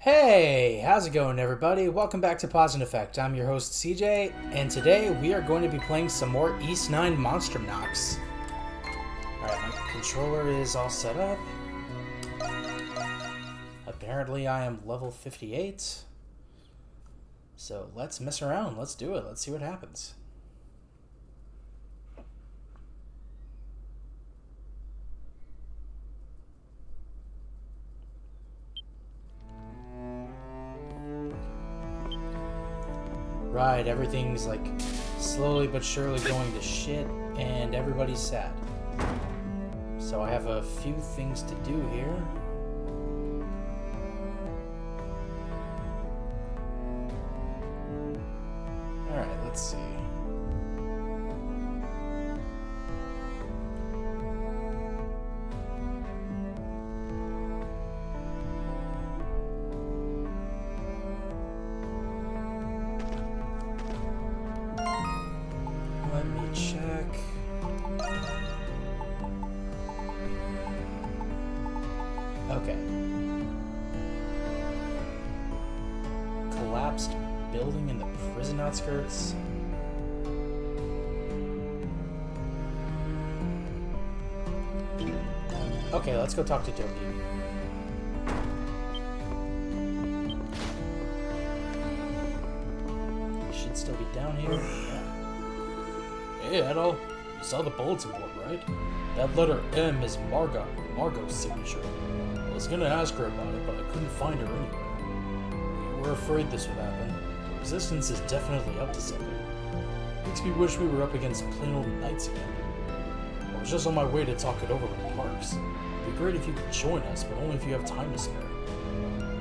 Hey, how's it going everybody? Welcome back to Pause and Effect. I'm your host CJ, and today we are going to be playing some more East 9 Monstrum Nox. Alright, my controller is all set up. Apparently I am level 58. So let's mess around, let's do it, let's see what happens. Right, everything's like slowly but surely going to shit, and everybody's sad. So I have a few things to do here. Alright, let's see. Let me check. Okay. Collapsed building in the prison outskirts. Okay, let's go talk to Doki. He should still be down here. Yeah. Hey, Adol, you saw the bulletin board, right? That letter M is Margot's signature. I was gonna ask her about it, but I couldn't find her anywhere. We were afraid this would happen. The Resistance is definitely up to something. Makes me wish we were up against plain old knights again. I was just on my way to talk it over with the Parks. It'd be great if you could join us, but only if you have time to spare.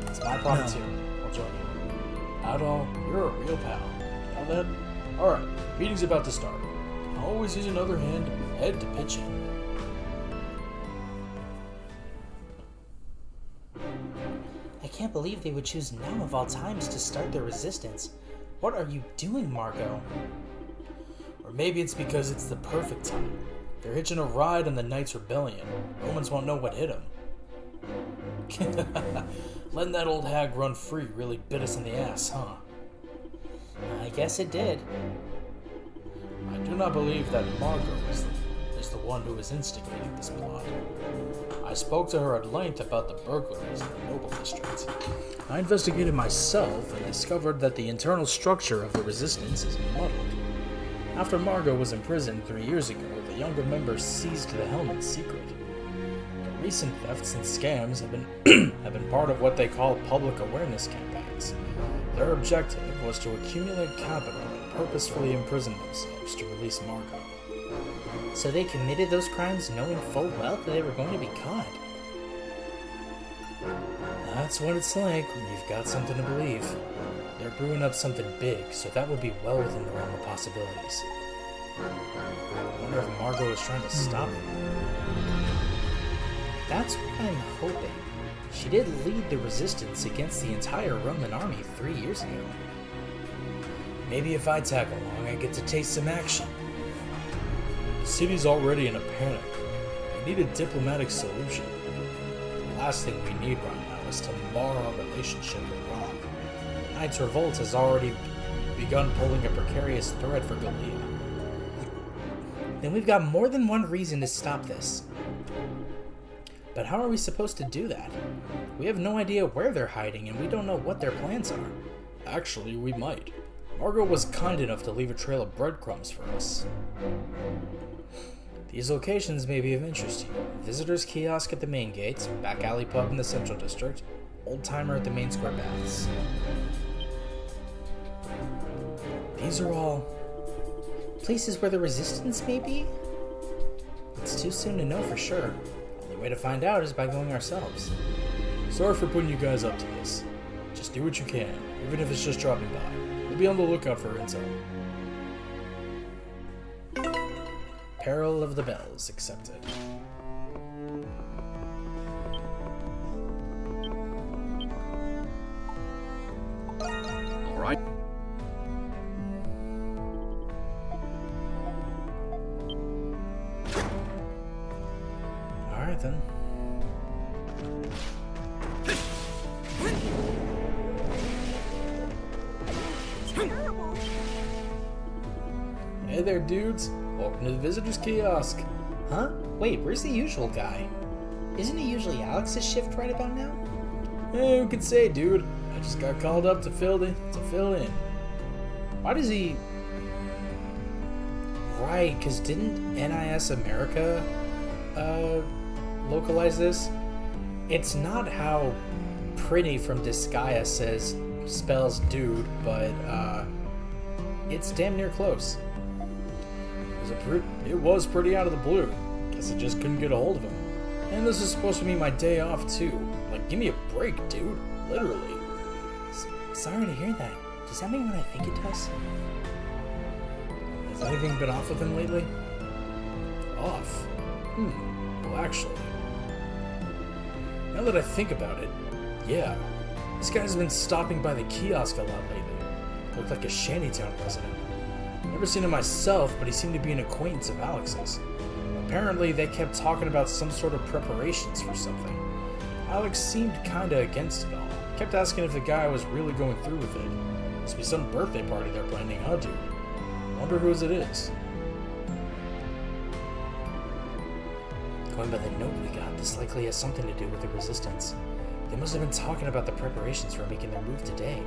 It's my problem too. I'll join you. Adol, you're a real pal. You know that? Alright, meeting's about to start. Always use another head to pitch in. I can't believe they would choose now of all times to start their resistance. What are you doing, Margot? Or maybe it's because it's the perfect time. They're hitching a ride on the Knights' Rebellion. Romans won't know what hit them. Letting that old hag run free really bit us in the ass, huh? I guess it did. I do not believe that Margot is the one who is instigating this plot. I spoke to her at length about the burglaries in the Noble District. I investigated myself and discovered that the internal structure of the Resistance is muddled. After Margot was imprisoned 3 years ago, the younger members seized the helm in secret. The recent thefts and scams have been part of what they call public awareness campaigns. Their objective was to accumulate capital and purposefully imprison themselves to release Margot. So they committed those crimes knowing full well that they were going to be caught. That's what it's like when you've got something to believe. They're brewing up something big, so that would be well within the realm of possibilities. I wonder if Margot is trying to stop them. That's what I'm hoping. She did lead the resistance against the entire Roman army 3 years ago. Maybe if I tag along, I get to taste some action. The city's already in a panic. We need a diplomatic solution. The last thing we need right now is to mar our relationship with Rome. The Knights' Revolt has already begun pulling a precarious thread for Gallia. Then we've got more than one reason to stop this. But how are we supposed to do that? We have no idea where they're hiding, and we don't know what their plans are. Actually, we might. Margot was kind enough to leave a trail of breadcrumbs for us. These locations may be of interest to you. Visitor's kiosk at the main gate, back alley pub in the central district, old timer at the main square baths. These are all places where the resistance may be? It's too soon to know for sure. The only way to find out is by going ourselves. Sorry for putting you guys up to this. Just do what you can, even if it's just dropping by. We'll be on the lookout for intel. Peril of the Bells accepted. All right. All right then. Hey there, dudes. Welcome to the visitor's kiosk. Huh? Wait, where's the usual guy? Isn't it usually Alex's shift right about now? Who can say, dude? I just got called up to fill in. Why does he... Right, because didn't NIS America localize this? It's not how Pretty from Disgaea spells dude, but it's damn near close. It was pretty out of the blue. Guess I just couldn't get a hold of him. And this is supposed to be my day off too. Like, give me a break, dude. Literally. Sorry to hear that. Does that mean what I think it does? Has anything been off with him lately? Off? Well, actually, now that I think about it, yeah. This guy's been stopping by the kiosk a lot lately. Looked like a shantytown resident. Never seen him myself, but he seemed to be an acquaintance of Alex's. Apparently, they kept talking about some sort of preparations for something. Alex seemed kinda against it all. Kept asking if the guy was really going through with it. Must be some birthday party they're planning, huh, dude? Wonder whose it is. Going by the note we got, this likely has something to do with the Resistance. They must have been talking about the preparations for making their move today.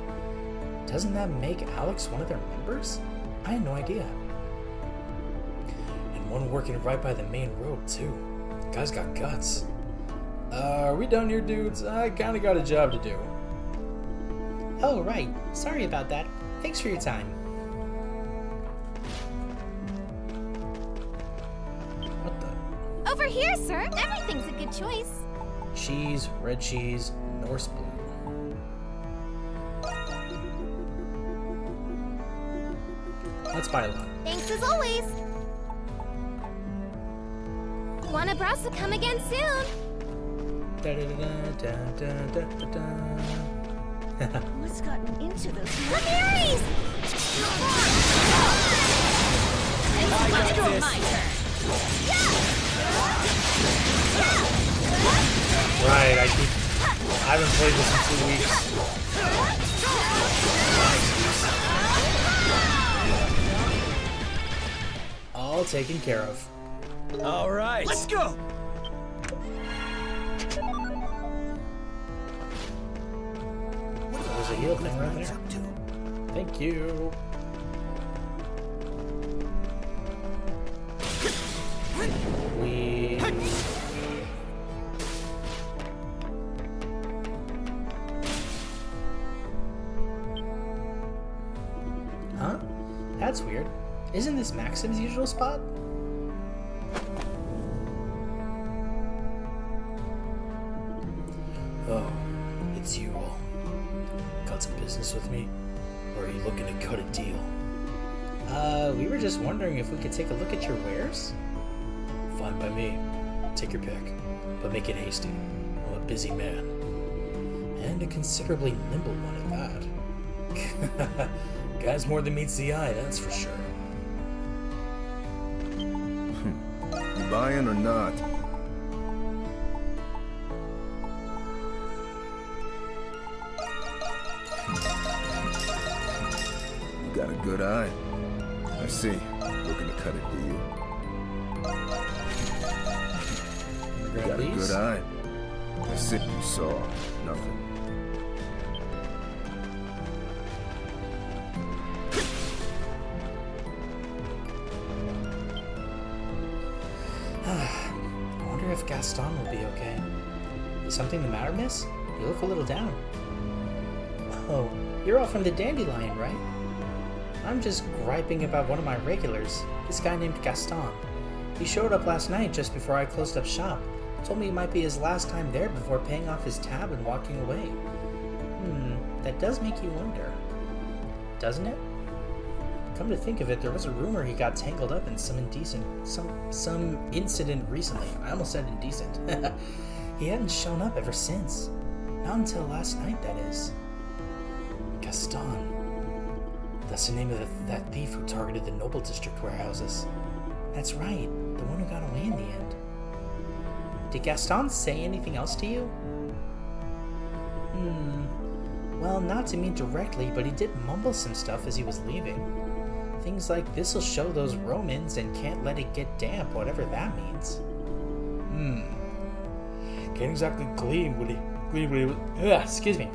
Doesn't that make Alex one of their members? I had no idea. And one working right by the main road, too. Guy's got guts. Are we done here, dudes? I kinda got a job to do. Oh, right. Sorry about that. Thanks for your time. What the? Over here, sir. Everything's a good choice. Cheese, red cheese, Norse blue. Let's buy a lot. Thanks as always. Want a browse to come again soon? What's gotten into those berries? It's my turn. Right, I haven't played this in 2 weeks. All taken care of. All right. Let's go. There's a heal thing right there. Thank you. We... Huh? That's weird. Isn't this Maxim's usual spot? Oh, it's you all. Got some business with me? Or are you looking to cut a deal? We were just wondering if we could take a look at your wares? Fine by me. Take your pick. But make it hasty. I'm a busy man. And a considerably nimble one at that. Guy's more than meets the eye, that's for sure. You buying or not? You got a good eye. I see. Looking to cut a deal. You got a good eye. I see. You saw nothing. I wonder if Gaston will be okay. Is something the matter, miss? You look a little down. Oh, you're all from the Dandelion, right? I'm just griping about one of my regulars, this guy named Gaston. He showed up last night just before I closed up shop. Told me it might be his last time there before paying off his tab and walking away. That does make you wonder. Doesn't it? Come to think of it, there was a rumor he got tangled up in some incident recently. I almost said indecent. He hadn't shown up ever since. Not until last night, that is. Gaston. That's the name of that thief who targeted the Noble District warehouses. That's right, the one who got away in the end. Did Gaston say anything else to you? Well, not to me directly, but he did mumble some stuff as he was leaving. Things like this'll show those Romans and can't let it get damp, whatever that means. Can't exactly glean what he Excuse me.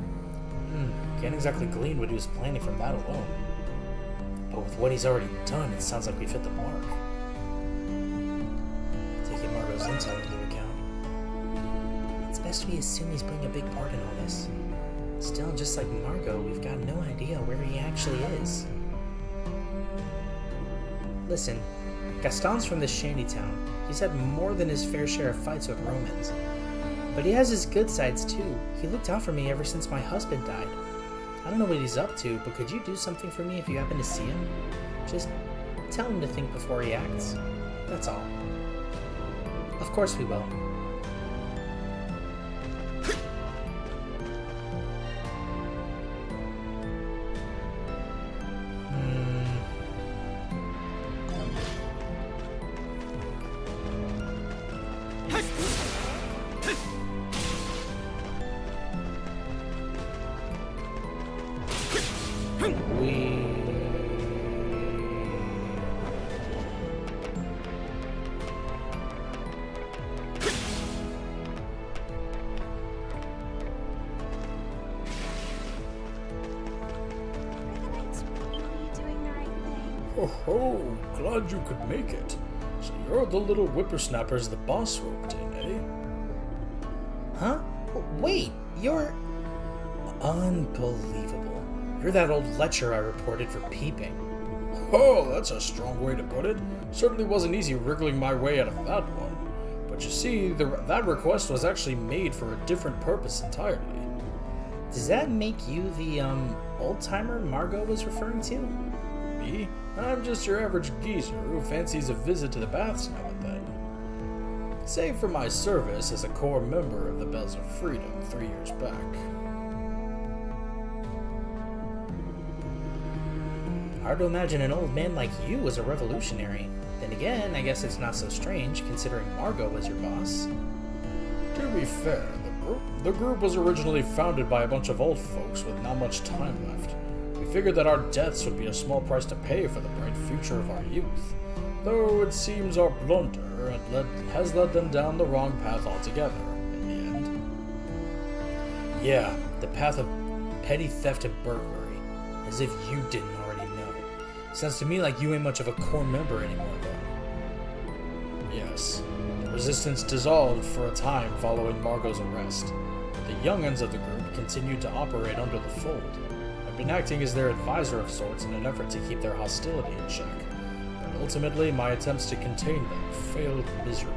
Can't exactly glean what he was planning from that alone. But with what he's already done, it sounds like we've hit the mark. Taking Margot's intel into account, it's best we assume he's playing a big part in all this. Still, just like Margot, we've got no idea where he actually is. Listen, Gaston's from this shanty town. He's had more than his fair share of fights with Romans. But he has his good sides too. He looked out for me ever since my husband died. I don't know what he's up to, but could you do something for me if you happen to see him? Just tell him to think before he acts. That's all. Of course we will. Oh, glad you could make it. So you're the little whippersnappers the boss roped in, eh? Huh? Wait, you're... Unbelievable. You're that old lecher I reported for peeping. Oh, that's a strong way to put it. Certainly wasn't easy wriggling my way out of that one. But you see, that request was actually made for a different purpose entirely. Does that make you the, old-timer Margot was referring to? Me? I'm just your average geezer who fancies a visit to the baths now and then. Save for my service as a core member of the Bells of Freedom 3 years back. Hard to imagine an old man like you was a revolutionary. Then again, I guess it's not so strange, considering Margot was your boss. To be fair, the group was originally founded by a bunch of old folks with not much time left. We figured that our deaths would be a small price to pay for the bright future of our youth, though it seems our blunder has led them down the wrong path altogether, in the end. Yeah, the path of petty theft and burglary, as if you didn't already know. Sounds to me like you ain't much of a core member anymore, though. Yes, the resistance dissolved for a time following Margot's arrest, but the young'uns of the group continued to operate under the fold. I've been acting as their advisor of sorts in an effort to keep their hostility in check, but ultimately my attempts to contain them failed miserably.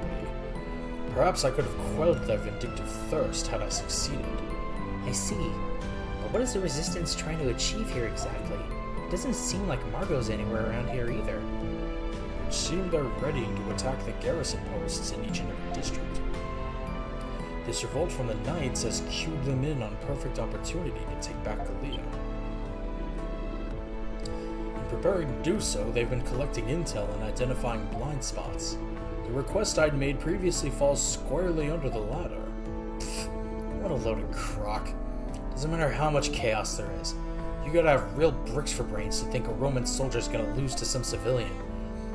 Perhaps I could have quelled their vindictive thirst had I succeeded. I see. But what is the resistance trying to achieve here exactly? It doesn't seem like Margot's anywhere around here either. It seemed they're ready to attack the garrison posts in each and every district. This revolt from the Knights has cued them in on perfect opportunity to take back Gallia. In preparing to do so, they've been collecting intel and identifying blind spots. The request I'd made previously falls squarely under the latter. Pfft, what a load of crock. Doesn't matter how much chaos there is. You gotta have real bricks for brains to think a Roman soldier's gonna lose to some civilian.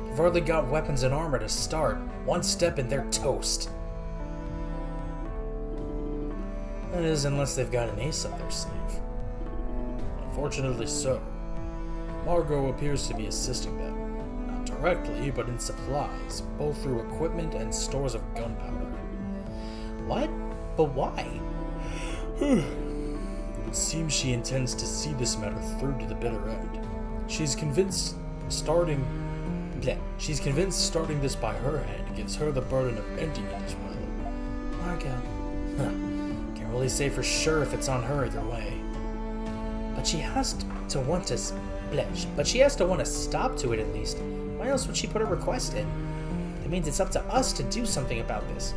You've hardly got weapons and armor to start. One step and they're toast. That is, unless they've got an ace up their sleeve. Unfortunately so. Margot appears to be assisting them. Not directly, but in supplies, both through equipment and stores of gunpowder. What? But why? It would seem she intends to see this matter through to the bitter end. She's convinced starting this by her hand gives her the burden of ending it as well. Margot. Can't really say for sure if it's on her either way. But she has to want to stop to it at least. Why else would she put a request in? That means it's up to us to do something about this.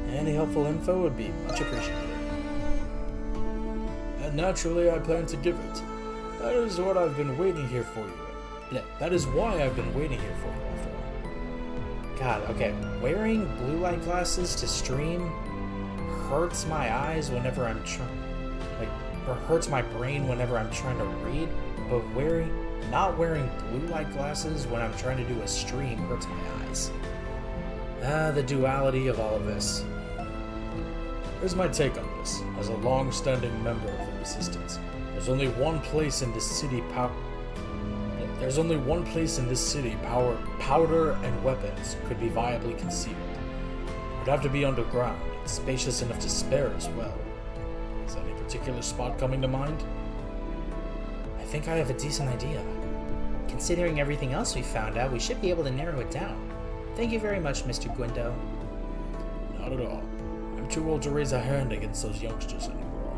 Any helpful info would be much appreciated. And naturally, I plan to give it. That is what I've been waiting here for you. That is why I've been waiting here for you, after all. God, okay. Wearing blue light glasses to stream hurts my eyes whenever I'm or hurts my brain whenever I'm trying to read, but not wearing blue light glasses when I'm trying to do a stream hurts my eyes. The duality of all of this. Here's my take on this. As a long-standing member of the Resistance, there's only one place in this city powder and weapons could be viably concealed. It would have to be underground, and spacious enough to spare as well. Is any particular spot coming to mind? I think I have a decent idea. Considering everything else we found out, we should be able to narrow it down. Thank you very much, Mr. Guindo. Not at all. I'm too old to raise a hand against those youngsters anymore.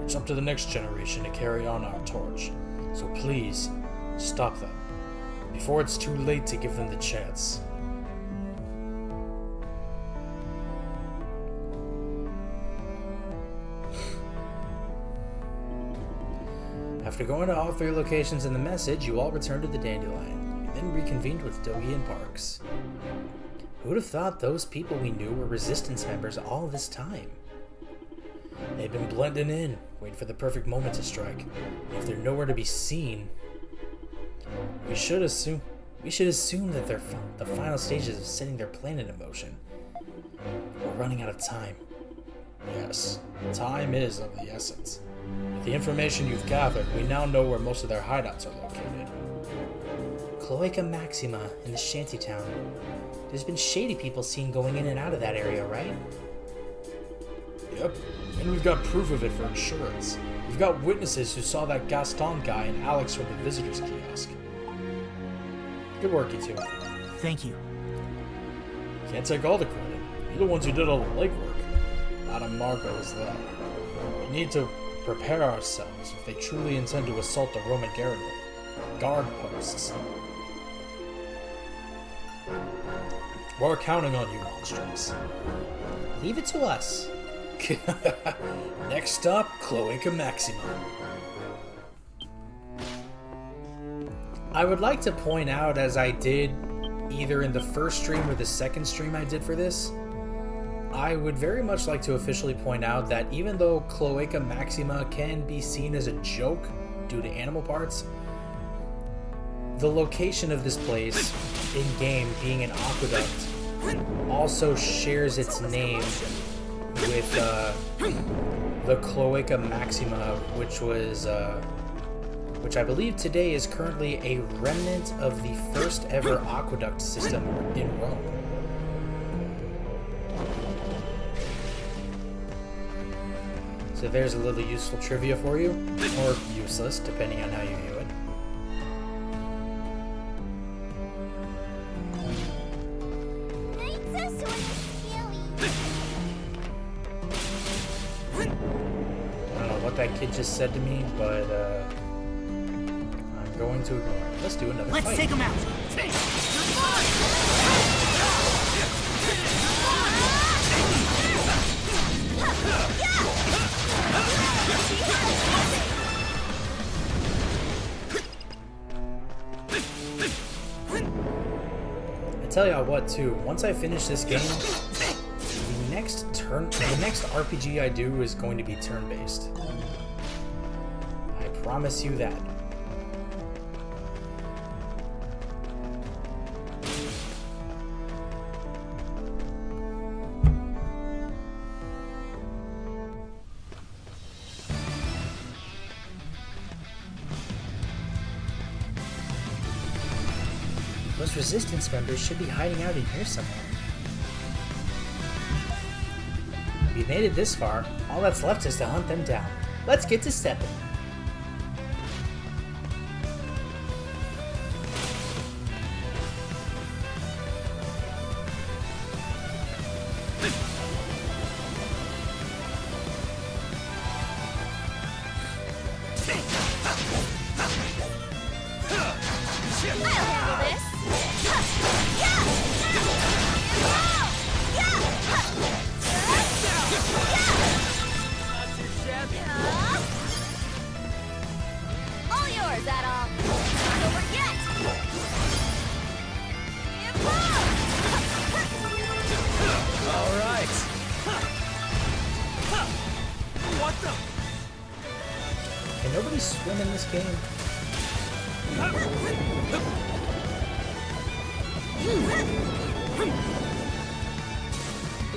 It's up to the next generation to carry on our torch. So please, stop them, before it's too late to give them the chance. After going to all 3 locations in the message, you all returned to the Dandelion. You then reconvened with Dogi and Parks. Who would have thought those people we knew were Resistance members all this time? They've been blending in, waiting for the perfect moment to strike. And if they're nowhere to be seen, we should assume that they're the final stages of setting their planet in motion. We're running out of time. Yes, time is of the essence. With the information you've gathered, we now know where most of their hideouts are located. Cloaca Maxima in the shantytown. There's been shady people seen going in and out of that area, right? Yep, and we've got proof of it for insurance. We've got witnesses who saw that Gaston guy and Alex from the visitor's kiosk. Good work, you two. Thank you. Can't take all the credit. You're the ones who did all the legwork. Madame Margot is there. We need to prepare ourselves if they truly intend to assault the Roman guard posts. We're counting on you, Monstrums. Leave it to us. Next stop, Cloaca Maxima. I would like to point out, as I did either in the first stream or the second stream I did for this, I would very much like to officially point out that even though Cloaca Maxima can be seen as a joke due to animal parts, the location of this place in-game being an aqueduct also shares its name with the Cloaca Maxima, which I believe today is currently a remnant of the first ever aqueduct system in Rome. So there's a little useful trivia for you, or useless, depending on how you view it. I don't know what that kid just said to me, but I'm going to ignore it. Let's do another fight. Let's take him out! I tell y'all what, too. Once I finish this game, the next RPG I do is going to be turn-based. I promise you that. Those Resistance members should be hiding out in here somewhere. We made it this far. All that's left is to hunt them down. Let's get to stepping. we swim in this game?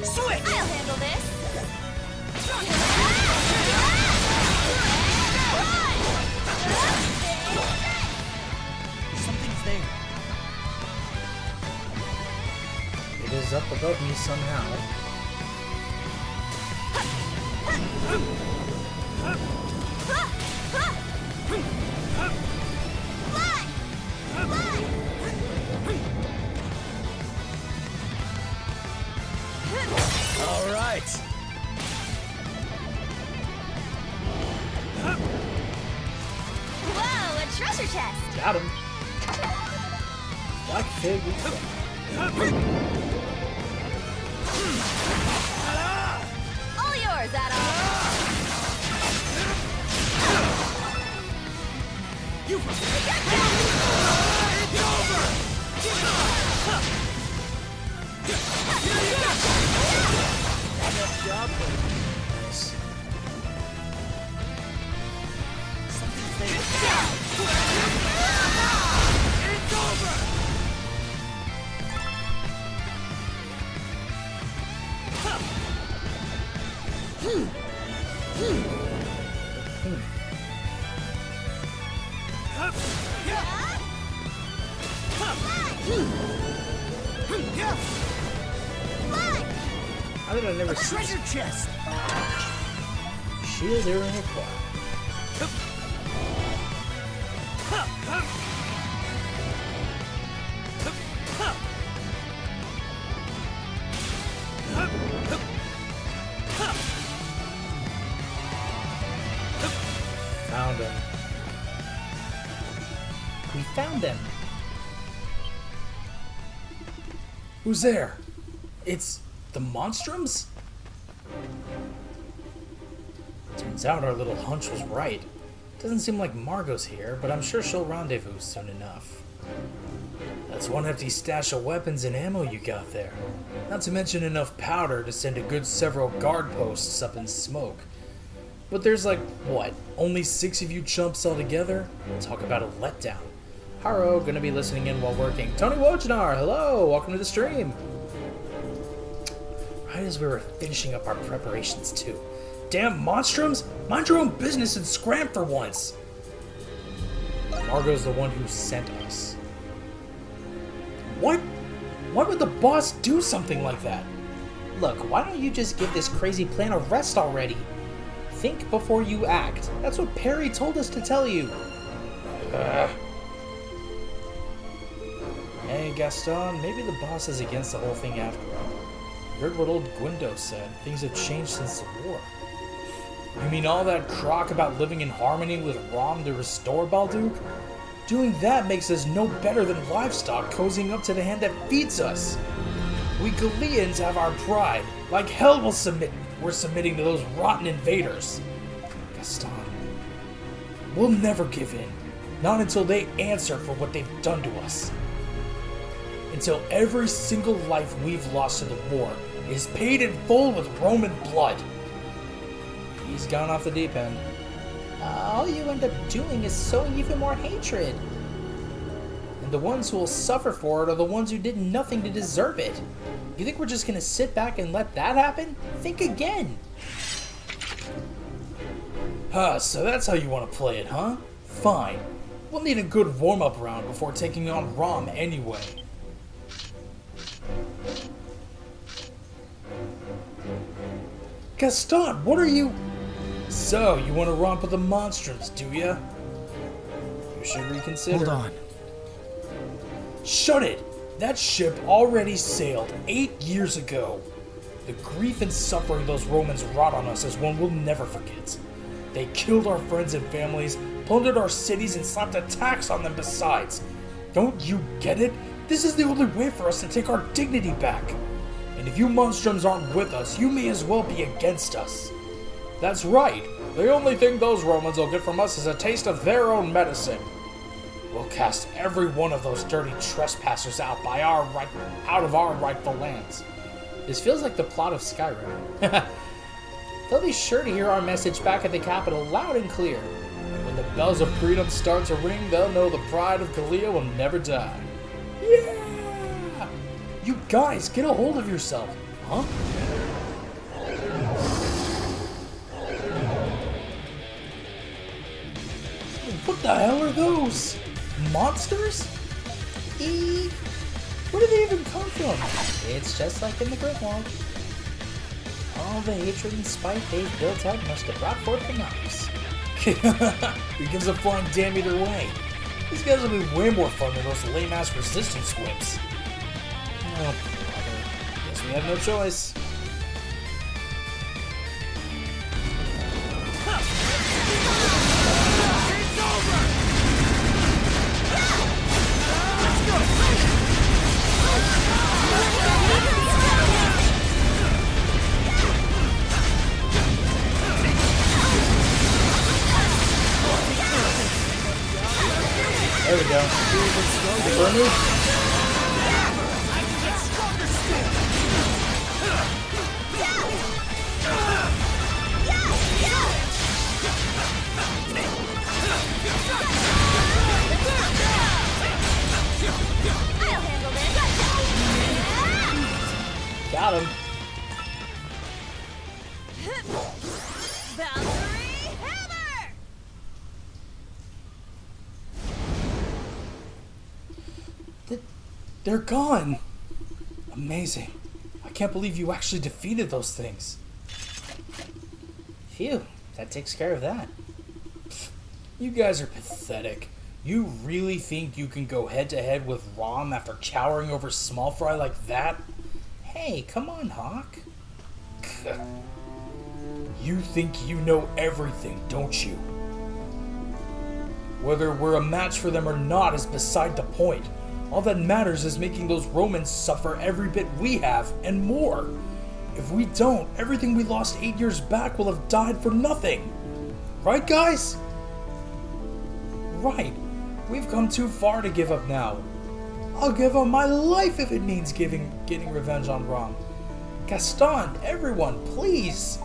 Switch! I'll handle this. Something's there. It is up above me somehow. All right. Whoa, a treasure chest! Got him. Black Fig. All yours, Adam! Nice. How did I never see Treasure chest. shield earring acquired? Found him. We found them. Who's there? It's the Monstrums? Turns out our little hunch was right. Doesn't seem like Margot's here, but I'm sure she'll rendezvous soon enough. That's one hefty stash of weapons and ammo you got there. Not to mention enough powder to send a good several guard posts up in smoke. But there's like, what, only 6 of you chumps altogether? Talk about a letdown. Haro, gonna be listening in while working. Tony Wojnar, hello, welcome to the stream. Right as we were finishing up our preparations too. Damn Monstrums! Mind your own business and scram for once! Margot's the one who sent us. What? Why would the boss do something like that? Look, why don't you just give this crazy plan a rest already? Think before you act. That's what Perry told us to tell you. Hey Gaston, maybe the boss is against the whole thing after all. You heard what old Gwindo said. Things have changed since the war. You mean all that crock about living in harmony with Rom to restore Balduke? Doing that makes us no better than livestock cozying up to the hand that feeds us. We Galeans have our pride. Like hell we're submitting to those rotten invaders. Gaston, we'll never give in. Not until they answer for what they've done to us. Until every single life we've lost to the war is paid in full with Roman blood. He's gone off the deep end. All you end up doing is sowing even more hatred. And the ones who will suffer for it are the ones who did nothing to deserve it. You think we're just gonna sit back and let that happen? Think again. So that's how you want to play it, huh? Fine. We'll need a good warm-up round before taking on Rom anyway. Gaston, what are you... So, you want to romp with the Monstrums, do ya? You should reconsider. Hold on. Shut it! That ship already sailed 8 years ago. The grief and suffering those Romans wrought on us is one we'll never forget. They killed our friends and families, plundered our cities, and slapped a tax on them besides. Don't you get it? This is the only way for us to take our dignity back. And if you Monstrums aren't with us, you may as well be against us. That's right. The only thing those Romans will get from us is a taste of their own medicine. We'll cast every one of those dirty trespassers out of our rightful lands. This feels like the plot of Skyrim. They'll be sure to hear our message back at the capital loud and clear. And when the bells of freedom start to ring, they'll know the pride of Kalia will never die. Yeah! You guys, get a hold of yourself. Huh? What the hell are those? Monsters? Where did they even come from? It's just like in the Grimwald. All the hatred and spite they've built up must have brought forth the Nox. Who gives a flying damn either way? These guys will be way more fun than those lame-ass resistance whips. Oh, brother. Guess we have no choice. It's over! Let's go! There we go. For a move. I'll handle this. Got him. Boundary hammer! They're gone. Amazing. I can't believe you actually defeated those things. Phew, that takes care of that. You guys are pathetic. You really think you can go head to head with Rom after cowering over small fry like that? Hey, come on, Hawk. You think you know everything, don't you? Whether we're a match for them or not is beside the point. All that matters is making those Romans suffer every bit we have, and more. If we don't, everything we lost 8 years back will have died for nothing. Right, guys? Right. We've come too far to give up now. I'll give up my life if it means getting revenge on Rom. Gaston, everyone, please.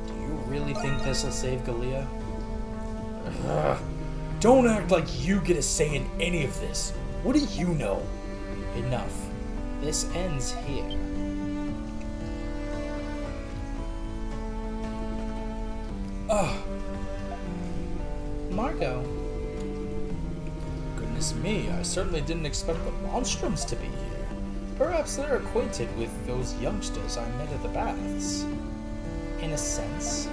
Do you really think this will save Galia? Don't act like you get a say in any of this. What do you know? Enough. This ends here. Margot. Goodness me, I certainly didn't expect the Monstrums to be here. Perhaps they're acquainted with those youngsters I met at the baths. In a sense.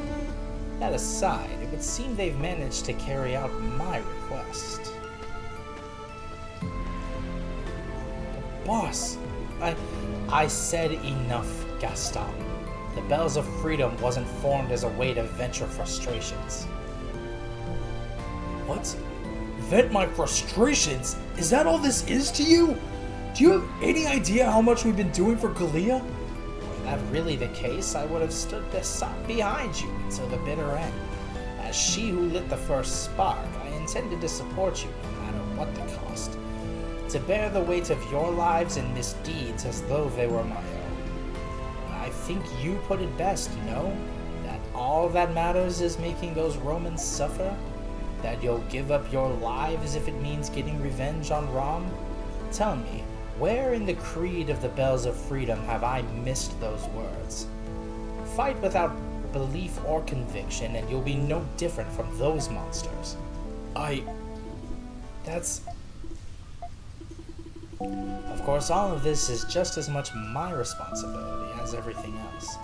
That aside, it would seem they've managed to carry out my request. Boss, I said enough, Gaston. The Bells of Freedom wasn't formed as a way to vent your frustrations. what? Vent my frustrations? Is that all this is to you? Do you have any idea how much we've been doing for Kalia? Were that really the case, I would have stood behind you until the bitter end. As she who lit the first spark, I intended to support you no matter what the cost. To bear the weight of your lives and misdeeds as though they were my own. I think you put it best, no? That all that matters is making those Romans suffer? That you'll give up your lives if it means getting revenge on Rom? Tell me, where in the creed of the Bells of Freedom have I missed those words? Fight without belief or conviction, and you'll be no different from those monsters. That's... Of course, all of this is just as much my responsibility as everything else.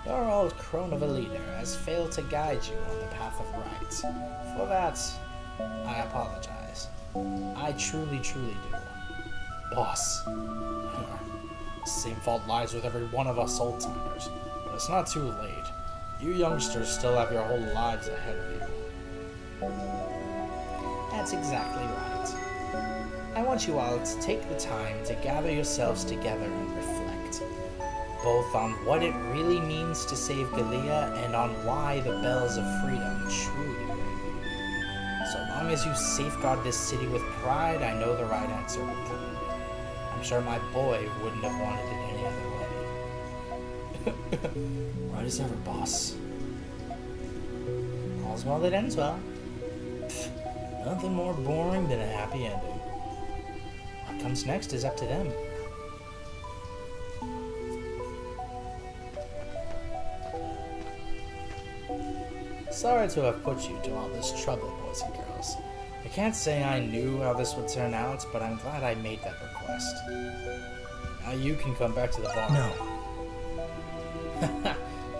Your old crone of a leader has failed to guide you on the path of right. For that, I apologize. I truly do. Boss. The same fault lies with every one of us old-timers. But it's not too late. You youngsters still have your whole lives ahead of you. That's exactly right. I want you all to take the time to gather yourselves together and reflect, both on what it really means to save Galia and on why the Bells of Freedom truly ring. So long as you safeguard this city with pride, I know the right answer will come. I'm sure my boy wouldn't have wanted it any other way. Right as ever, boss. All's well that ends well. Nothing more boring than a happy ending. What comes next is up to them. Sorry to have put you to all this trouble, boys and girls. I can't say I knew how this would turn out, but I'm glad I made that request. Now you can come back to the bar. No.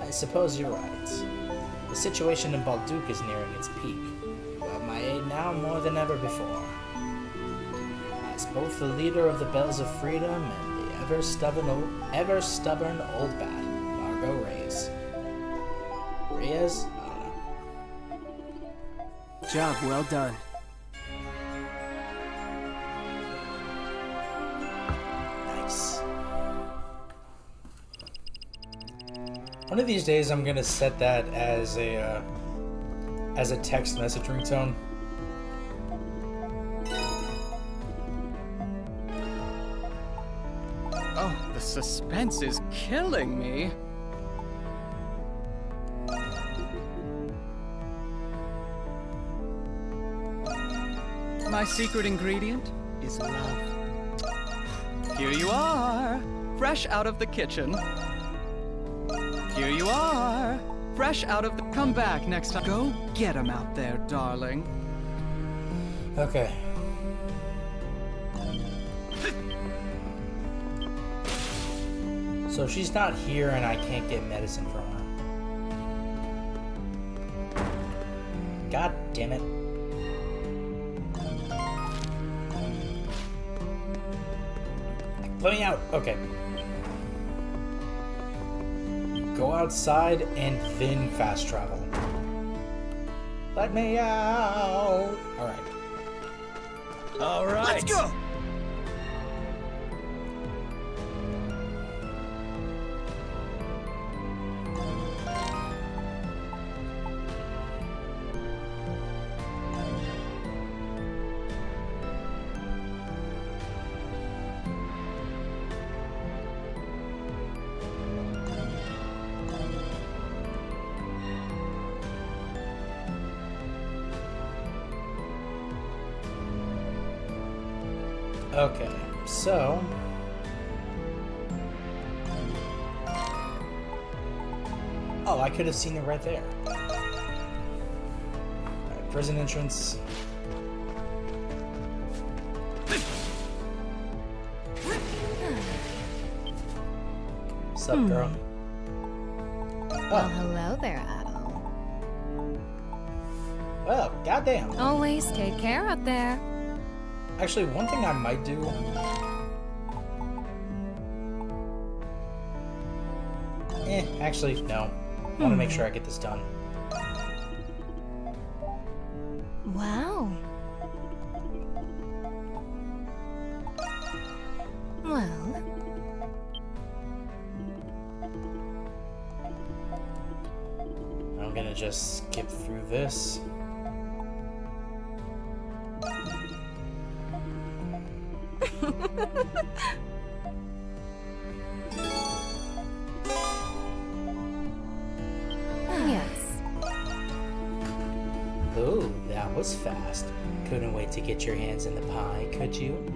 I suppose you're right. The situation in Balduke is nearing its peak. You have my aid now more than ever before. As both the leader of the Bells of Freedom and the ever-stubborn old bat, Margot Reyes. Reyes? Job well done. Nice. One of these days, I'm gonna set that as a text message ringtone. Oh, the suspense is killing me. My secret ingredient is love. Here you are, fresh out of the kitchen. Here you are, fresh out of the... Come back next time. Go get him out there, darling. Okay. So she's not here and I can't get medicine from her. God damn it. Let me out. Okay. Go outside and then fast travel. Let me out. Alright. All right. Let's go. Okay, so... Oh, I could have seen it right there. Alright, prison entrance. Sup, girl? Well, hello there, Adel. Well, goddamn. Always take care out there. Actually, one thing I might do... actually, no. I want to make sure I get this done. Wow. Well... I'm gonna just skip through this. Yes. Oh, that was fast. Couldn't wait to get your hands in the pie, could you?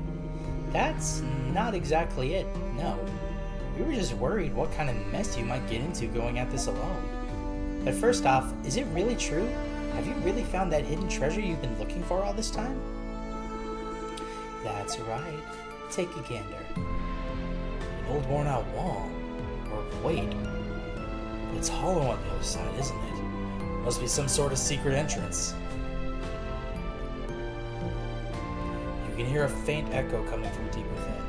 That's not exactly it, no. We were just worried what kind of mess you might get into going at this alone. But first off, is it really true? Have you really found that hidden treasure you've been looking for all this time? That's right. Take a gander. An old worn-out wall. Or wait, it's hollow on the other side, isn't it? Must be some sort of secret entrance. You can hear a faint echo coming from deep within.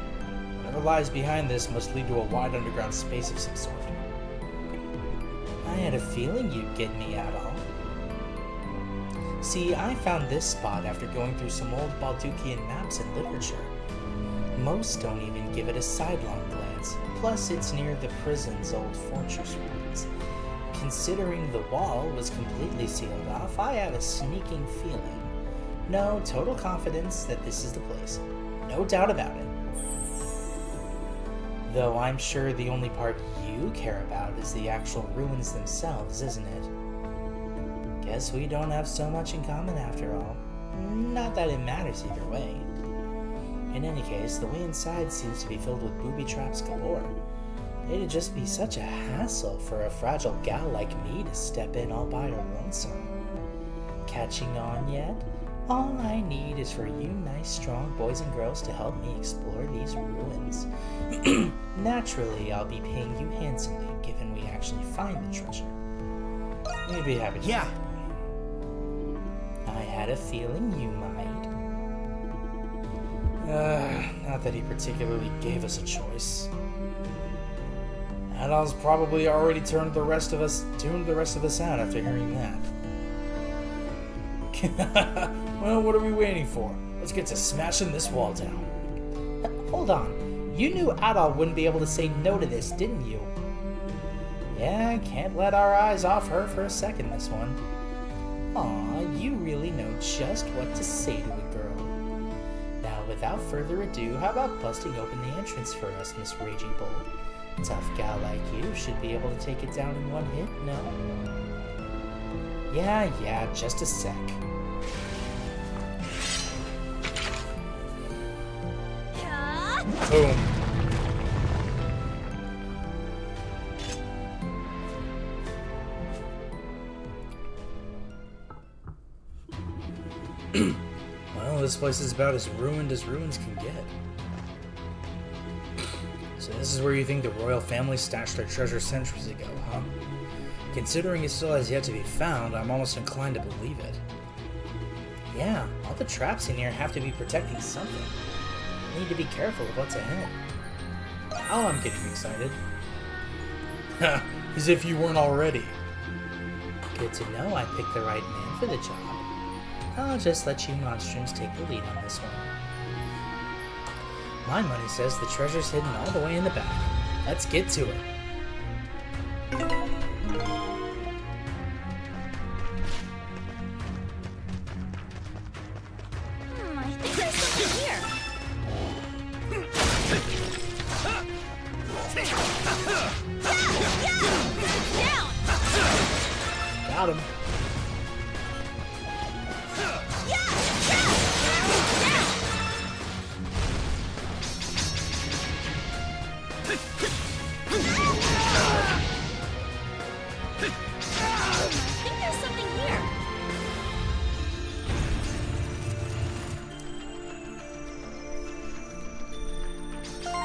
Whatever lies behind this must lead to a wide underground space of some sort. I had a feeling you'd get me out all. See, I found this spot after going through some old Baldukian maps and literature. Most don't even give it a sidelong glance, plus it's near the prison's old fortress ruins. Considering the wall was completely sealed off, I have a sneaking feeling. No, total confidence that this is the place. No doubt about it. Though I'm sure the only part you care about is the actual ruins themselves, isn't it? Guess we don't have so much in common after all. Not that it matters either way. In any case, the way inside seems to be filled with booby traps galore. It'd just be such a hassle for a fragile gal like me to step in all by her lonesome. Catching on yet? All I need is for you nice, strong boys and girls to help me explore these ruins. Naturally, I'll be paying you handsomely, given we actually find the treasure. You'd be happy to. Yeah. I had a feeling you might. Not that he particularly gave us a choice. Adol's probably already tuned the rest of us out after hearing that. Well, what are we waiting for? Let's get to smashing this wall down. Hold on. You knew Adol wouldn't be able to say no to this, didn't you? Yeah, can't let our eyes off her for a second this one. Aw, you really know just what to say to a girl. Now, without further ado, how about busting open the entrance for us, Miss Ragey Bull? Tough gal like you should be able to take it down in one hit, no? Yeah, just a sec. Boom. Well, this place is about as ruins can get. So this is where you think the royal family stashed their treasure centuries ago, huh? Considering it still has yet to be found, I'm almost inclined to believe it. Yeah, all the traps in here have to be protecting something. I need to be careful of what's ahead. Oh, I'm getting excited. As if you weren't already. Good to know I picked the right man for the job. I'll just let you Monstrums take the lead on this one. My money says the treasure's hidden all the way in the back. Let's get to it. I think there's something here. Down! Got him.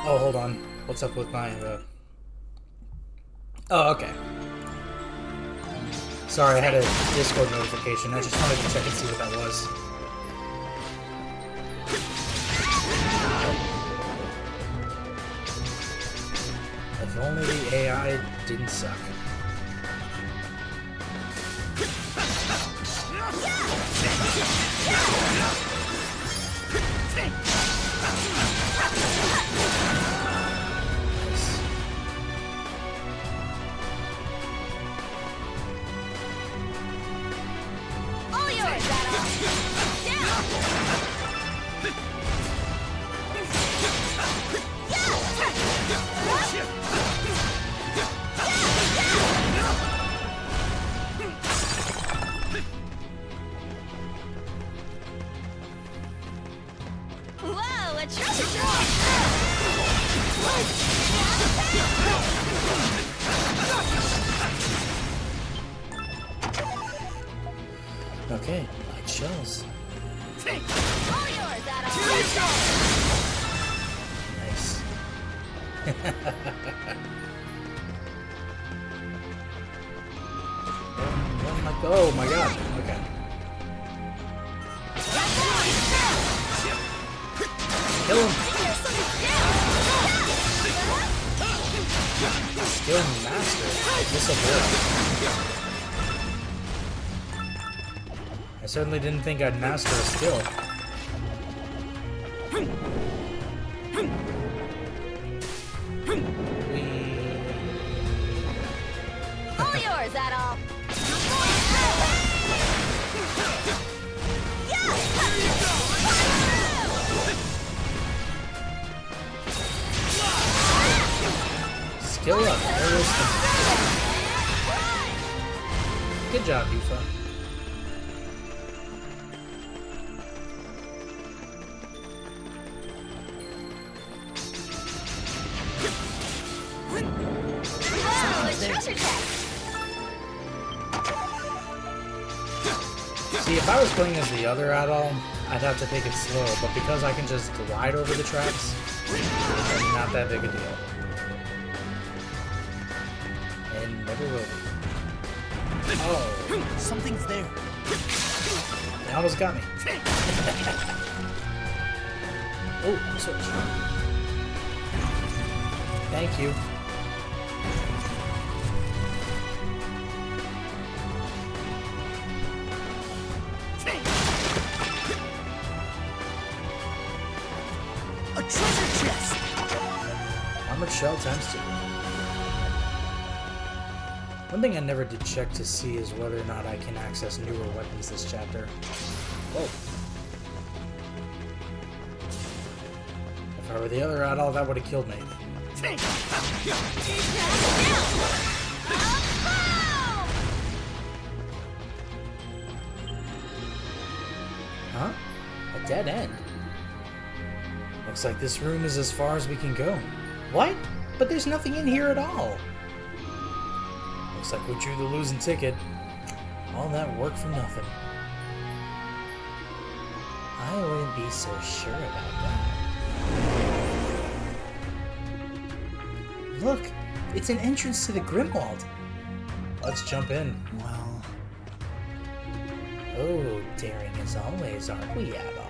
Oh, hold on. What's up with my, Oh, okay. Sorry, I had a Discord notification. I just wanted to check and see what that was. If only the AI didn't suck. Whoa, a treasure trove! Okay, light shells. All yours, Adol! Nice. Oh my god. Okay. Kill him. Skill master. This will work. I certainly didn't think I'd master a skill. All yours, Adol! Skill up. Good job, Yufa. treasure chest. See, if I was playing as the other adult, I'd have to take it slow, but because I can just glide over the traps, it's not that big a deal. And never will be. Oh, Something's there. they almost got me. Oh, switch. Thank you. A treasure chest. Armored shell times 2. One thing I never did check to see is whether or not I can access newer weapons this chapter. Whoa. If I were the other adult, that would have killed me. Huh? A dead end. Looks like this room is as far as we can go. What? But there's nothing in here at all. Looks like we drew the losing ticket. All that work for nothing. I wouldn't be so sure about that. Look, it's an entrance to the Grimwald. Let's jump in. Well, Oh, daring as always, aren't we, Adol?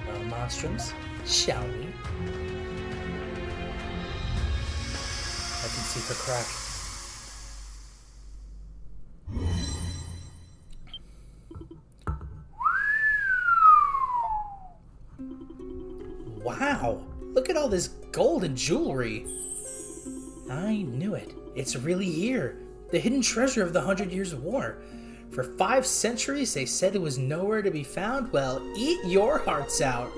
Well, Monstrums, shall we? I can see her crack. Wow! Look at all this gold and jewelry! I knew it. It's really here. The hidden treasure of the 100 Years' War. For 5 centuries they said it was nowhere to be found. Well, eat your hearts out.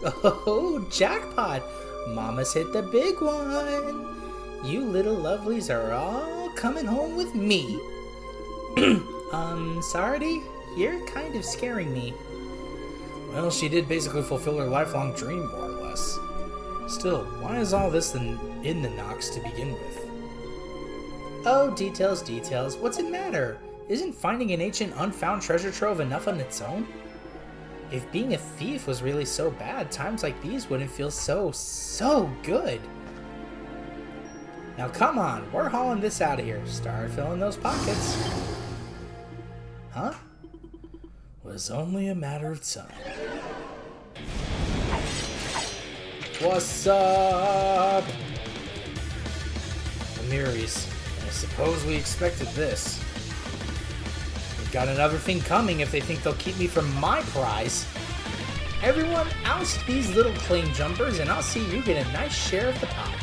Oh, jackpot! Mama's hit the big one. You little lovelies are all coming home with me. Sardi, you're kind of scaring me. Well, she did basically fulfill her lifelong dream, more or less. Still, why is all this in the Nox to begin with? Oh, details, details. What's it matter? Isn't finding an ancient unfound treasure trove enough on its own? If being a thief was really so bad, times like these wouldn't feel so good. Now come on, we're hauling this out of here. Start filling those pockets. Huh? Was only a matter of time. What's up? Amiris, I suppose we expected this. We've got another thing coming if they think they'll keep me from my prize. Everyone, oust these little claim jumpers and I'll see you get a nice share of the pie.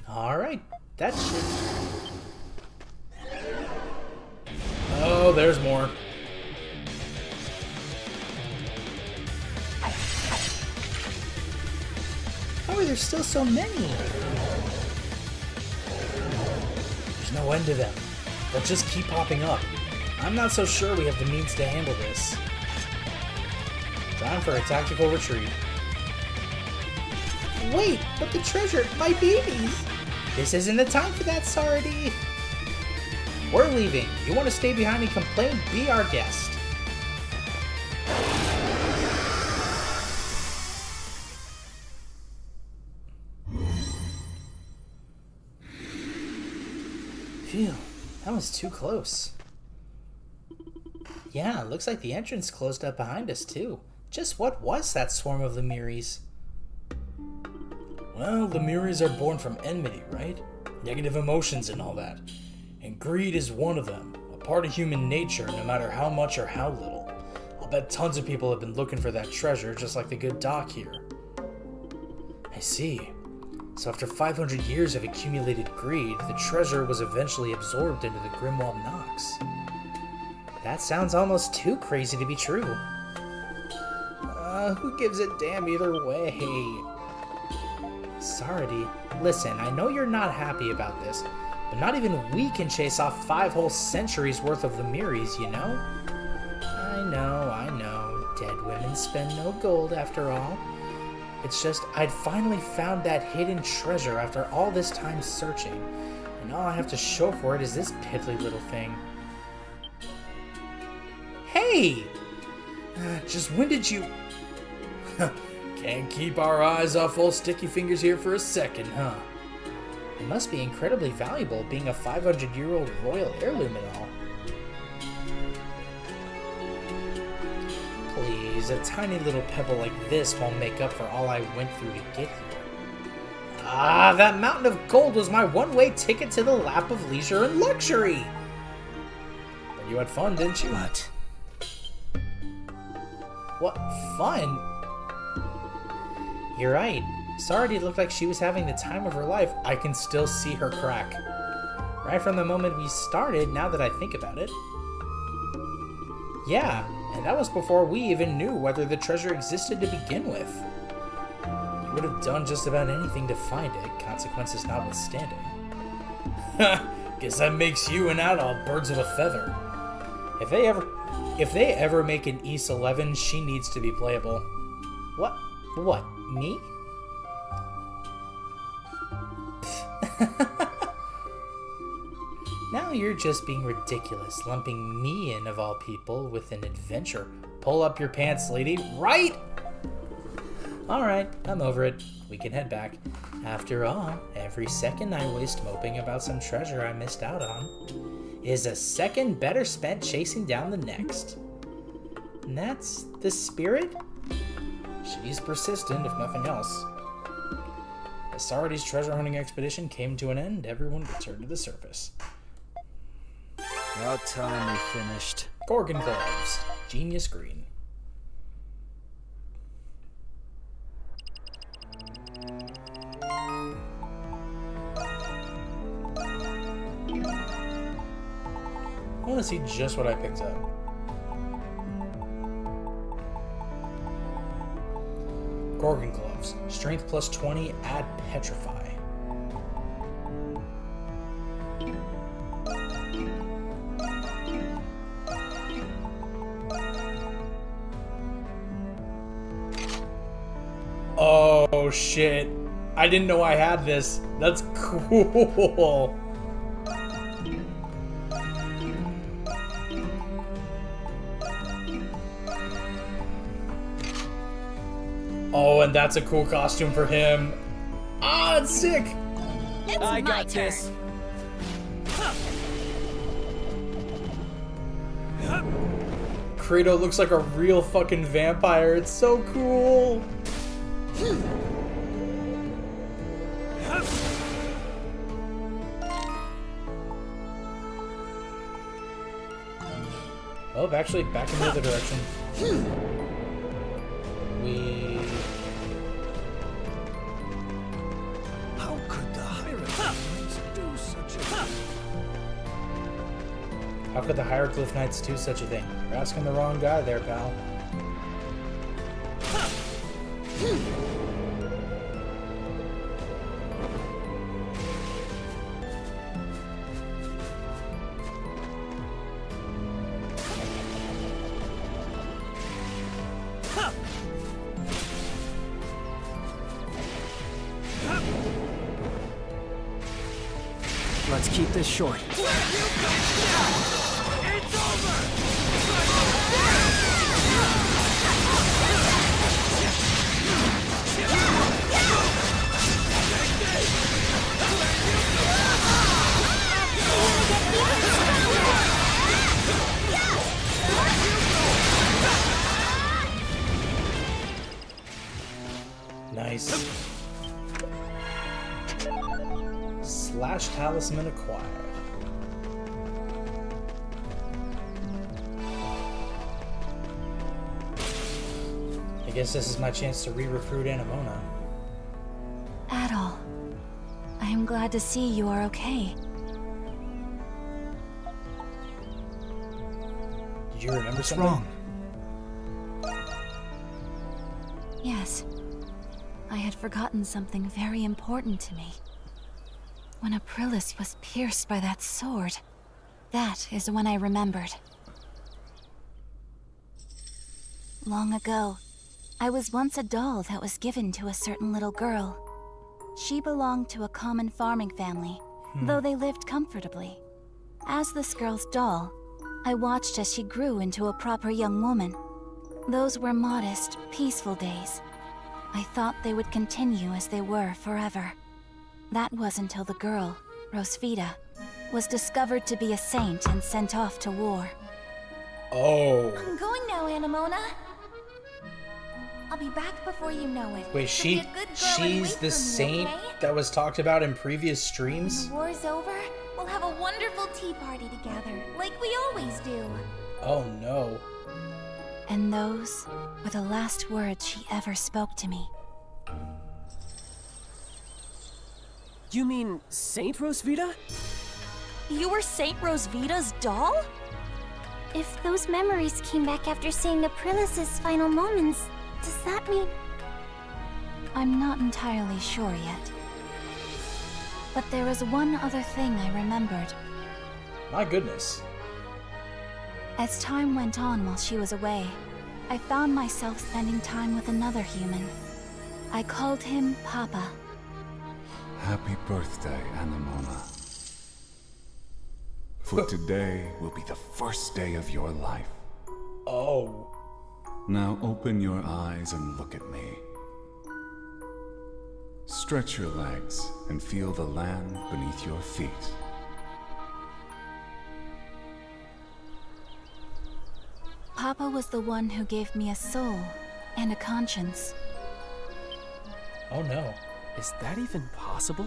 Alright, that should... Oh, there's more. How are there still so many? There's no end to them. They'll just keep popping up. I'm not so sure we have the means to handle this. Time for a tactical retreat. Wait, but the treasure, my babies! This isn't the time for that, Sardi. We're leaving. You want to stay behind and complain? Be our guest. Phew, that was too close. Yeah, looks like the entrance closed up behind us too. Just what was that swarm of Lemiris? Well, Lemiris are born from enmity, right? Negative emotions and all that. And greed is one of them. A part of human nature, no matter how much or how little. I'll bet tons of people have been looking for that treasure, just like the good Doc here. I see. So after 500 years of accumulated greed, the treasure was eventually absorbed into the Grimwald Nox. That sounds almost too crazy to be true. Who gives a damn either way? Sardi, listen, I know you're not happy about this, but not even we can chase off 5 whole centuries worth of Lemiris, you know? I know. Dead women spend no gold after all. It's just, I'd finally found that hidden treasure after all this time searching, and all I have to show for it is this piddly little thing. Hey! Just when did you... Can't keep our eyes off old Sticky Fingers here for a second, huh? It must be incredibly valuable being a 500-year-old royal heirloom and all. Please, a tiny little pebble like this won't make up for all I went through to get here. Ah, that mountain of gold was my one-way ticket to the lap of leisure and luxury! But you had fun, didn't you? What? What fun? You're right. Sardi looked like she was having the time of her life. I can still see her crack. Right from the moment we started, now that I think about it. Yeah, and that was before we even knew whether the treasure existed to begin with. You would have done just about anything to find it, consequences notwithstanding. Guess that makes you and Adol birds of a feather. If they ever make an East 11, she needs to be playable. What? Me? Now you're just being ridiculous, lumping me in, of all people, with an adventure. Pull up your pants, lady. Right? Alright, I'm over it. We can head back. After all, every second I waste moping about some treasure I missed out on is a second better spent chasing down the next. And that's the spirit? She's persistent, if nothing else. As Sardi's treasure hunting expedition came to an end, everyone returned to the surface. About time we finished. Gorgon gloves, genius green. I want to see just what I picked up. Gorgon gloves, strength plus 20, add petrify. Oh shit. I didn't know I had this. That's cool. Oh, and that's a cool costume for him. Ah, it's sick. It's I my got turn. this. Kratos looks like a real fucking vampire. It's so cool. Oh, actually, back in the other direction. How could the Hieroglyphs do such a thing? How could the Hieroglyph Knights do such a thing? You're asking the wrong guy there, pal. Let's keep this short. Nice. Slash talisman acquired. I guess this is my chance to re-recruit Anamona. Adol, glad to see you are okay. Did you remember What's something? wrong? Yes. I had forgotten something very important to me. When Aprilis was pierced by that sword, that is when I remembered. Long ago, I was once a doll that was given to a certain little girl. She belonged to a common farming family, though they lived comfortably. As this girl's doll, I watched as she grew into a proper young woman. Those were modest, peaceful days. I thought they would continue as they were forever. That was until the girl, Rosvita, was discovered to be a saint and sent off to war. Oh. I'm going now, Anemona. I'll be back before you know it. Wait, So be a good girl and she's wait the for me, saint okay? that was talked about in previous When streams? the war's over, we'll have a wonderful tea party together, like we always do. Oh no. And those were the last words she ever spoke to me. You mean Saint Rosvita? You were Saint Rosvita's doll? If those memories came back after seeing Aprilis' final moments, does that mean... I'm not entirely sure yet. But there was one other thing I remembered. My goodness. As time went on while she was away, I found myself spending time with another human. I called him Papa. Happy birthday, Anemona. For today will be the first day of your life. Oh. Now open your eyes and look at me. Stretch your legs and feel the land beneath your feet. Papa was the one who gave me a soul and a conscience. Oh no. Is that even possible?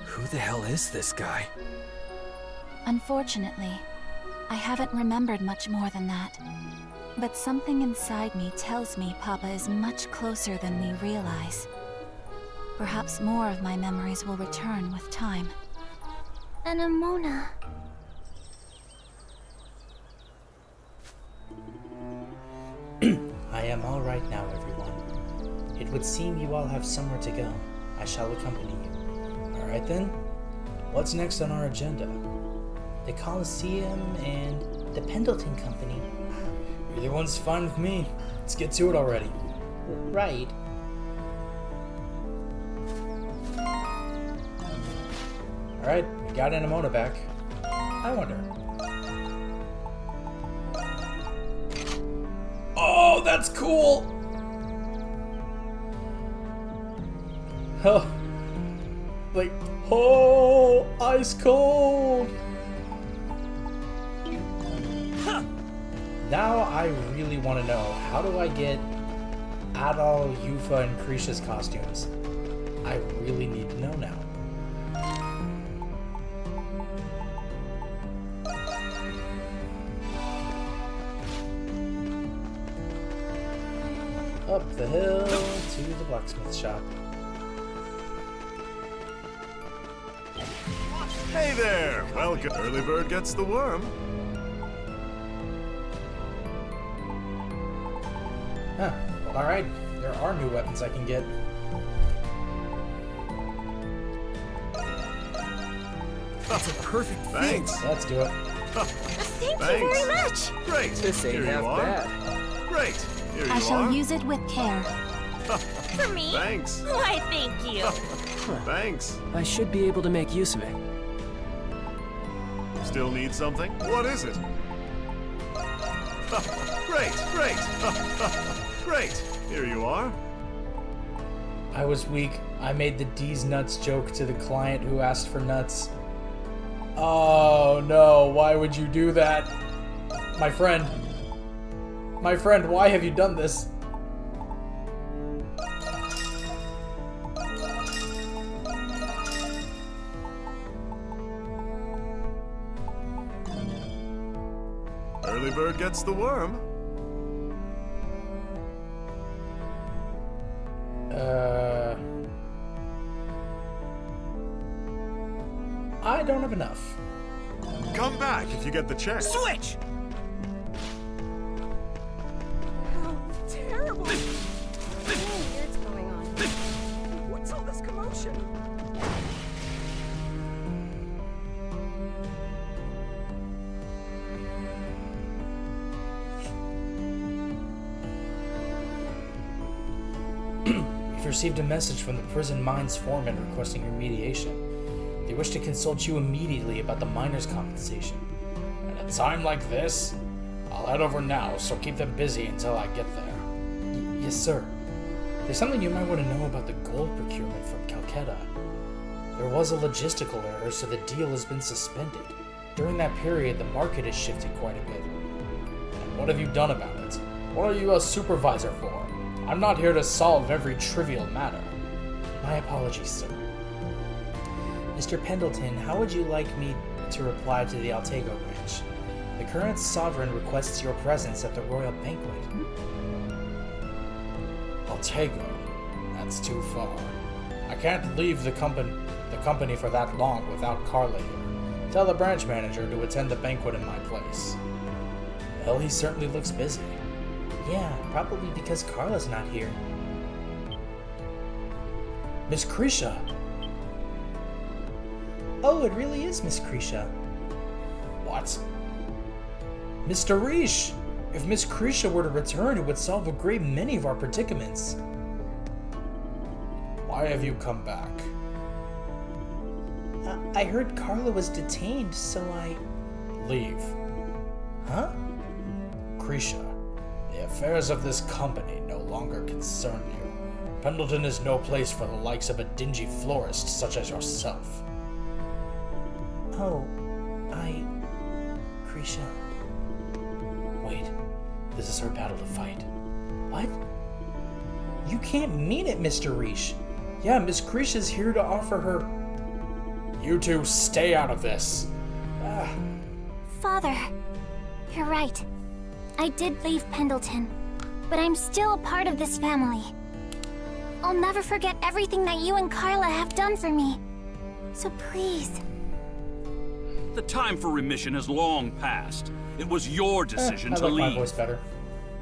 Who the hell is this guy? Unfortunately, I haven't remembered much more than that. But something inside me tells me Papa is much closer than we realize. Perhaps more of my memories will return with time. Anemona. I am all right now, everyone. It would seem you all have somewhere to go. I shall accompany you. All right then. What's next on our agenda? The Colosseum and the Pendleton Company. Either one's fine with me. Let's get to it already. Right. All right, we got Anemona back. I wonder. Oh, that's cool! Oh, like, oh, ice cold! Huh. Now I really want to know, how do I get Adol, Yufa, and Krisha's costumes? I really need to know now. Up the hill to the blacksmith shop. Hey there! Welcome. Early bird gets the worm. Huh. Alright, there are new weapons I can get. That's a perfect fit. Thanks. Let's do it. Thank you very much! Great. This ain't Here half you are. bad. Great. Here you I shall are. use it with care. For me? Thanks. Why, thank you. Thanks. I should be able to make use of it. Still need something? What is it? Great, great. Great. Here you are. I was weak. I made the D's nuts joke to the client who asked for nuts. Oh no, why would you do that? My friend. My friend, why have you done this? Early bird gets the worm. don't have enough. Come back if you get the chance. Switch! How terrible! Something weird's going on. What's all this commotion? We've received a message from the prison mines foreman requesting your mediation. They wish to consult you immediately about the miners' compensation. At a time like this, I'll head over now, so keep them busy until I get there. Yes, sir. There's something you might want to know about the gold procurement from Calcutta. There was a logistical error, so the deal has been suspended. During that period, the market has shifted quite a bit. And what have you done about it? What are you a supervisor for? I'm not here to solve every trivial matter. My apologies, sir. Mr. Pendleton, how would you like me to reply to the Altego branch? The current sovereign requests your presence at the royal banquet. Altego? That's too far. I can't leave the company for that long without Carla here. Tell the branch manager to attend the banquet in my place. Well, he certainly looks busy. Yeah, probably because Carla's not here. Miss Krisha! Oh, it really is Miss Krisha. What? Mr. Riche! If Miss Krisha were to return, it would solve a great many of our predicaments. Why have you come back? I heard Carla was detained, so I... Leave. Huh? Krisha, the affairs of this company no longer concern you. Pendleton is no place for the likes of a dingy florist such as yourself. Oh, Krisha. Wait, this is her battle to fight. What? You can't mean it, Mr. Riche. Yeah, Miss Krisha's here to offer her... You two stay out of this. Father, you're right. I did leave Pendleton, but I'm still a part of this family. I'll never forget everything that you and Carla have done for me. So please. The time for remission has long passed. It was your decision to leave. I like my voice better.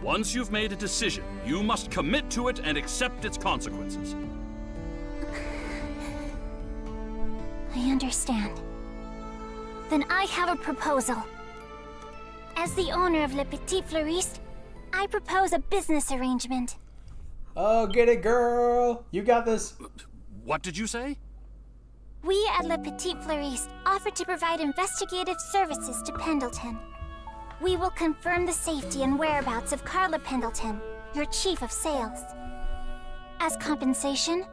Once you've made a decision, you must commit to it and accept its consequences. I understand. Then I have a proposal. As the owner of Le Petit Fleuriste, I propose a business arrangement. Oh, get it, girl! You got this! What did you say? We at Le Petit Fleuriste offer to provide investigative services to Pendleton. We will confirm the safety and whereabouts of Carla Pendleton, your chief of sales. As compensation,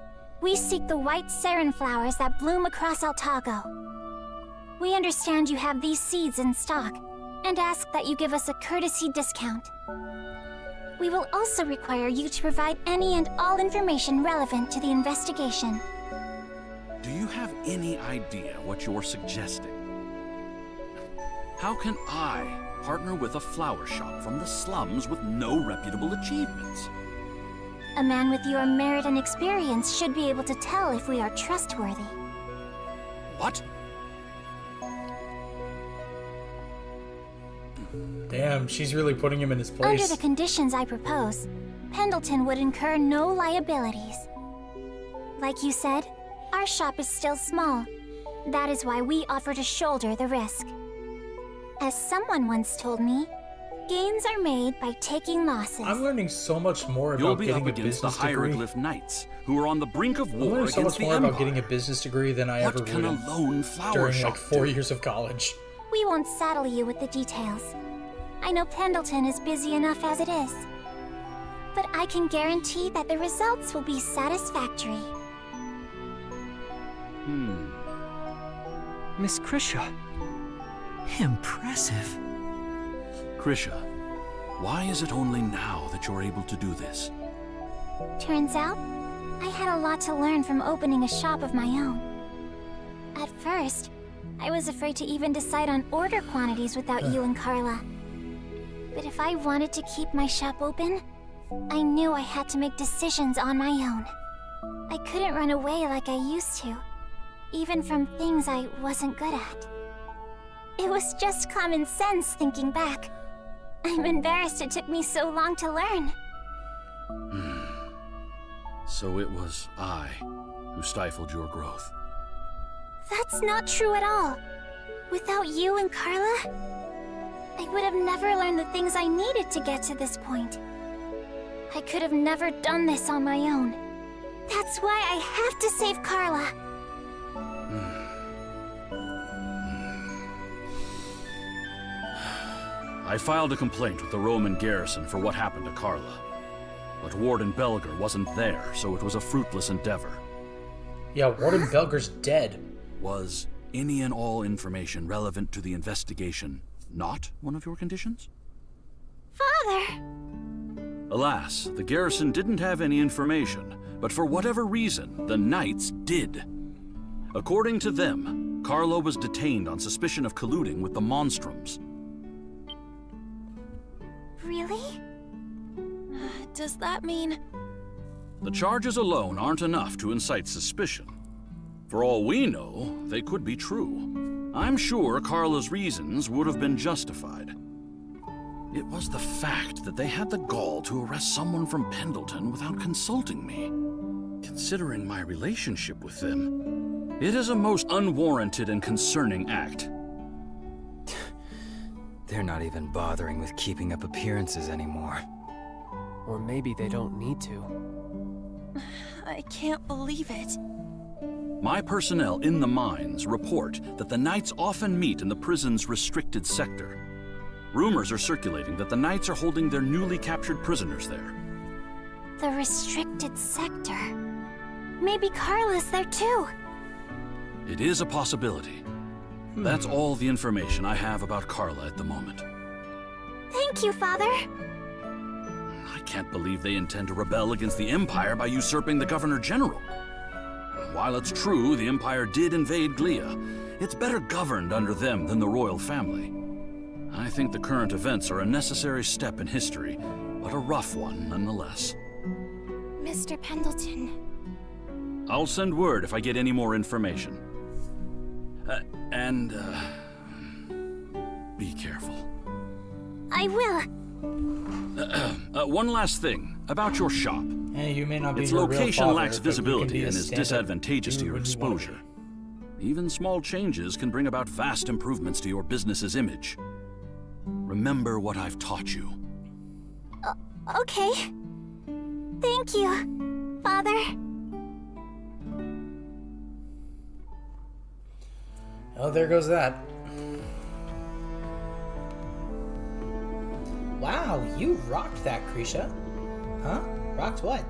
we seek the white sarin flowers that bloom across Altago. We understand you have these seeds in stock, and ask that you give us a courtesy discount. We will also require you to provide any and all information relevant to the investigation. Do you have any idea what you're suggesting? How can I partner with a flower shop from the slums with no reputable achievements? A man with your merit and experience should be able to tell if we are trustworthy. What? Damn, she's really putting him in his place. Under the conditions I propose, Pendleton would incur no liabilities. Like you said, our shop is still small. That is why we offer to shoulder the risk. As someone once told me, gains are made by taking losses. I'm learning so much more You'll about be getting up a against business the degree. hieroglyph knights, who are on the brink of I'm war learning so against much the more Empire. about getting a business degree than I ever What can would a lone flower during shop like 4 do? years of college. We won't saddle you with the details. I know Pendleton is busy enough as it is. But I can guarantee that the results will be satisfactory. Miss Krisha. Impressive. Krisha, why is it only now that you're able to do this? Turns out, I had a lot to learn from opening a shop of my own. At first, I was afraid to even decide on order quantities without you and Carla. But if I wanted to keep my shop open, I knew I had to make decisions on my own. I couldn't run away like I used to. even from things I wasn't good at. It was just common sense thinking back. I'm embarrassed it took me so long to learn. So it was I who stifled your growth. That's not true at all. Without you and Carla, I would have never learned the things I needed to get to this point. I could have never done this on my own. That's why I have to save Carla. I filed a complaint with the Roman garrison for what happened to Carla. But Warden Belger wasn't there, so it was a fruitless endeavor. Yeah, Warden Belger's dead. Was any and all information relevant to the investigation not one of your conditions? Father! Alas, the garrison didn't have any information, but for whatever reason, the Knights did. According to them, Carla was detained on suspicion of colluding with the Monstrums. Really? Does that mean... The charges alone aren't enough to incite suspicion. For all we know, they could be true. I'm sure Carla's reasons would have been justified. It was the fact that they had the gall to arrest someone from Pendleton without consulting me. Considering my relationship with them, it is a most unwarranted and concerning act. They're not even bothering with keeping up appearances anymore. Or maybe they don't need to. I can't believe it. My personnel in the mines report that the Knights often meet in the prison's restricted sector. Rumors are circulating that the Knights are holding their newly captured prisoners there. The restricted sector. Maybe Carla's there too. It is a possibility. That's all the information I have about Carla at the moment. Thank you, Father. I can't believe they intend to rebel against the Empire by usurping the Governor General. While it's true the Empire did invade Glia, it's better governed under them than the royal family. I think the current events are a necessary step in history, but a rough one nonetheless. Mr. Pendleton. I'll send word if I get any more information. Be careful. I will. One last thing about your shop. Hey, you may not be its her real location father, lacks but you can visibility be a and is stand-up disadvantageous to dude your when you want to exposure. Even small changes can bring about vast improvements to your business's image. Remember what I've taught you. Okay. Thank you, Father. Oh, there goes that. Wow, you rocked that, Krisha. Huh? Rocked what?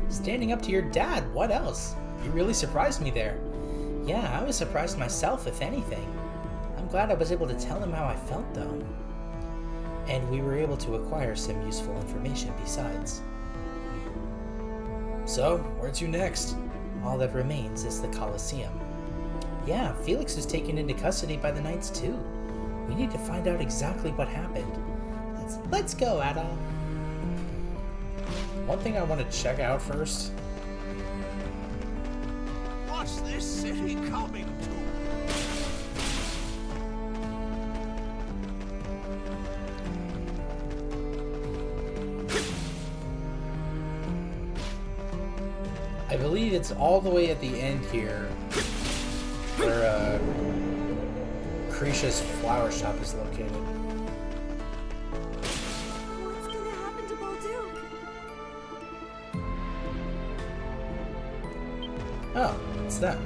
Standing up to your dad, what else? You really surprised me there. Yeah, I was surprised myself, if anything. I'm glad I was able to tell him how I felt, though. And we were able to acquire some useful information besides. So, where to next? All that remains is the Colosseum. Yeah, Felix was taken into custody by the Knights too. We need to find out exactly what happened. Let's go, Adol. One thing I want to check out first. What's this city coming to? I believe it's all the way at the end here where Krisha's flower shop is located. What's gonna happen to Bolduc? Oh, it's them.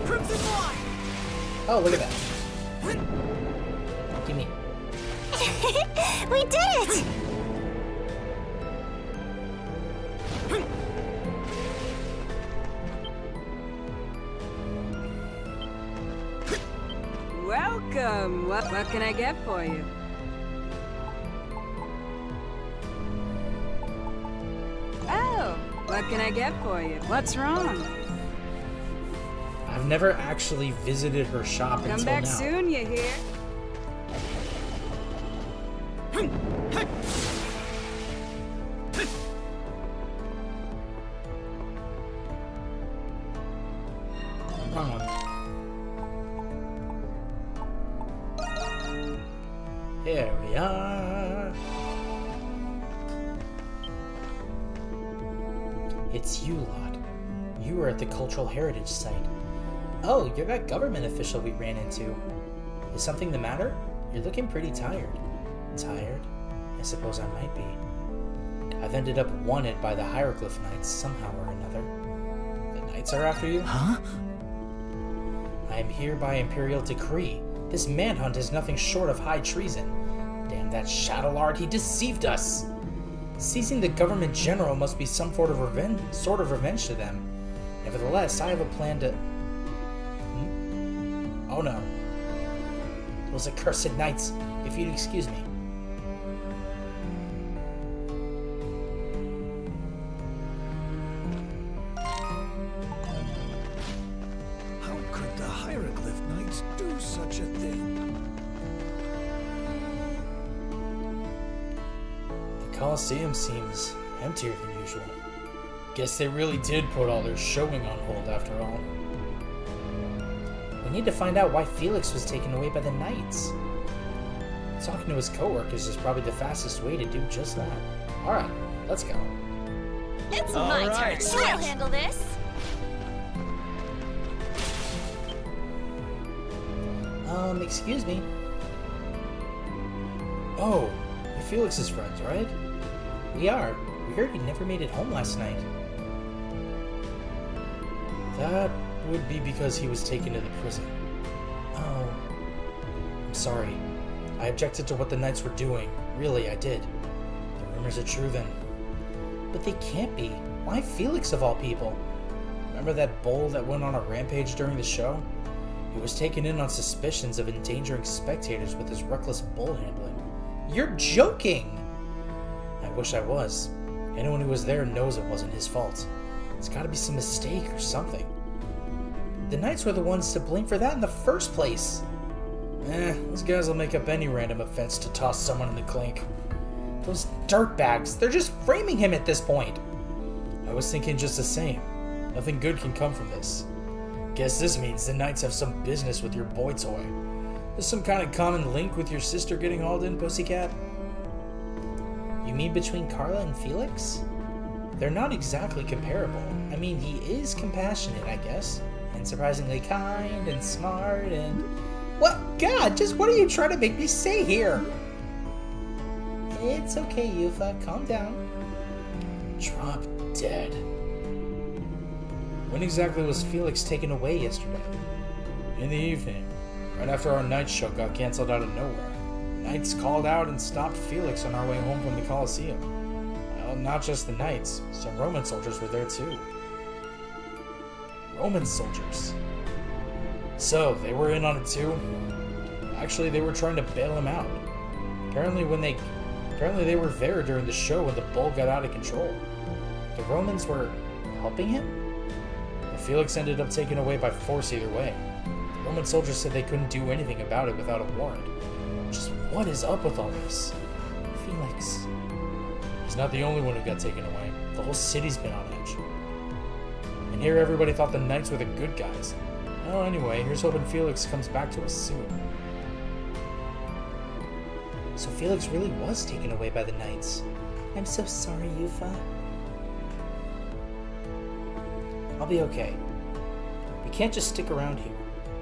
Crimson Boy! Oh, look at that. Give me. We did it! Welcome. What can I get for you? Oh, what can I get for you? What's wrong? I've never actually visited her shop Come until back now. soon, you hear? Here we are. It's you lot. You were at the Cultural Heritage Site. Oh, you're that government official we ran into. Is something the matter? You're looking pretty tired. Tired? I suppose I might be. I've ended up wanted by the Hieroglyph Knights somehow or another. The Knights are after you? Huh? I am here by Imperial decree. This manhunt is nothing short of high treason. Damn that Shadowlord, he deceived us! Seizing the government general must be some sort of revenge to them. Nevertheless, I have a plan to... Oh no. Those accursed knights, if you'd excuse me. How could the Hieroglyph Knights do such a thing? The Colosseum seems emptier than usual. Guess they really did put all their showing on hold after all. We need to find out why Felix was taken away by the Knights. Talking to his coworkers is probably the fastest way to do just that. Alright, let's go. It's my turn. I'll handle this. Excuse me. Oh, you're Felix's friends, right? We are. We heard he never made it home last night. That would be because he was taken to the prison. Oh. I'm sorry. I objected to what the Knights were doing. Really, I did. The rumors are true then. But they can't be. Why Felix of all people? Remember that bull that went on a rampage during the show? He was taken in on suspicions of endangering spectators with his reckless bull handling. You're joking! I wish I was. Anyone who was there knows it wasn't his fault. It's gotta be some mistake or something. The Knights were the ones to blame for that in the first place. Those guys will make up any random offense to toss someone in the clink. Those dirtbags, they're just framing him at this point. I was thinking just the same. Nothing good can come from this. Guess this means the Knights have some business with your boy toy. There's some kind of common link with your sister getting hauled in, Pussycat? You mean between Carla and Felix? They're not exactly comparable. I mean, he is compassionate, I guess. And surprisingly kind and smart and... What? God, just what are you trying to make me say here? It's okay, Yufa. Calm down. Drop dead. When exactly was Felix taken away yesterday? In the evening, right after our night show got canceled out of nowhere. The Knights called out and stopped Felix on our way home from the Colosseum. Well, not just the Knights, some Roman soldiers were there too. Roman soldiers? So, they were in on it too? Actually, they were trying to bail him out. Apparently they were there during the show when the bull got out of control. The Romans were helping him? But Felix ended up taken away by force either way. The Roman soldiers said they couldn't do anything about it without a warrant. Just what is up with all this? Felix. He's not the only one who got taken away. The whole city's been on edge. And here everybody thought the Knights were the good guys. Well, anyway, here's hoping Felix comes back to us soon. So Felix really was taken away by the Knights. I'm so sorry, Yufa. I'll be okay. We can't just stick around here.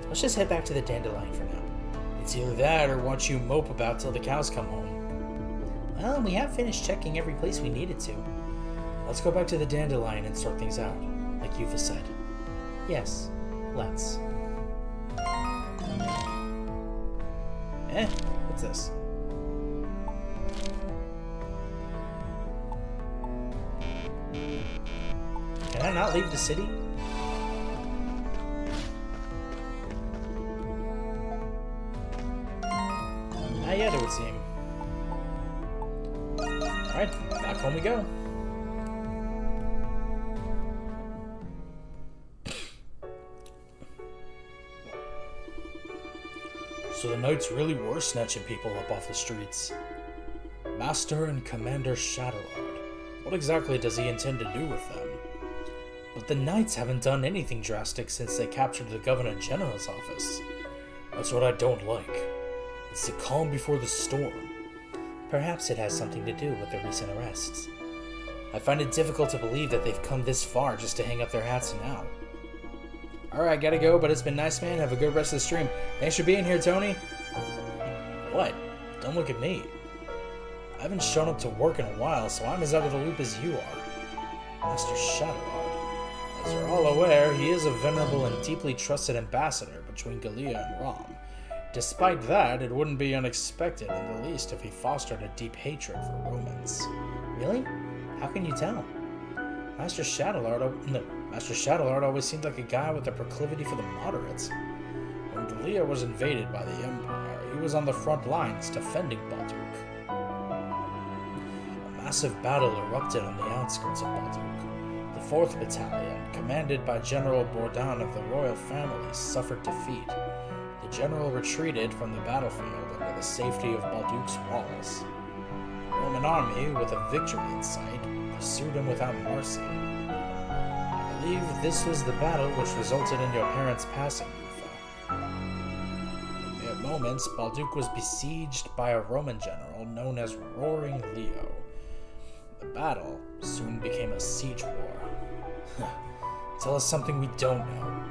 Let's just head back to the Dandelion for now. It's either that or watch you mope about till the cows come home. Well, we have finished checking every place we needed to. Let's go back to the Dandelion and sort things out, like Yufa said. Yes, let's. What's this? Can I not leave the city? Not yet, it would seem. Alright, back home we go. So the Knights really were snatching people up off the streets. Master and Commander Shadowlord. What exactly does he intend to do with them? But the Knights haven't done anything drastic since they captured the Governor General's office. That's what I don't like. It's the calm before the storm. Perhaps it has something to do with the recent arrests. I find it difficult to believe that they've come this far just to hang up their hats now. Alright, gotta go, but it's been nice, man. Have a good rest of the stream. Thanks for being here, Tony. What? Don't look at me. I haven't shown up to work in a while, so I'm as out of the loop as you are. Master Shadowlord. As you're all aware, he is a venerable and deeply trusted ambassador between Gallia and Rom. Despite that, it wouldn't be unexpected in the least if he fostered a deep hatred for Romans. Really? How can you tell? Master Shadowlord always seemed like a guy with a proclivity for the moderates. When Gallia was invaded by the Empire, he was on the front lines defending Baldur. A massive battle erupted on the outskirts of Baldur. The 4th Battalion, commanded by General Bourdon of the royal family, suffered defeat. The general retreated from the battlefield under the safety of Baldur's walls. The Roman army, with a victory in sight, pursued him without mercy. I believe this was the battle which resulted in your parents passing, Yufa. In mere moments, Baldur was besieged by a Roman general known as Roaring Leo. The battle soon became a siege war. Tell us something we don't know.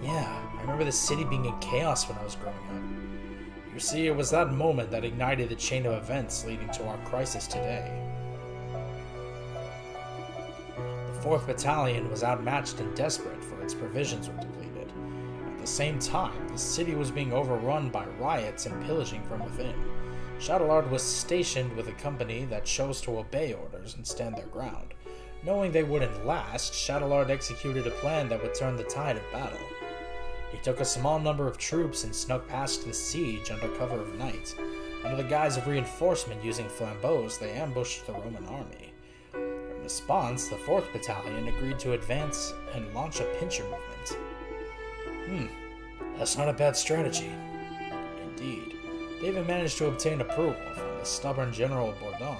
Yeah, I remember the city being in chaos when I was growing up. You see, it was that moment that ignited the chain of events leading to our crisis today. The 4th Battalion was outmatched and desperate, for its provisions were depleted. At the same time, the city was being overrun by riots and pillaging from within. Shadowlord was stationed with a company that chose to obey orders and stand their ground. Knowing they wouldn't last, Shadowlord executed a plan that would turn the tide of battle. He took a small number of troops and snuck past the siege under cover of night. Under the guise of reinforcement using flambeaux, they ambushed the Roman army. In response, the 4th Battalion agreed to advance and launch a pincer movement. That's not a bad strategy. Indeed. They even managed to obtain approval from the stubborn General Bourdon.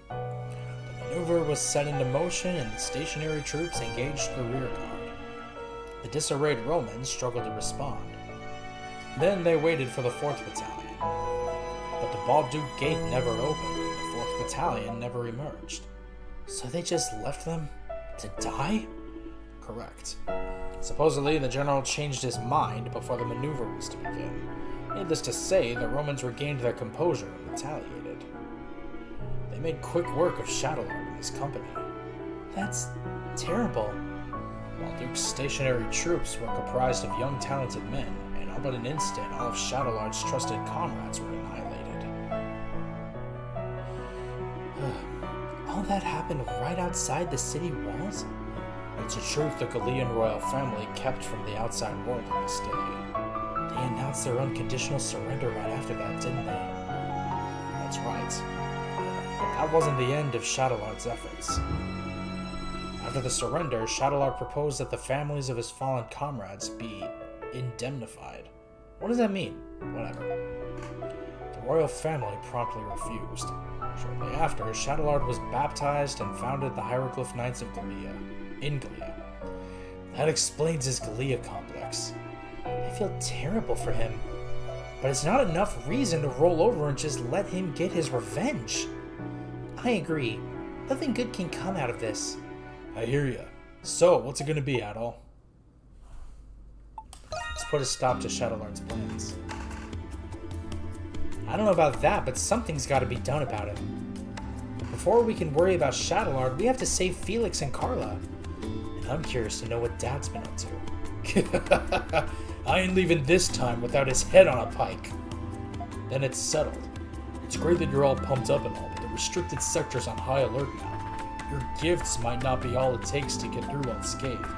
The maneuver was set into motion and the stationary troops engaged the rear guard. The disarrayed Romans struggled to respond. Then they waited for the 4th Battalion. But the Baldur Gate never opened and the 4th Battalion never emerged. So they just left them to die? Correct. Supposedly, the general changed his mind before the maneuver was to begin. Needless to say, the Romans regained their composure and retaliated. They made quick work of Shadowlord and his company. That's terrible. Baldur's stationary troops were comprised of young, talented men, and all but an instant, all of Shadowlord's trusted comrades were annihilated. All that happened right outside the city walls? It's a truth the Gallian royal family kept from the outside world on this day. They announced their unconditional surrender right after that, didn't they? That's right. But that wasn't the end of Shadowlord's efforts. After the surrender, Shadowlord proposed that the families of his fallen comrades be indemnified. What does that mean? Whatever. The royal family promptly refused. Shortly after, Shadowlord was baptized and founded the Hieroglyph Knights of Gallia. In Gallia. That explains his Gallia complex. I feel terrible for him, but it's not enough reason to roll over and just let him get his revenge. I agree. Nothing good can come out of this. I hear ya. So, what's it gonna be, Adol? Let's put a stop to Shadowlord's plans. I don't know about that, but something's gotta be done about him. But before we can worry about Shadowlord, we have to save Felix and Carla. And I'm curious to know what Dad's been up to. I ain't leaving this time without his head on a pike. Then it's settled. It's great that you're all pumped up and all, but the restricted sector's on high alert now. Your gifts might not be all it takes to get through unscathed.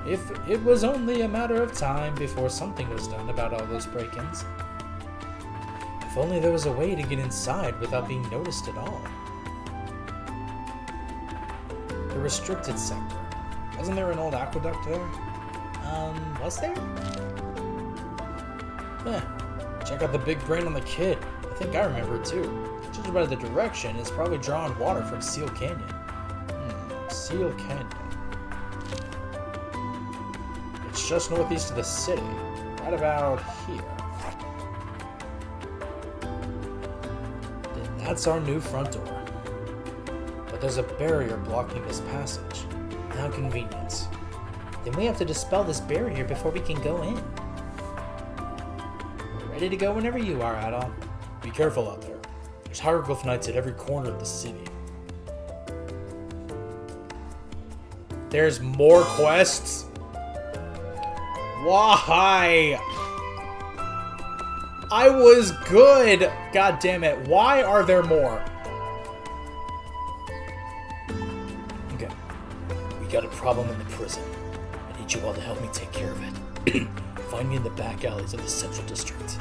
If it was only a matter of time before something was done about all those break-ins. If only there was a way to get inside without being noticed at all. The restricted sector. Wasn't there an old aqueduct there? Was there? Check out the big brain on the kid. I think I remember it too. Judging by the direction, it's probably drawing water from Seal Canyon. Seal Canyon. It's just northeast of the city, right about here. That's our new front door. But there's a barrier blocking this passage. How convenient. Then we have to dispel this barrier before we can go in. Ready to go whenever you are, Adol. Be careful out there. There's hieroglyph knights at every corner of the city. There's more quests? Why? I was good! God damn it. Why are there more? Okay. We got a problem in the prison. I need you all to help me take care of it. Find me in the back alleys of the Central District.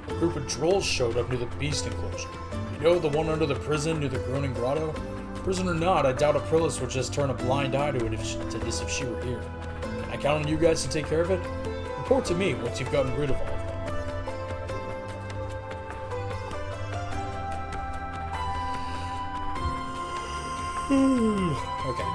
A group of trolls showed up near the beast enclosure. You know, the one under the prison near the Groaning Grotto? Prison or not, I doubt Aprilis would just turn a blind eye to this if she were here. Can I count on you guys to take care of it? Report to me once you've gotten rid of all of them. Okay.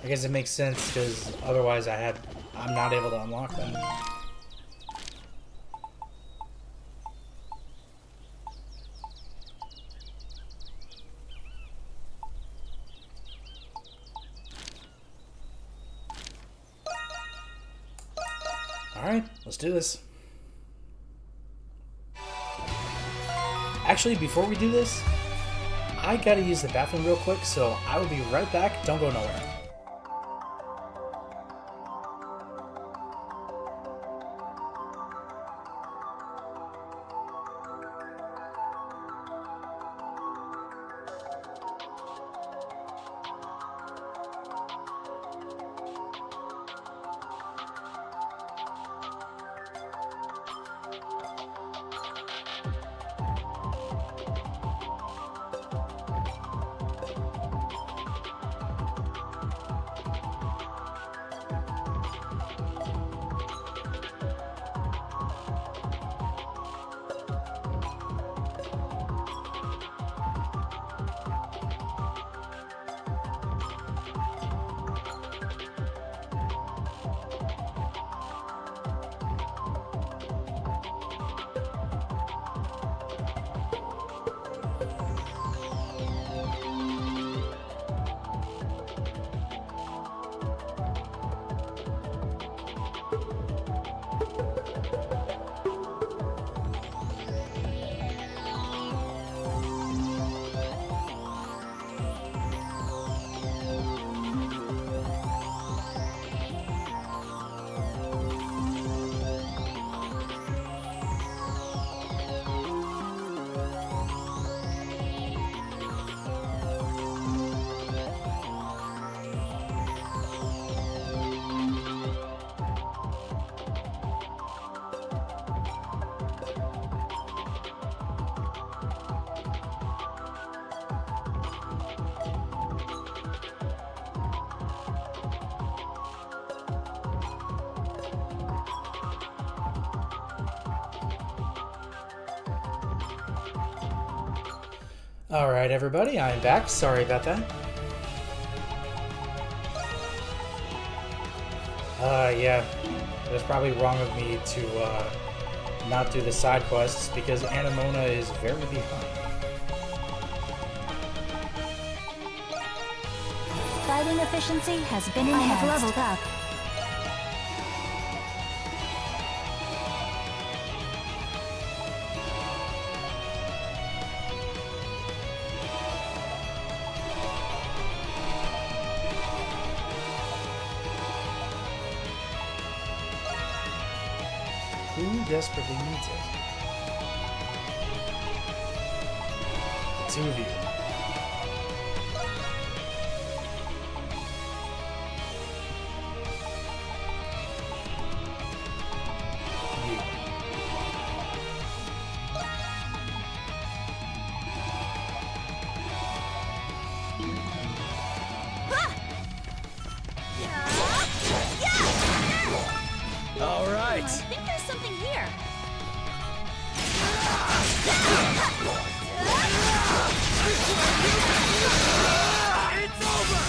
I guess it makes sense because otherwise I'm not able to unlock them. Alright, let's do this. Actually, before we do this, I gotta use the bathroom real quick, so I will be right back. Don't go nowhere. Alright, everybody, I'm back. Sorry about that. Yeah. It was probably wrong of me to, not do the side quests because Anemona is very behind. Fighting efficiency has been enhanced. I have leveled up. Who desperately needs it? The two of you. I think there's something here. It's over!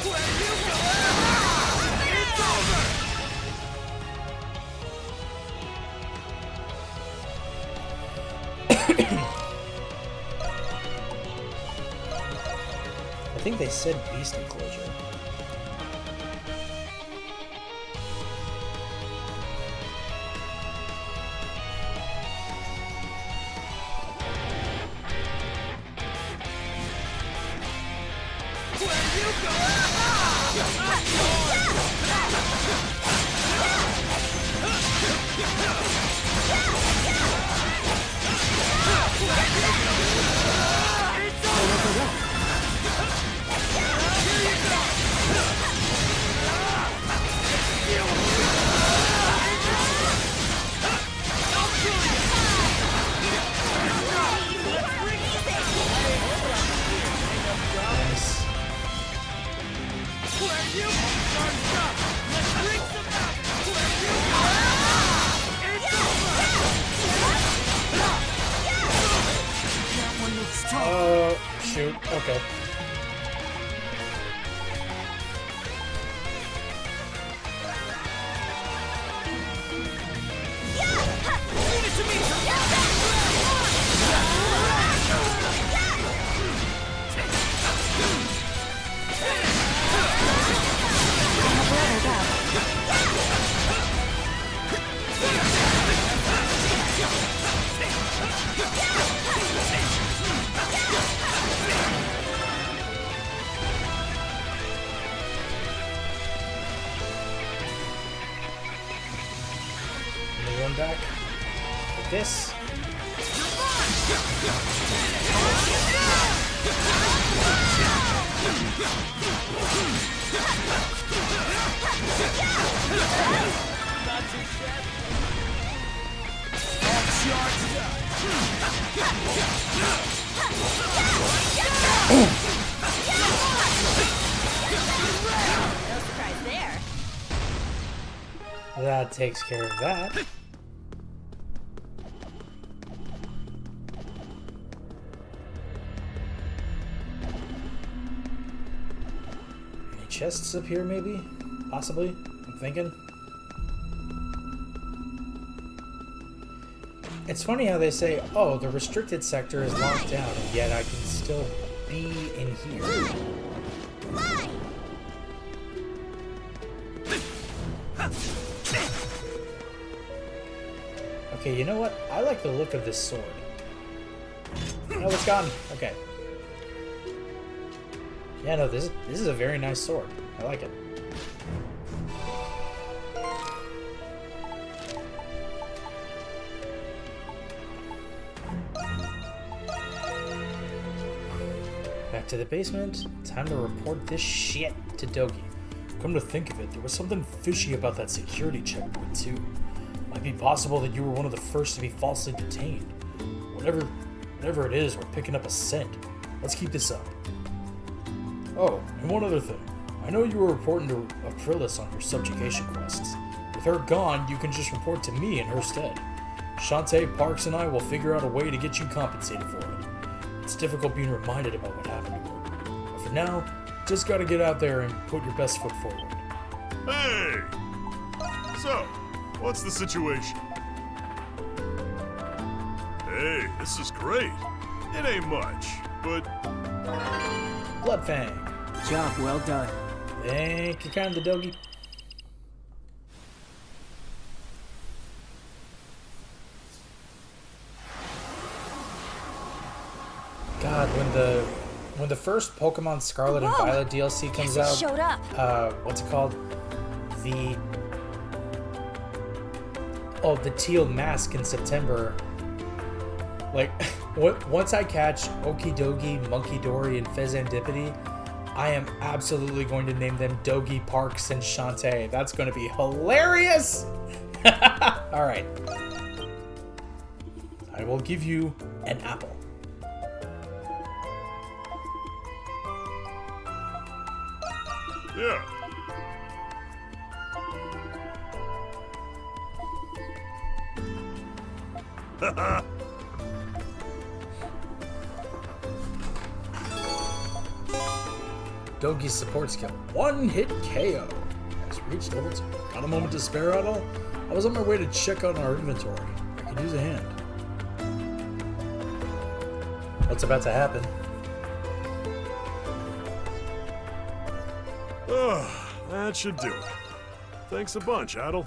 Where you go? It's over! I think they said beast enclosure. Oh, shoot. Okay. One back. Like this. No surprise there. That takes care of that. Any chests up here, maybe? Possibly? I'm thinking. It's funny how they say, oh, the restricted sector is locked down, and yet I can still be in here. Fly! Okay, you know what? I like the look of this sword. Oh, it's gone. Okay. Yeah, no, this is a very nice sword. I like it. Back to the basement. Time to report this shit to Dogi. Come to think of it, there was something fishy about that security checkpoint too. Might be possible that you were one of the first to be falsely detained. Whatever it is, we're picking up a scent. Let's keep this up. Oh, and one other thing. I know you were reporting to Aprilis on your subjugation quests. With her gone, you can just report to me in her stead. Shantae, Parks, and I will figure out a way to get you compensated for it. It's difficult being reminded about what happened to her. But for now, just gotta get out there and put your best foot forward. Hey! So, what's the situation? Hey, this is great. It ain't much, but... Bloodfang. Job well done. Thank you, kind of Dogi. God, when the first Pokemon Scarlet and Violet DLC comes out, showed up. What's it called? The teal mask in September. Like, once I catch Okidogi, Monkey Dory, and Fezandipity, I am absolutely going to name them Dogi, Parks, and Shantae. That's going to be hilarious! Alright. I will give you an apple. Yeah. Haha. Dogi's support skill. One-hit KO. Has reached level 2. Got a moment to spare at all? I was on my way to check out our inventory. I could use a hand. What's about to happen? That should do it. Thanks a bunch, Adel.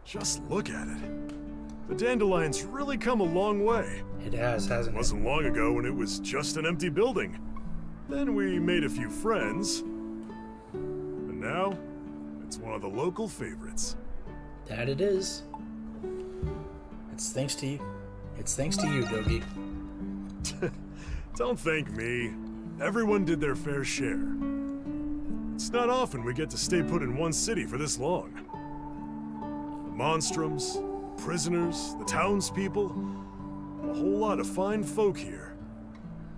Just look at it. The Dandelion's really come a long way. It has, hasn't it? Wasn't long ago when it was just an empty building. Then we made a few friends. And now, it's one of the local favorites. That it is. It's thanks to you. It's thanks to you, Dogi. Don't thank me. Everyone did their fair share. It's not often we get to stay put in one city for this long. The Monstrums, prisoners, the townspeople, a whole lot of fine folk here.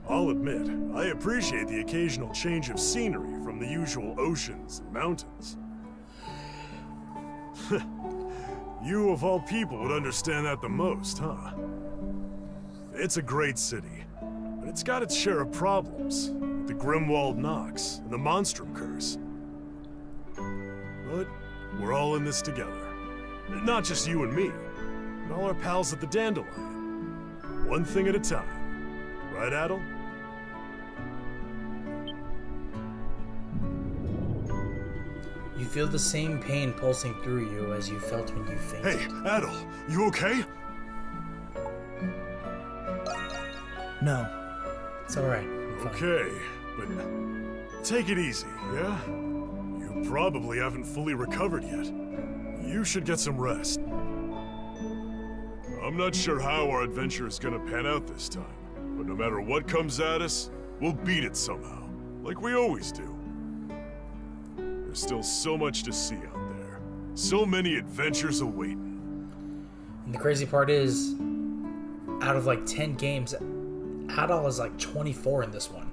I'll admit, I appreciate the occasional change of scenery from the usual oceans and mountains. You of all people would understand that the most, huh? It's a great city, but it's got its share of problems. The Grimwald Nox and the Monstrum curse. But we're all in this together. Not just you and me, but all our pals at the Dandelion. One thing at a time. Right, Adel? You feel the same pain pulsing through you as you felt when you fainted. Hey, Adel, you okay? No. It's alright. Okay, but take it easy, yeah? You probably haven't fully recovered yet. You should get some rest. I'm not sure how our adventure is gonna pan out this time, but no matter what comes at us, we'll beat it somehow, like we always do. There's still so much to see out there. So many adventures awaiting. And the crazy part is, out of like 10 games, Adol is like 24 in this one.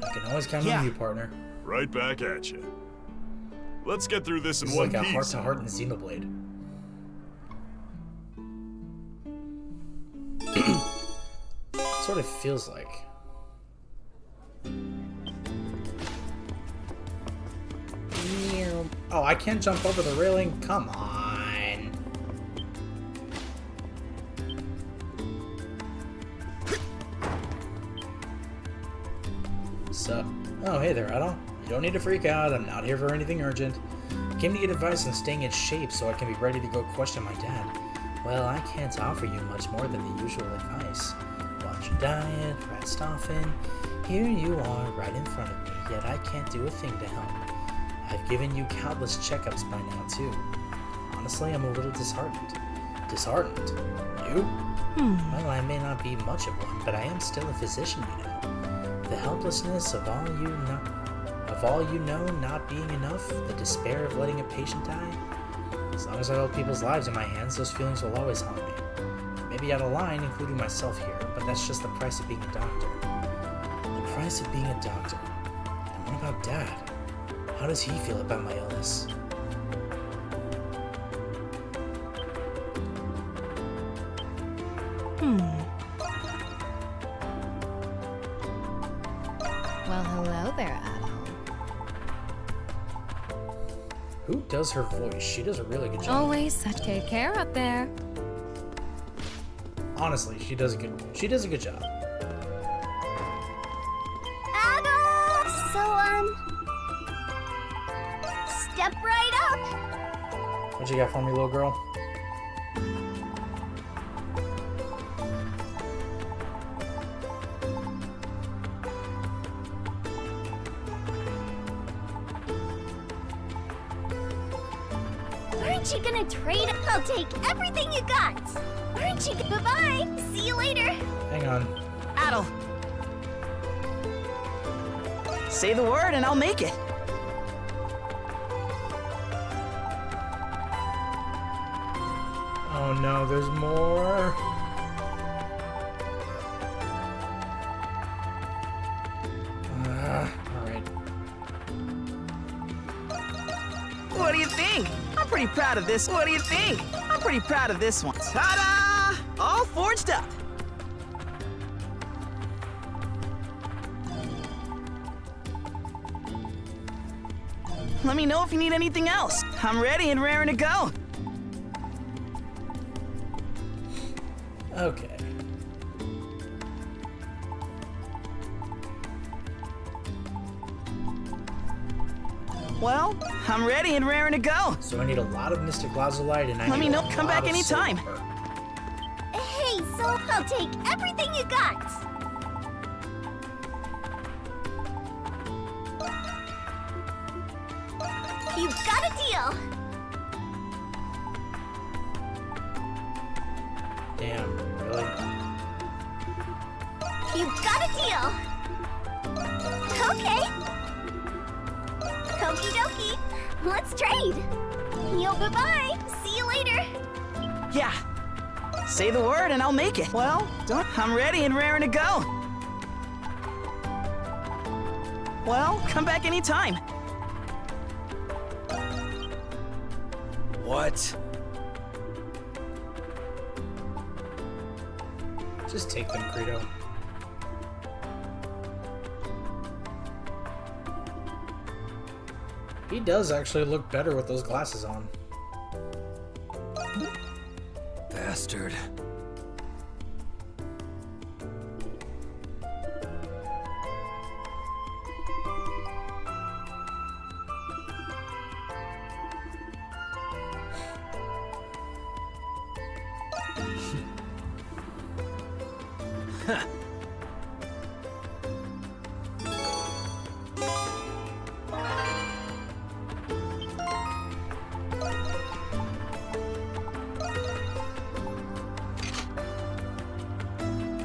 I can always count on you, partner. Right back at you. Let's get through this in It's one like piece. a heart-to-heart in Xenoblade. That's what it feels like. Oh, I can't jump over the railing? Come on. Sup? Oh, hey there, Adol. You don't need to freak out. I'm not here for anything urgent. I came to get advice on staying in shape so I can be ready to go question my dad. Well, I can't offer you much more than the usual advice. Watch your diet, rest often. Here you are, right in front of me, yet I can't do a thing to help. I've given you countless checkups by now, too. Honestly, I'm a little disheartened. Disheartened? You? Well, I may not be much of one, but I am still a physician, you know. The helplessness of all you know not being enough, the despair of letting a patient die. As long as I hold people's lives in my hands, those feelings will always haunt me. Maybe out of line, including myself here, but that's just the price of being a doctor. The price of being a doctor. And what about Dad? How does he feel about my illness? Well, hello there, Adol. Who does her voice? She does a really good job. Always such good care out there. Honestly, she does a good job. Adol! So, step right up! What you got for me, little girl? Aren't you gonna trade? I'll take everything you got! Aren't you? Bye-bye! See you later! Hang on. Adel. Say the word and I'll make it. Oh no, there's more. Alright. I'm pretty proud of this. What do you think? I'm pretty proud of this one. Ta-da! All forged up. Let me know if you need anything else. I'm ready and raring to go. Okay. Well, I'm ready and raring to go. So I need a lot of Mystic Lazulite and I Let need me know. a Come lot back of anytime. silver. Hey, so I'll take everything you got. You got a deal. Damn, really? You got a deal. Okay. Okie dokie. Let's trade. Yo, bye-bye. See you later. Yeah. Say the word and I'll make it. Well, I'm ready and raring to go. Well, come back anytime. What? Just take them, Credo. He does actually look better with those glasses on. Bastard.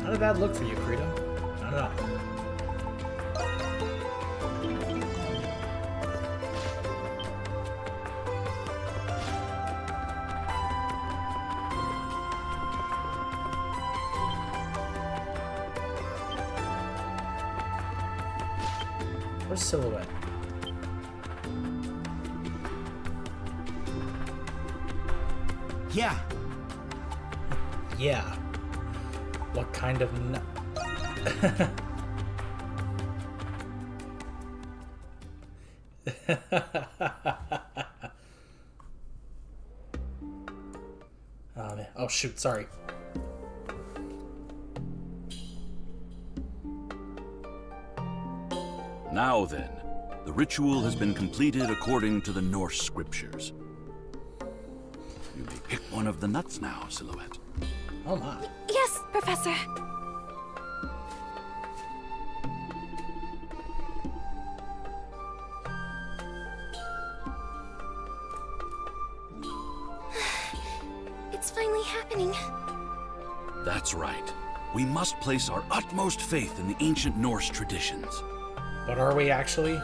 Not a bad look for you, Credo. Not at all. Where's Silhouette? Yeah. Yeah. What kind of Oh, man. Oh, shoot. Sorry. Now then, the ritual has been completed according to the Norse scriptures. You may pick one of the nuts now, Silhouette. Oh my. Yes, Professor. It's finally happening. That's right. We must place our utmost faith in the ancient Norse traditions. But are we actually?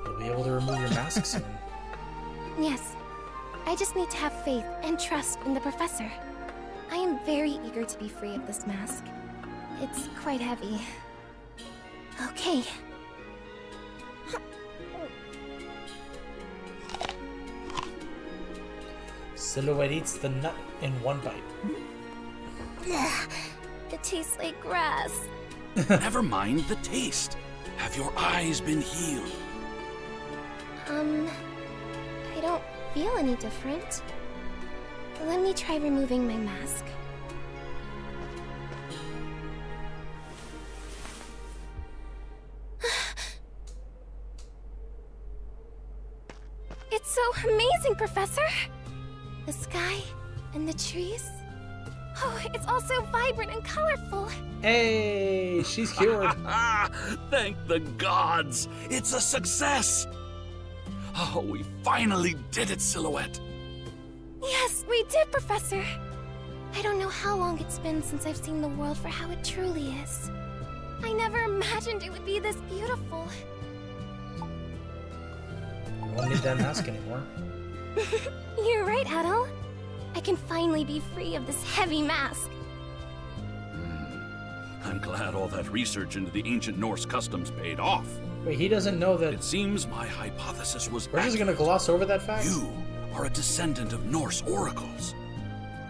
You'll be able to remove your mask soon. Yes. I just need to have faith and trust in the Professor. I am very eager to be free of this mask. It's quite heavy. Okay. Silhouette eats the nut in one bite. It tastes like grass. Never mind the taste. Have your eyes been healed? I don't feel any different. Let me try removing my mask. It's so amazing, Professor! The sky and the trees. Oh, it's all so vibrant and colorful. Hey, she's cured. Thank the gods! It's a success! Oh, we finally did it, Silhouette! Yes, we did, Professor. I don't know how long it's been since I've seen the world for how it truly is. I never imagined it would be this beautiful. You won't need that mask anymore. You're right, Adel. I can finally be free of this heavy mask. I'm glad all that research into the ancient Norse customs paid off. Wait, he doesn't know that... It seems my hypothesis was We're just gonna gloss over that fact? You are a descendant of Norse oracles.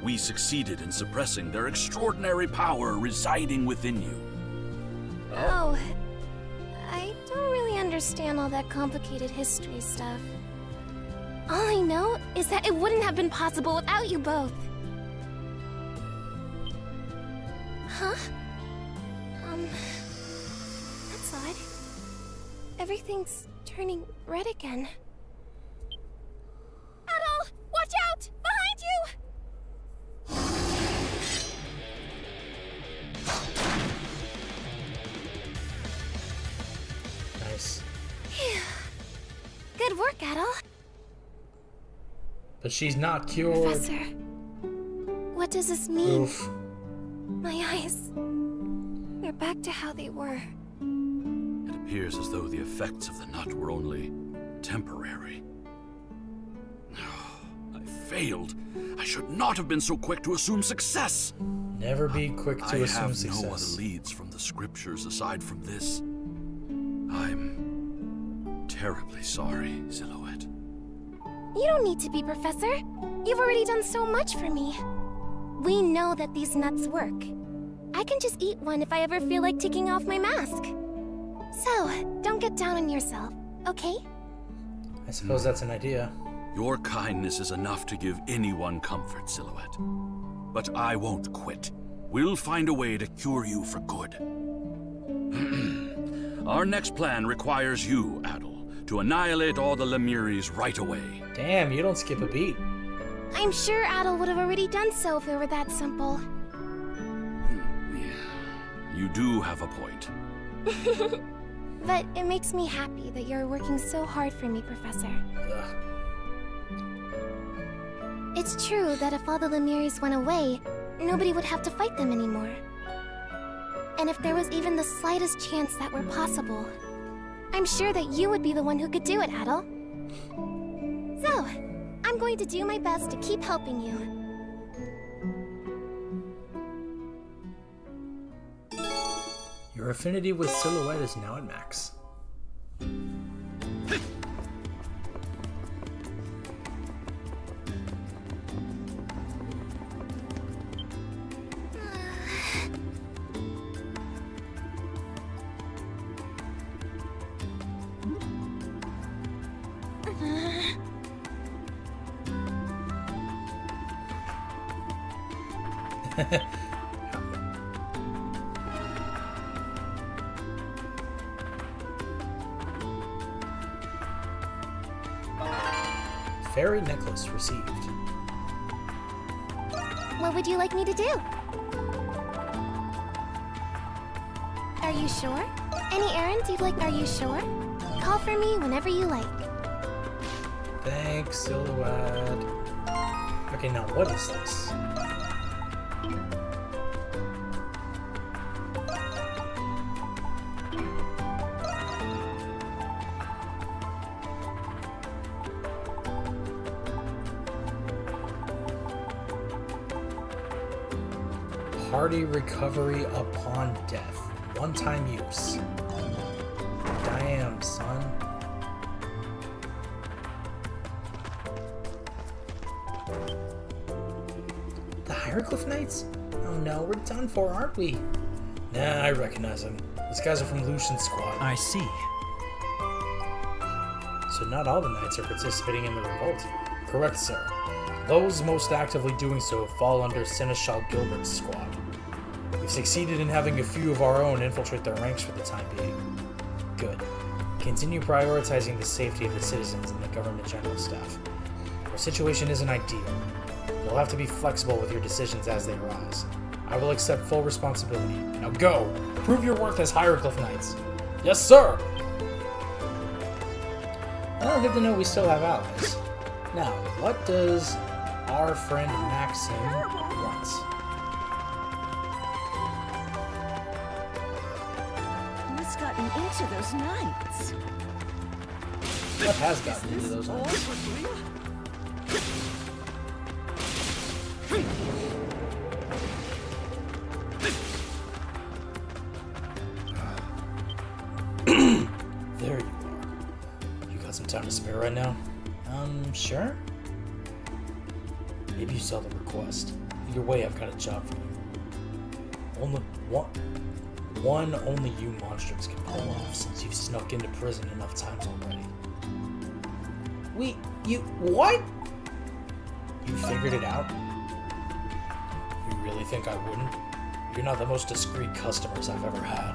We succeeded in suppressing their extraordinary power residing within you. Oh, I don't really understand all that complicated history stuff. All I know is that it wouldn't have been possible without you both. Huh? That's odd. Everything's turning red again. Adol! Watch out! Behind you! Nice. Good work, Adol. But she's not cured. Professor, what does this mean? Oof. My eyes, they're back to how they were. It appears as though the effects of the nut were only temporary. I failed. I should not have been so quick to assume success. Never be quick to assume success. I have no other leads from the scriptures aside from this. I'm terribly sorry, Silhouette. You don't need to be, Professor. You've already done so much for me. We know that these nuts work. I can just eat one if I ever feel like taking off my mask. So, don't get down on yourself, okay? I suppose that's an idea. Your kindness is enough to give anyone comfort, Silhouette. But I won't quit. We'll find a way to cure you for good. Our next plan requires you, Adol, to annihilate all the Lemuries right away. Damn, you don't skip a beat. I'm sure Adol would have already done so if it were that simple. You do have a point. But it makes me happy that you're working so hard for me, Professor. It's true that if all the Lemuries went away, nobody would have to fight them anymore. And if there was even the slightest chance that were possible, I'm sure that you would be the one who could do it, Adol. So, I'm going to do my best to keep helping you. Your affinity with Silhouette is now at max. Fairy necklace received. What would you like me to do? Are you sure? Any errands you'd like? Are you sure? Call for me whenever you like. Thanks, Silhouette. Okay, now what is this? Party recovery upon death. One-time use. Damn, son. The Hieroglyph Knights? Oh no, we're done for, aren't we? Nah, I recognize them. These guys are from Lucian's squad. I see. So not all the knights are participating in the revolt. Correct, sir. Those most actively doing so fall under Seneschal Gilbert's squad. We've succeeded in having a few of our own infiltrate their ranks for the time being. Good. Continue prioritizing the safety of the citizens and the government general staff. Our situation isn't ideal. You'll have to be flexible with your decisions as they arise. I will accept full responsibility. Now go! Prove your worth as Hieroglyph Knights. Yes, sir! Well, good to know we still have allies. Now, what does our friend Maxim want? Who's gotten into those nights? What has gotten into those nights? time to spare right now? Sure? Maybe you saw the request. Either way, I've got a job for you. Only you monstrums can pull off, since you've snuck into prison enough times already. What? You figured it out? You really think I wouldn't? You're not the most discreet customers I've ever had.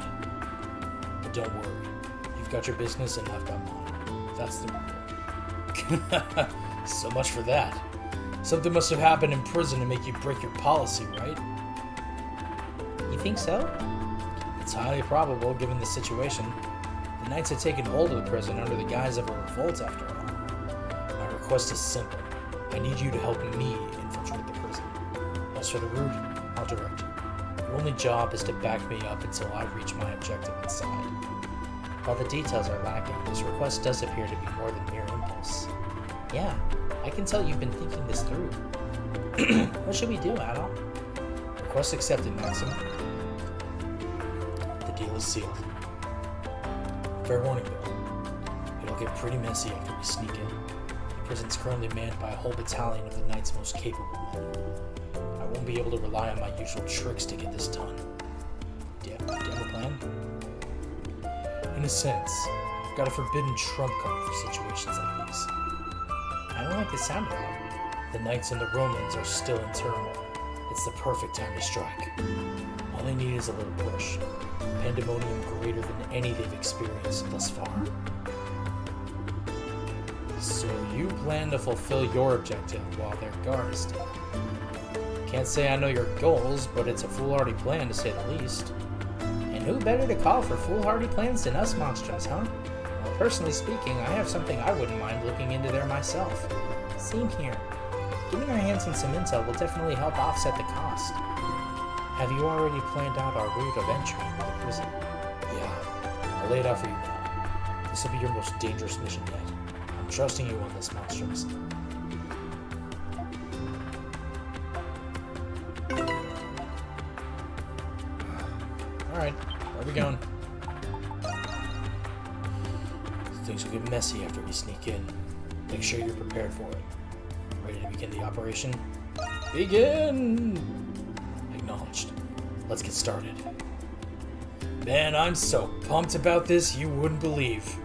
But don't worry. You've got your business and I've got mine. That's the rule. So much for that. Something must have happened in prison to make you break your policy, right? You think so? It's highly probable, given the situation. The Knights had taken hold of the prison under the guise of a revolt, after all. My request is simple. I need you to help me infiltrate the prison. As for the route, I'll direct you. Your only job is to back me up until I reach my objective inside. While the details are lacking, this request does appear to be more than mere impulse. Yeah, I can tell you've been thinking this through. What should we do, Adol? Request accepted, Maxim. The deal is sealed. Fair warning, though. It'll get pretty messy after we sneak in. The prison's currently manned by a whole battalion of the Knight's most capable men. I won't be able to rely on my usual tricks to get this done. Do you have a plan? In a sense, I've got a forbidden trump card for situations like these. I don't like the sound of it. The Knights and the Romans are still in turmoil. It's the perfect time to strike. All they need is a little push. Pandemonium greater than any they've experienced thus far. So you plan to fulfill your objective while their guard is down. Can't say I know your goals, but it's a foolhardy plan to say the least. And who better to call for foolhardy plans than us monstrums, huh? Well, personally speaking, I have something I wouldn't mind looking into there myself. Same here. Getting our hands on some intel will definitely help offset the cost. Have you already planned out our route of entry into the prison? Yeah, I'll lay it out for you now. This will be your most dangerous mission yet. I'm trusting you on this, monstrums. Alright, where are we going? Things will get messy after we sneak in. Make sure you're prepared for it. Ready to begin the operation? Begin! Acknowledged. Let's get started. Man, I'm so pumped about this you wouldn't believe.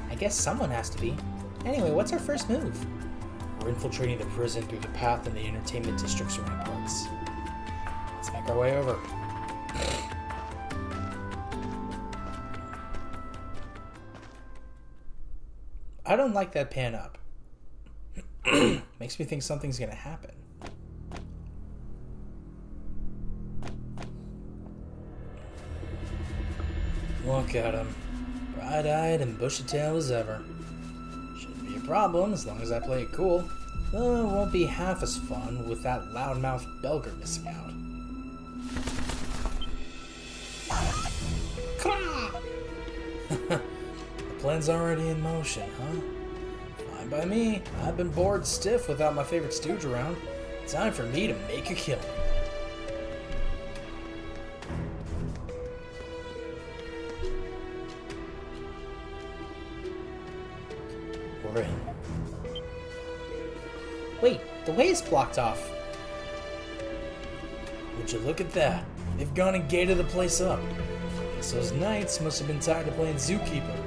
I guess someone has to be. Anyway, what's our first move? We're infiltrating the prison through the path in the entertainment district's ramparts. Let's make our way over. I don't like that pan up. Makes me think something's gonna happen. Look at him. Bright-eyed and bushy-tailed as ever. Shouldn't be a problem as long as I play it cool. Though it won't be half as fun with that loudmouth Belger missing out. The plan's already in motion, huh? Fine by me. I've been bored stiff without my favorite stooge around. Time for me to make a killing. We're in. Wait, the way is blocked off. Would you look at that? They've gone and gated the place up. Guess those Knights must have been tired of playing zookeeper.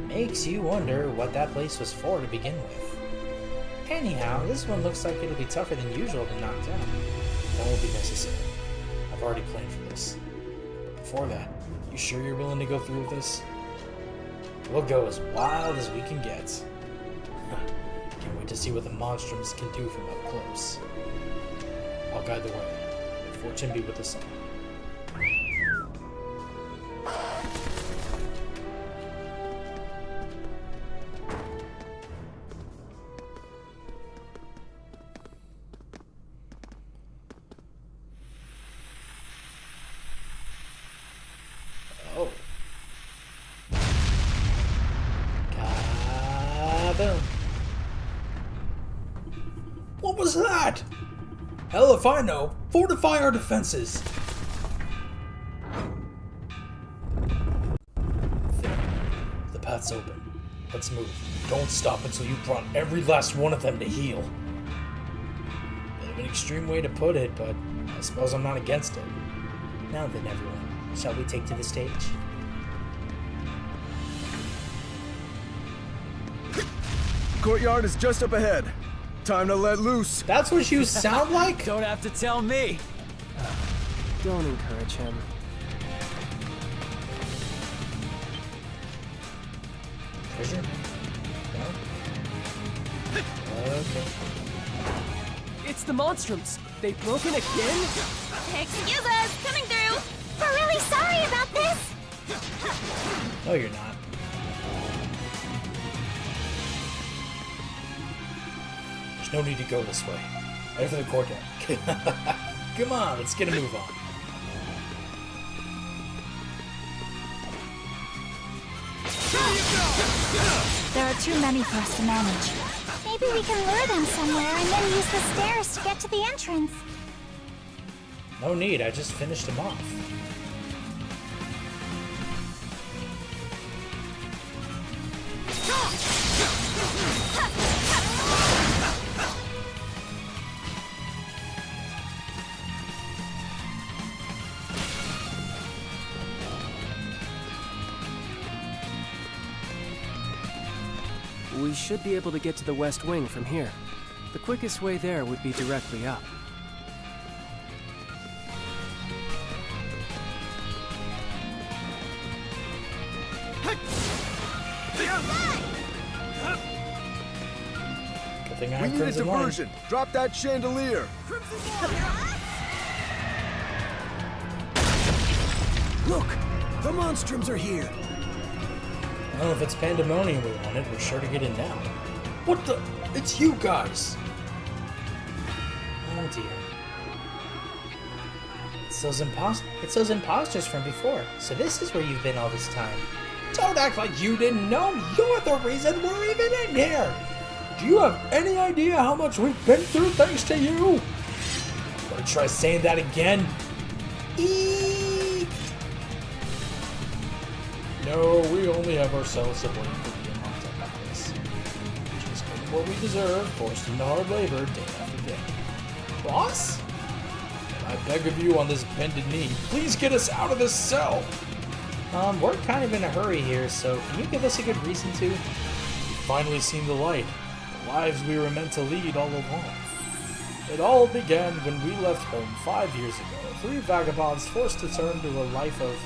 Makes you wonder what that place was for to begin with. Anyhow, this one looks like it'll be tougher than usual to knock down. That won't be necessary. I've already planned for this. But before that, you sure you're willing to go through with this? We'll go as wild as we can get. Can't wait to see what the monstrums can do from up close. I'll guide the way. May fortune be with us all. Oh. Kaboom. What was that? Hell if I know. Fortify our defenses. There. The path's open. Let's move. Don't stop until you've brought every last one of them to heal. Bit of an extreme way to put it, but I suppose I'm not against it. Now then, everyone, shall we take to the stage? Courtyard is just up ahead. Time to let loose. That's what you sound like? Don't have to tell me. Don't encourage him. Treasure? No? Okay. It's the Monstrums. They've broken again? Excuse us, coming through. We're really sorry about this. No, you're not. There's no need to go this way. Right for the courtyard. Come on, let's get a move on. There are too many for us to manage. Maybe we can lure them somewhere and then use the stairs to get to the entrance. No need, I just finished him off. We should be able to get to the West Wing from here. The quickest way there would be directly up. Good thing I We have need a Crimson Light. diversion. Drop that chandelier. Look! The Monstrums are here! Well, if it's pandemonium we wanted, we're sure to get in now. What the? It's you guys! Oh dear. It's those imposters from before. So this is where you've been all this time. Don't act like you didn't know! You're the reason we're even in here! Do you have any idea how much we've been through thanks to you? Wanna try saying that again? Eek! No, we only have ourselves to blame for being locked up like this. Just getting what we deserve, forced into hard labor day after day. Boss? I beg of you on this bended knee, please get us out of this cell! We're kind of in a hurry here, so can you give us a good reason to? We've finally seen the light, the lives we were meant to lead all along. It all began when we left home 5 years ago, 3 vagabonds forced to turn to a life of...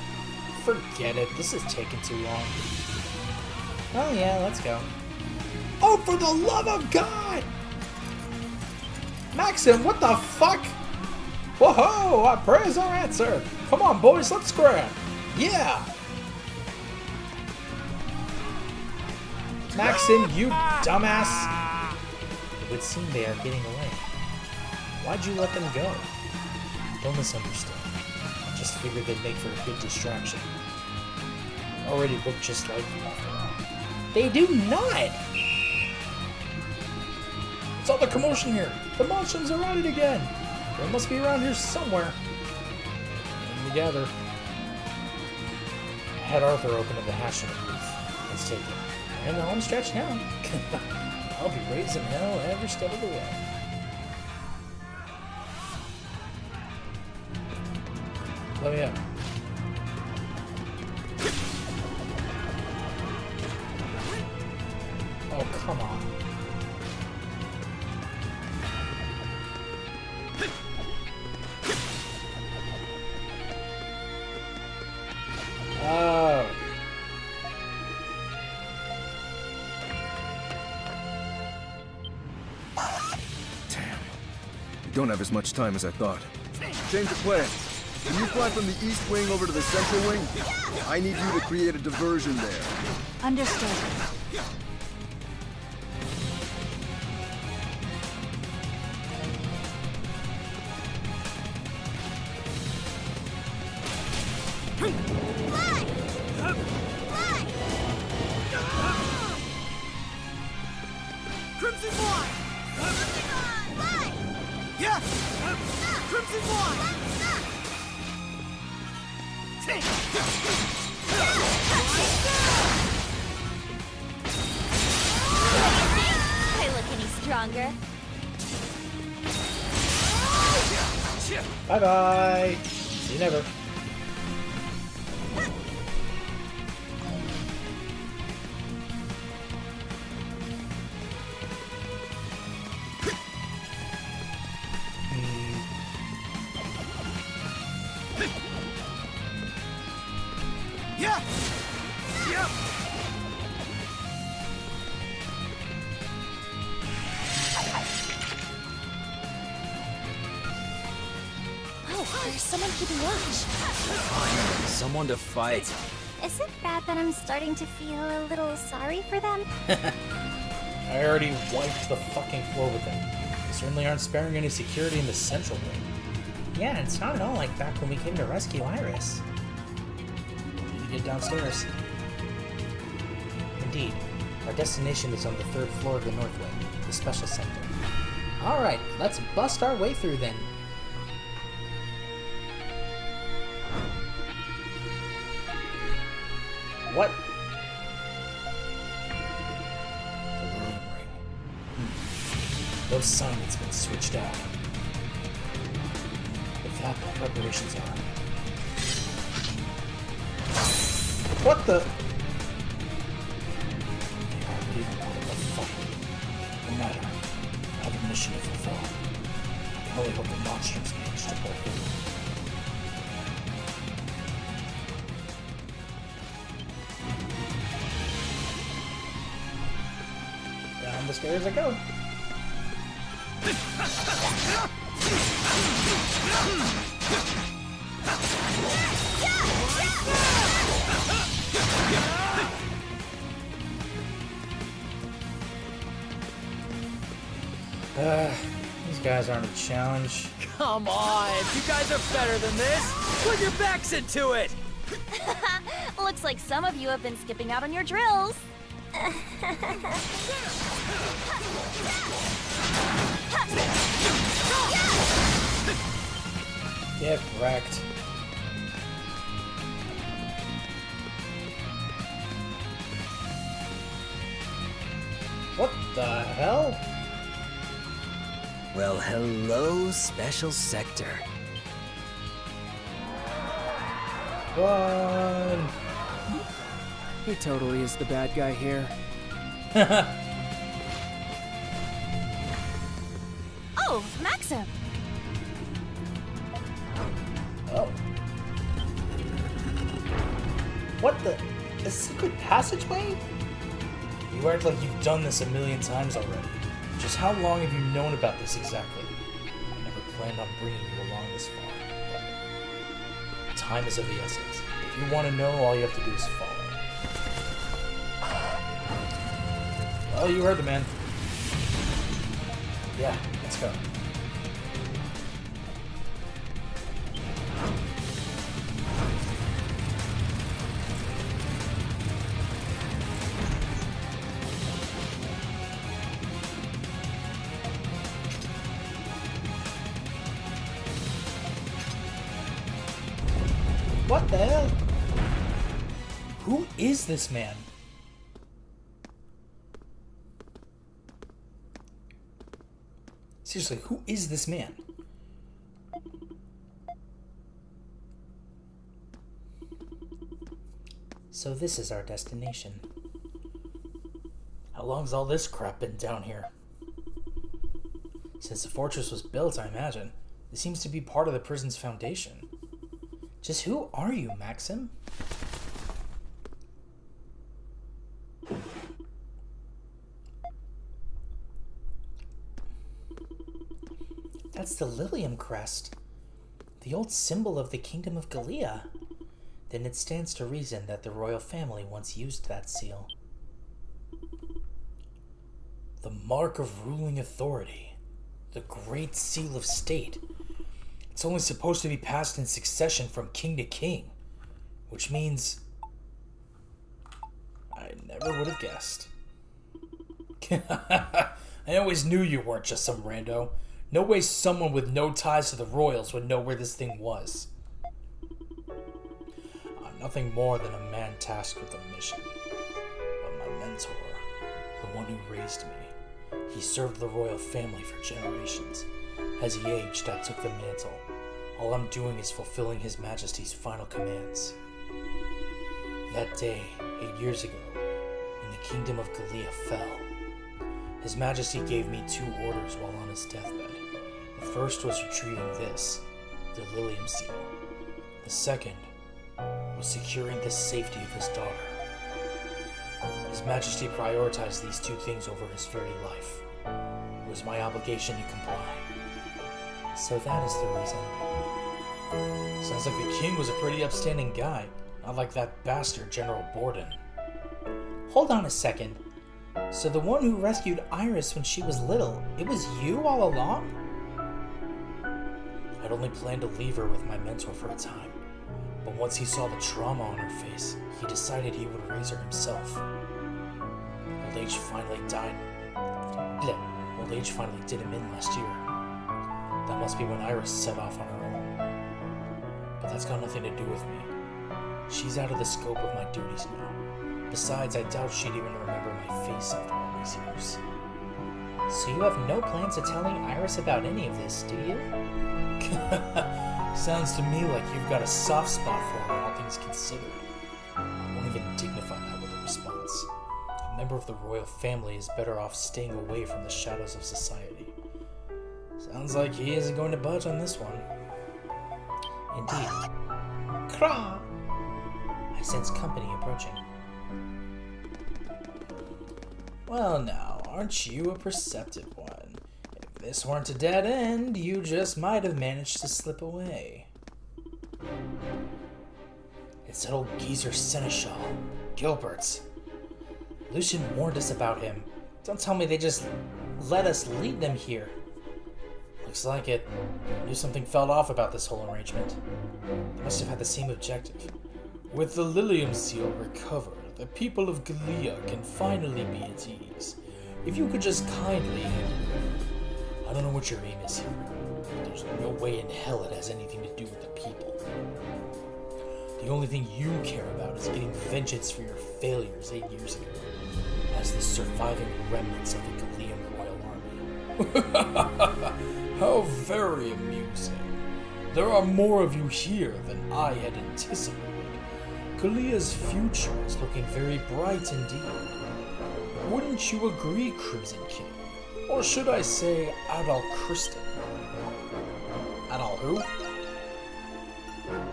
Forget it, this is taking too long. Oh yeah, let's go. Oh, for the love of God! Maxim, what the fuck? Whoa, our prayers are answered. Come on, boys, let's scram. Yeah! Maxim, you dumbass! It would seem they are getting away. Why'd you let them go? Don't misunderstand. I just figured they'd make for a good distraction. Already look just like you after all. They do not! What's all the commotion here? The Monstrums are at it again! They must be around here somewhere. And together. I had Arthur open up the hatch in the booth. Let's take it. We're in the home stretch now. I'll be raising hell every step of the way. Let me up. Oh, come on. Oh. Damn. We don't have as much time as I thought. Change of plan. Can you fly from the east wing over to the central wing? I need you to create a diversion there. Understood. Crimson Fly! Yeah! Crimson Fly! longer. Bye-bye. See you never. Yeah! Yeah! Oh, there's someone keeping watch. Finally, someone to fight. Is it bad that I'm starting to feel a little sorry for them? I already wiped the fucking floor with them. They certainly aren't sparing any security in the central wing. Yeah, it's not at all like back when we came to rescue Iris. We need to get downstairs. Indeed. Our destination is on the 3rd floor of the North Wing, the special center. Alright, let's bust our way through then. What? The Lilium Ring. No sign it's been switched out. If that what preparations are. What the? They are leaving out of the fight. No matter. I have a mission to fulfill. I can only hope the Monstrums manage to pull through. Down the stairs I go. These guys aren't a challenge. Come on, you guys are better than this. Put your backs into it. Looks like some of you have been skipping out on your drills. Get wrecked. What the hell? Well, hello, Special Sector. Run! He totally is the bad guy here. Oh, Maxim! Oh. What the? A secret passageway? You act like you've done this a million times already. Just how long have you known about this exactly? I never planned on bringing you along this far, but time is of the essence. If you want to know, all you have to do is follow. Well, you heard the man. Yeah, let's go. What the hell? Who is this man? Seriously, who is this man? So this is our destination. How long's all this crap been down here? Since the fortress was built, I imagine. It seems to be part of the prison's foundation. Just who are you, Maxim? That's the Lilium crest, the old symbol of the Kingdom of Gallia. Then it stands to reason that the royal family once used that seal. The mark of ruling authority, the Great Seal of State. It's only supposed to be passed in succession from king to king, which means I never would have guessed. I always knew you weren't just some rando. No way someone with no ties to the royals would know where this thing was. I'm nothing more than a man tasked with a mission. But my mentor, the one who raised me, He served the royal family for generations. As he aged, I took the mantle. All I'm doing is fulfilling His Majesty's final commands. That day, 8 years ago, when the kingdom of Gallia fell, His Majesty gave me 2 orders while on his deathbed. The first was retrieving this, the Lilium Seal. The second was securing the safety of his daughter. His Majesty prioritized these 2 things over his very life. It was my obligation to comply. So that is the reason. Sounds like the king was a pretty upstanding guy, not like that bastard General Borden. Hold on a second. So the one who rescued Iris when she was little, it was you all along? I'd only planned to leave her with my mentor for a time, but once he saw the trauma on her face, he decided he would raise her himself. Old age finally did him in last year. That must be when Iris set off on her own. But that's got nothing to do with me. She's out of the scope of my duties now. Besides, I doubt she'd even remember my face after all these years. So you have no plans of telling Iris about any of this, do you? Sounds to me like you've got a soft spot for her, all things considered. I won't even dignify that with a response. A member of the royal family is better off staying away from the shadows of society. Sounds like he isn't going to budge on this one. Indeed. Krah! I sense company approaching. Well now, aren't you a perceptive one? If this weren't a dead end, you just might have managed to slip away. It's that old geezer Seneschal, Gilbert's. Lucian warned us about him. Don't tell me they just let us lead them here. Looks like it. I knew something felt off about this whole arrangement. They must have had the same objective. With the Lilium Seal recovered, the people of Gallia can finally be at ease. If you could just kindly... I don't know what your aim is here, but there's no way in hell it has anything to do with the people. The only thing you care about is getting vengeance for your failures 8 years ago, as the surviving remnants of the Gallian royal army. How very amusing. There are more of you here than I had anticipated. Gallia's future is looking very bright indeed. Wouldn't you agree, Crimson King? Or should I say Adal Kristen? Adal who?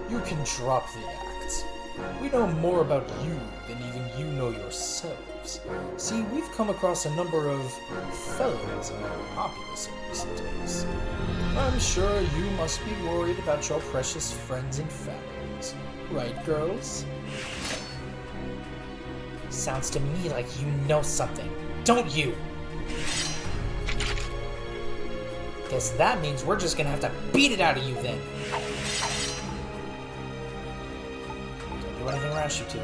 You can drop the act. We know more about you than even you know yourselves. See, we've come across a number of felons in our populace in recent days. I'm sure you must be worried about your precious friends and families. Right, girls? Sounds to me like you know something, don't you? Guess that means we're just gonna have to beat it out of you then. Don't do anything rash, you two.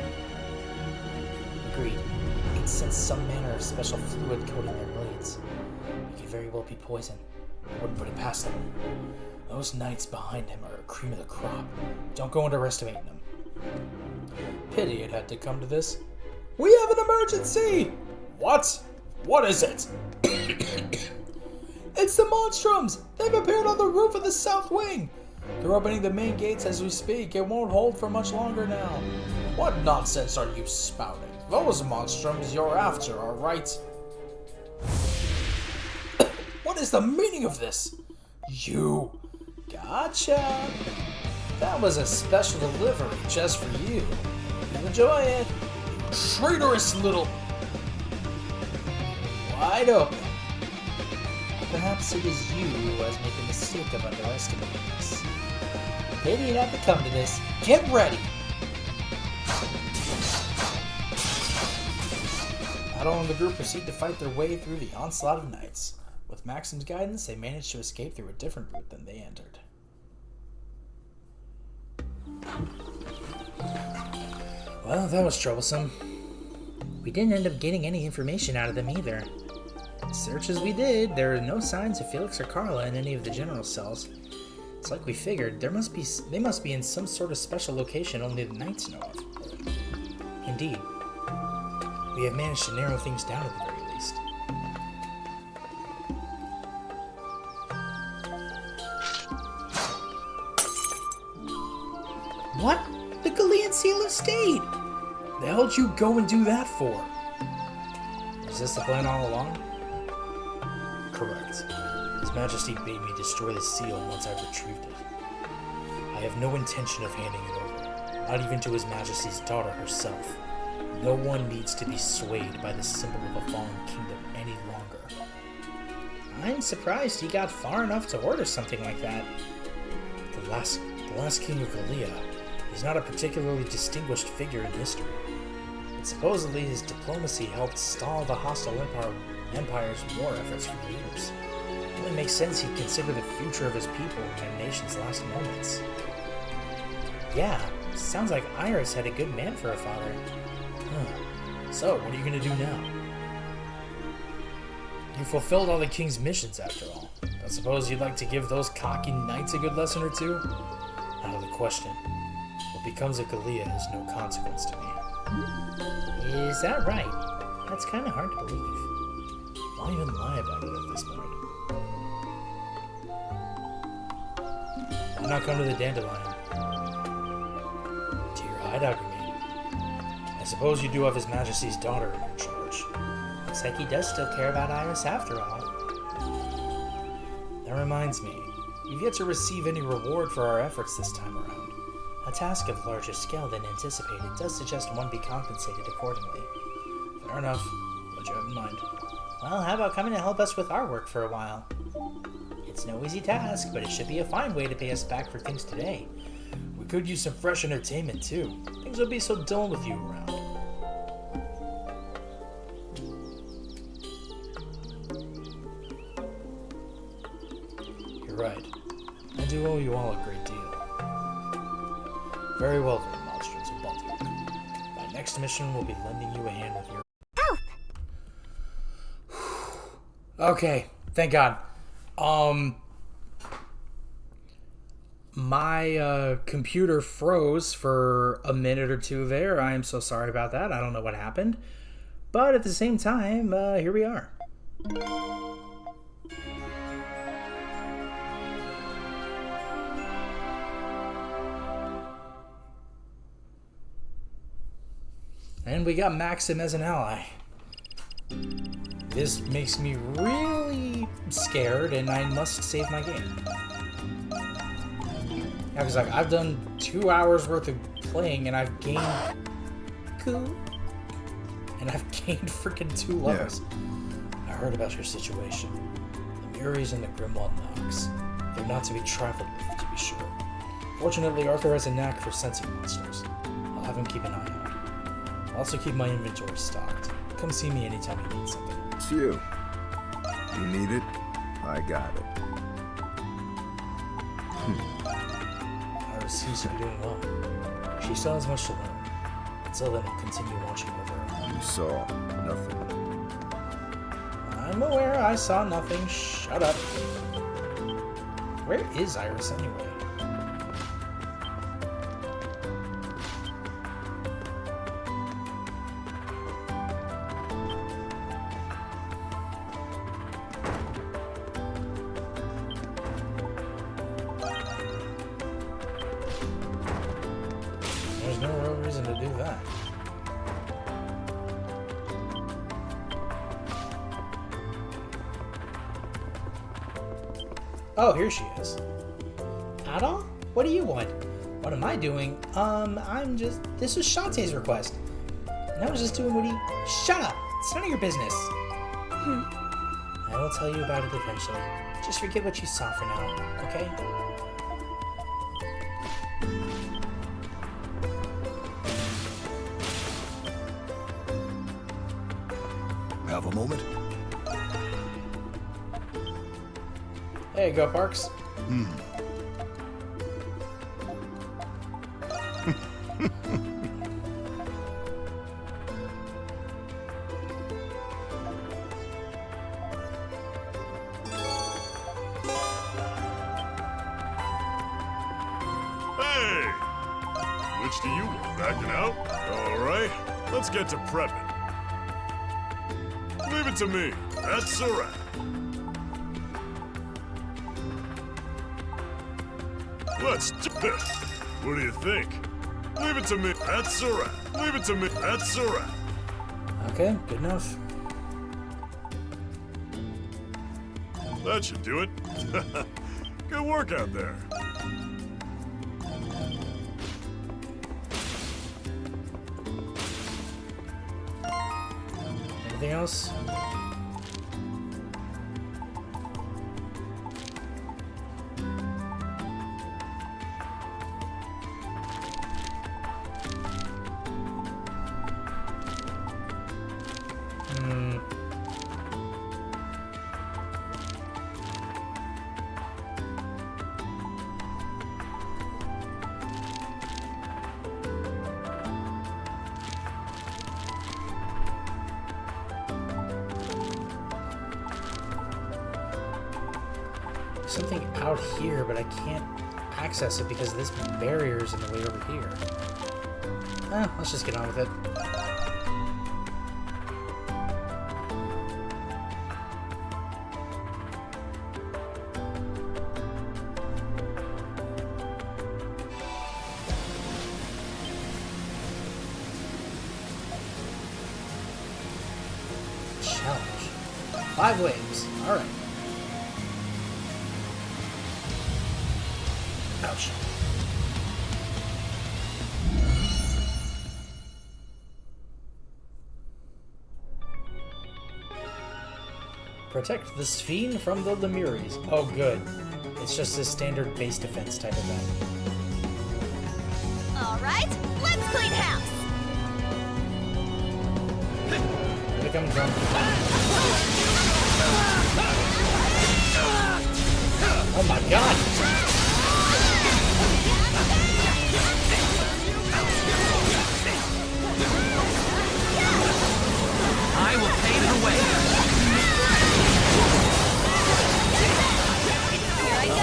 Agreed. I can sense some manner of special fluid coating their blades. It could very well be poison. I wouldn't put it past them. Those knights behind him are a cream of the crop. Don't go underestimating them. Pity it had to come to this. We have an emergency! What? What is it? It's the Monstrums! They've appeared on the roof of the south wing! They're opening the main gates as we speak. It won't hold for much longer now. What nonsense are you spouting? Those Monstrums you're after are right. What is the meaning of this? You. Gotcha. That was a special delivery just for you. You enjoy it. Traitorous little... Wide open. Perhaps it is you who has made the mistake of underestimating us. Maybe it had to come to this. Get ready! Adal and the group proceed to fight their way through the onslaught of knights. With Maxim's guidance, they managed to escape through a different route than they entered. Well, that was troublesome. We didn't end up getting any information out of them either. Search as we did, there are no signs of Felix or Carla in any of the general cells. It's like we figured, they must be in some sort of special location only the Knights know of. Indeed. We have managed to narrow things down at the very least. What? The Galean Seal of State! The hell did you go and do that for? Is this the plan all along? Correct. His Majesty bade me destroy the seal once I've retrieved it. I have no intention of handing it over, not even to His Majesty's daughter herself. No one needs to be swayed by the symbol of a fallen kingdom any longer. I'm surprised he got far enough to order something like that. The last king of Galea is not a particularly distinguished figure in history. But supposedly his diplomacy helped stall the hostile empire's war efforts for years. It only makes sense he'd consider the future of his people in their nation's last moments. Yeah, sounds like Iris had a good man for a father. So, what are you going to do now? You fulfilled all the king's missions, after all. I suppose you'd like to give those cocky knights a good lesson or two? Out of the question. What becomes of Galea has no consequence to me. Is that right? That's kind of hard to believe. Why even lie about it at this point? Why not come to the Dandelion? To your hideout, you mean? I suppose you do have His Majesty's daughter in your charge. Looks like he does still care about Iris after all. That reminds me, you've yet to receive any reward for our efforts this time around. A task of larger scale than anticipated does suggest one be compensated accordingly. Fair enough. What you have in mind? Well, how about coming to help us with our work for a while? It's no easy task, but it should be a fine way to pay us back for things today. We could use some fresh entertainment, too. Things would be so dull with you around. You're right. I do owe you all a great deal. Very well then, Monstrums of Baltimore. My next mission will be lending you a hand with your... Okay, thank God. My computer froze for a minute or two there. I am so sorry about that. I don't know what happened. But at the same time, here we are. And we got Maxim as an ally. This makes me really scared, and I must save my game. Yeah, because like, I've done 2 hours worth of playing, and I've gained... Cool. And I've gained freaking 2 levels. Yeah. I heard about your situation. The Muries and the Grimwald Nox. They're not to be trifled with, to be sure. Fortunately, Arthur has a knack for sensing monsters. I'll have him keep an eye out. I'll also keep my inventory stocked. Come see me anytime you need something. It's you. You need it, I got it. Iris seems to be doing well. She still has much to learn. Until then, I'll continue watching over her. You saw nothing. I'm aware I saw nothing. Shut up. Where is Iris anyway? There's no real reason to do that. Oh, here she is. Adol? What do you want? What am I doing? This was Shantae's request. And I was just doing what he... Shut up! It's none of your business. I will tell you about it eventually. Just forget what you saw for now, okay? Have a moment? There you go, Parks. Hey! Which do you want? Backing out? Alright, let's get to prepping. Leave it to me. That's a wrap. Let's do this. What do you think? Leave it to me. That's a wrap. Leave it to me. That's a wrap. Okay, good enough. That should do it. Good work out there. Anything else? Something out here, but I can't access it because this barrier is in the way over here. Let's just get on with it. Challenge. 5 waves. Alright. Ouch. Protect the Sphene from the Lemuries. Oh, good. It's just a standard base defense type event. Alright, let's clean house! Here it comes from. Oh my god! I will pave the way. Here I go!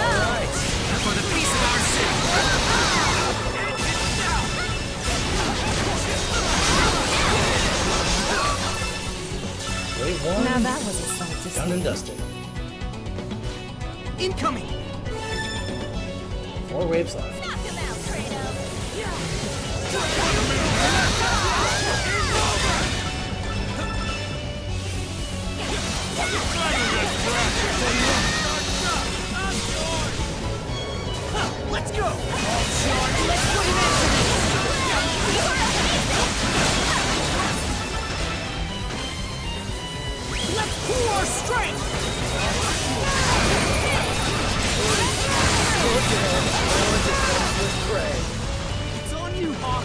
For the peace of our city. Wave 1. Now that was a sight to Done see. and dusted. Incoming! 4 waves left. Knock him out, Kratos! Let's go! Let's pool our strength! It's on you, Hawk!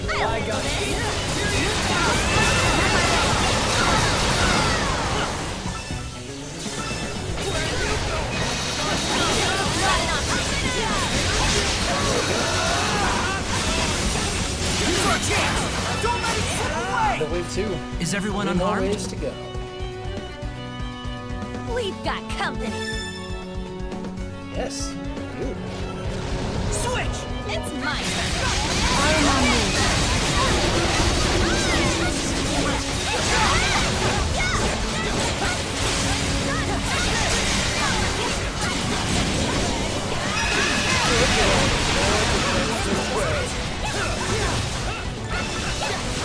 I got Here's our chance! Don't let it slip away! The wave 2. Is everyone 3 more unharmed? waves to go. We've got company! Yes. Ooh. Switch! It's my turn! I'm on move.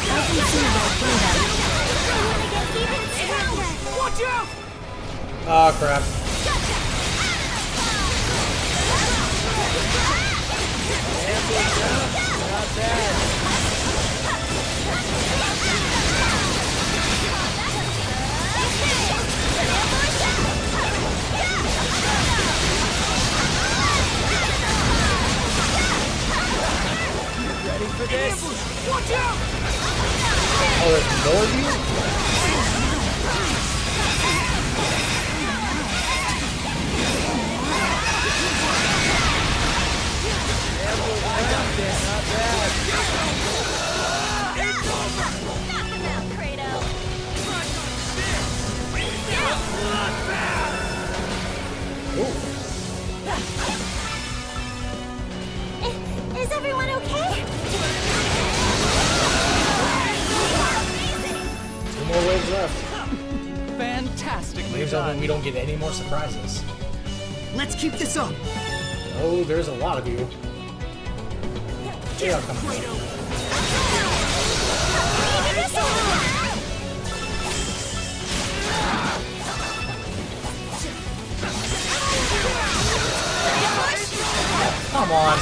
I can see right through that. Watch out! Oh crap. Not bad. Ready for this? Watch out! Oh, there's more of you? I got this. Not bad. It's over! Knock him out, Kratos! Is everyone okay? 2 more waves left. Fantastically Waves done. over, we don't get any more surprises. Let's keep this up. Oh, there's a lot of you. They are coming. Come on.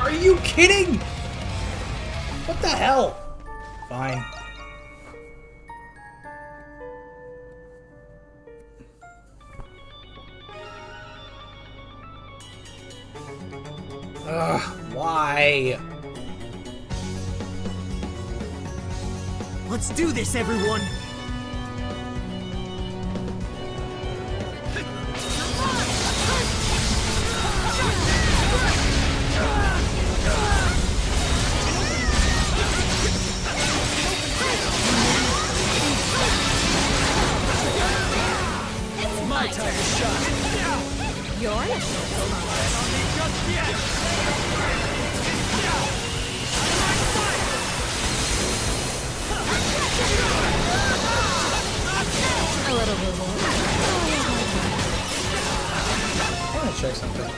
Are you kidding? What the hell? Fine. Ugh, why? Let's do this, everyone! It's my time to shine. You're in a a little bit more. I want to check something.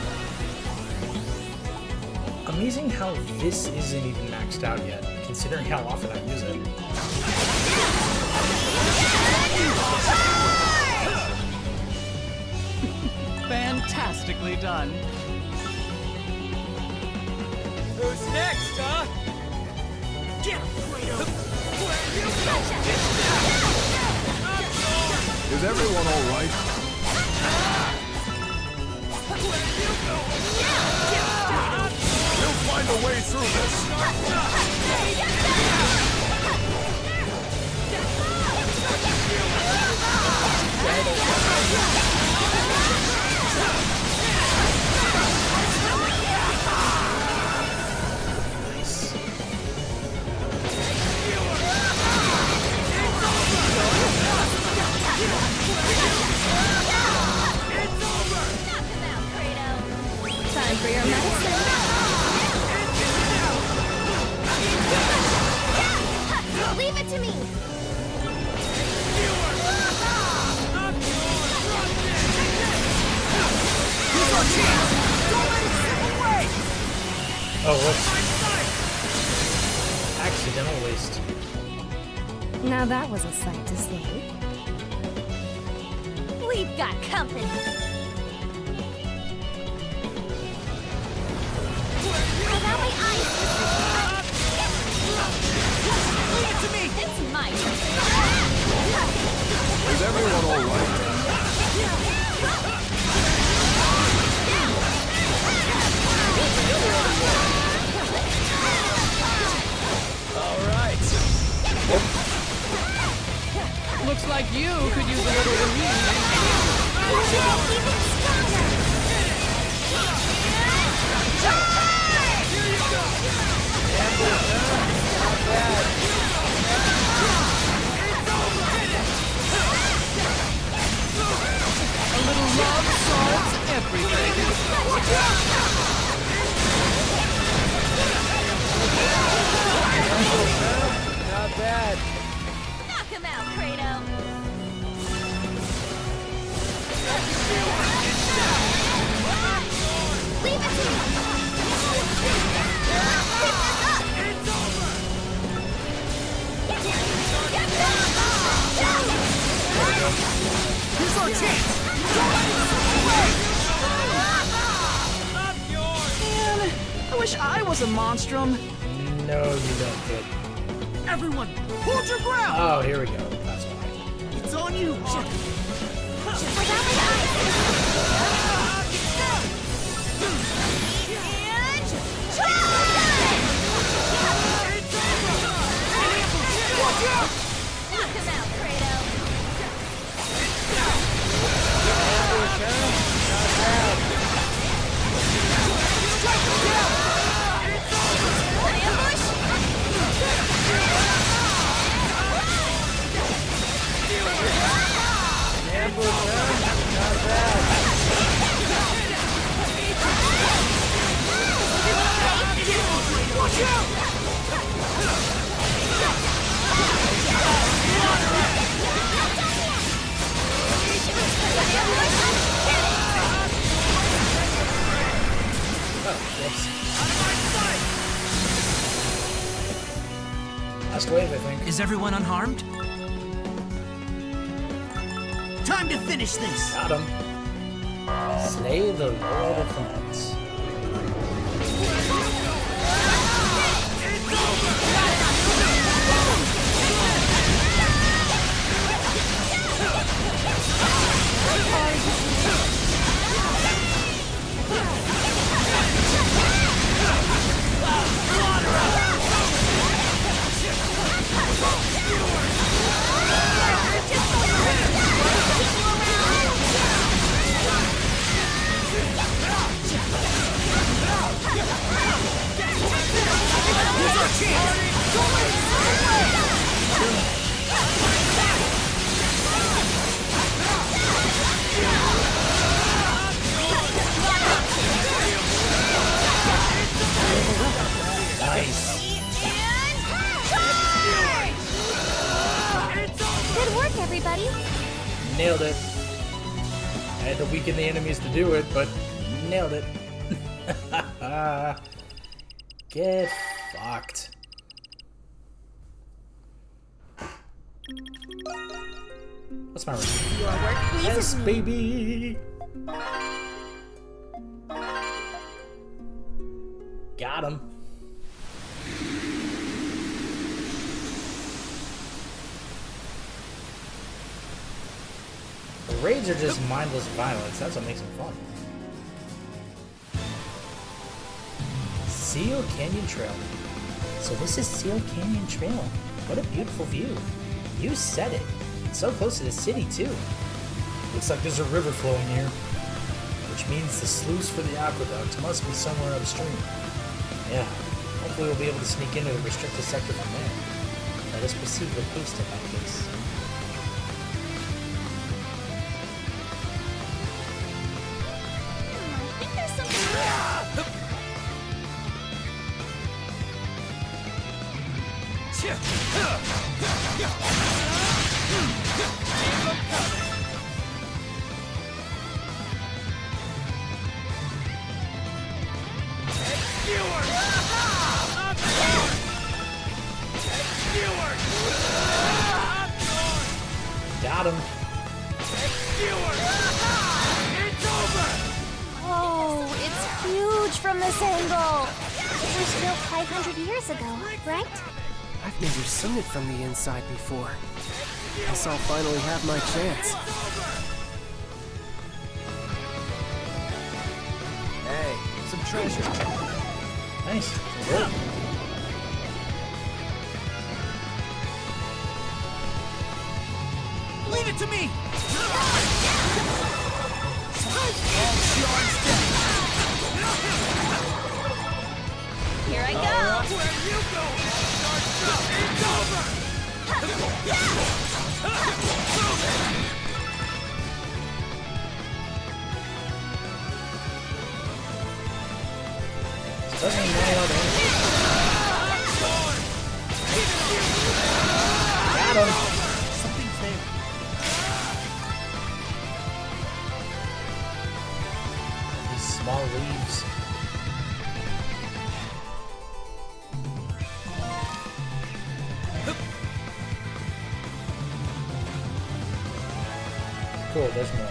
Amazing how this isn't even maxed out yet, considering how often I use it. Fantastically done. Who's next, huh? Get Is everyone all right? We'll find a way through Time for your medicine. Leave it to me. Oh, whoops. Accidental waste. Now that was a sight to see. We've got company. Allow my eyes. Leave it to me. It's my turn. Is everyone all right? All right. Looks like you could use a little relief. A little love solves everything. Not bad. Knock him out, Kratos. Leave it to me. Pick this up. It's over. Here's our chance! Man, I wish I was a monstrum. No, you don't, kid. Everyone, hold your ground! Oh, here we go. That's why. It's on you! Knock him Last wave, I think. Is everyone unharmed? Time to finish this! Got him. Slay the Lord of the Months. Good work, everybody. Nailed it. I had to weaken the enemies to do it, but nailed it. Get fucked. What's my rank? Your work pleases Yes, me. baby. Got him. The raids are just mindless violence. That's what makes them fun. Seal Canyon Trail. So this is Seal Canyon Trail. What a beautiful view. You said it. It's so close to the city, too. Looks like there's a river flowing here, which means the sluice for the aqueduct must be somewhere upstream. Yeah, hopefully we'll be able to sneak into the restricted sector from there. Let us proceed with haste in that case. I think there's something. Got him. Whoa, it's huge from this angle. It was built 500 years ago, right? I've never seen it from the inside before. Guess I'll finally have my chance. Hey, some treasure. Nice. Good. Leave it to me! Here I go. Where you go? It's over! Doesn't matter what Got him. Something's there. These small leaves. Cool, there's more.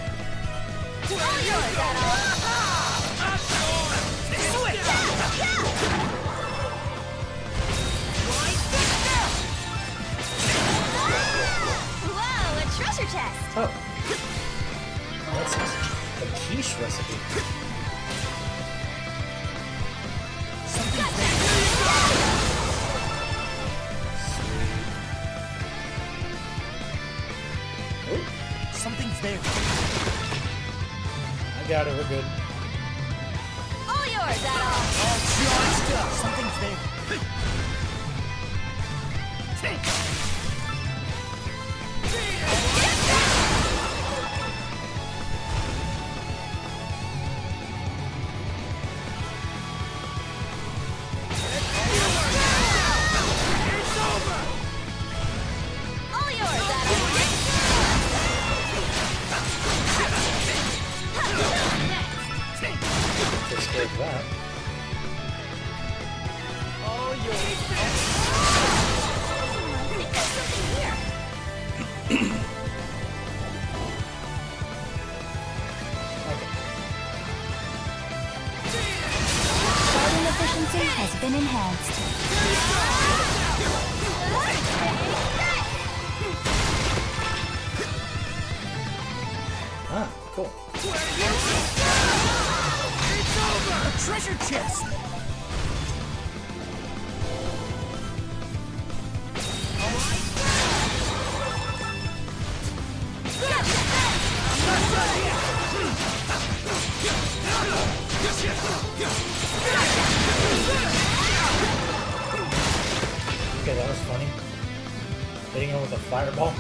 Whoa, a treasure chest. Oh. What's this? A quiche recipe. Something's there. I got it, we're good. All yours, Adol. All charged up. Something's there. All yours, Adol. monster. Ah, cool. It's over! A treasure chest! Okay, that was funny. Hitting him with a fireball.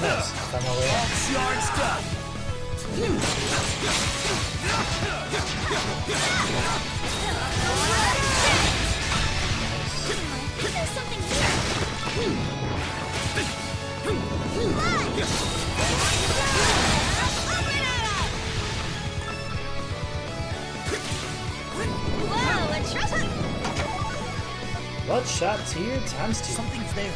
Nice. Found my way out. Charged up! There's something here. Whoa, a treasure! Bloodshot tier times 2. Something's there.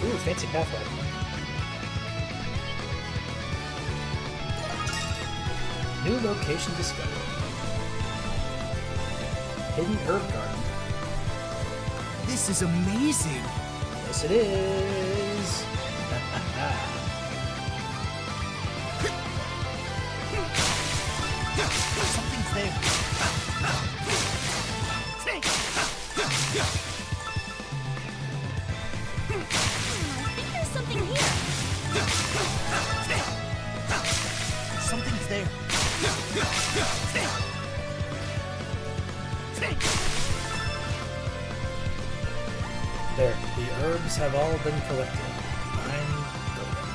Ooh, fancy pathway. New location discovered. Hidden herb garden. This is amazing. Yes, it is. Something's there. I think there's something here. Something's there. There, the herbs have all been collected. I'm golden.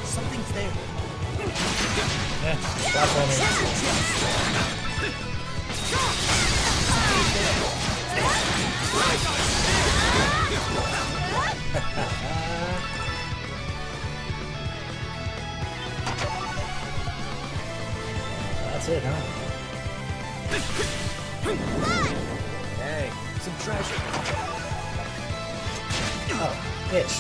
Something's there. Yeah, platforming. That's it, huh? Hey, some treasure. Oh, itch.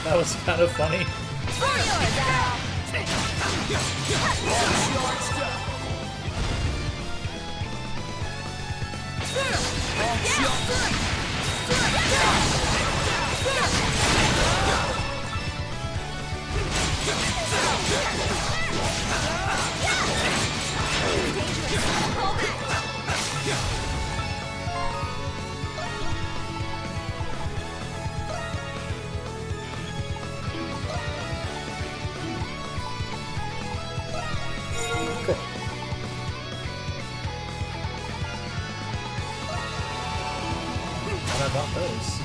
That was kind of funny. suppose.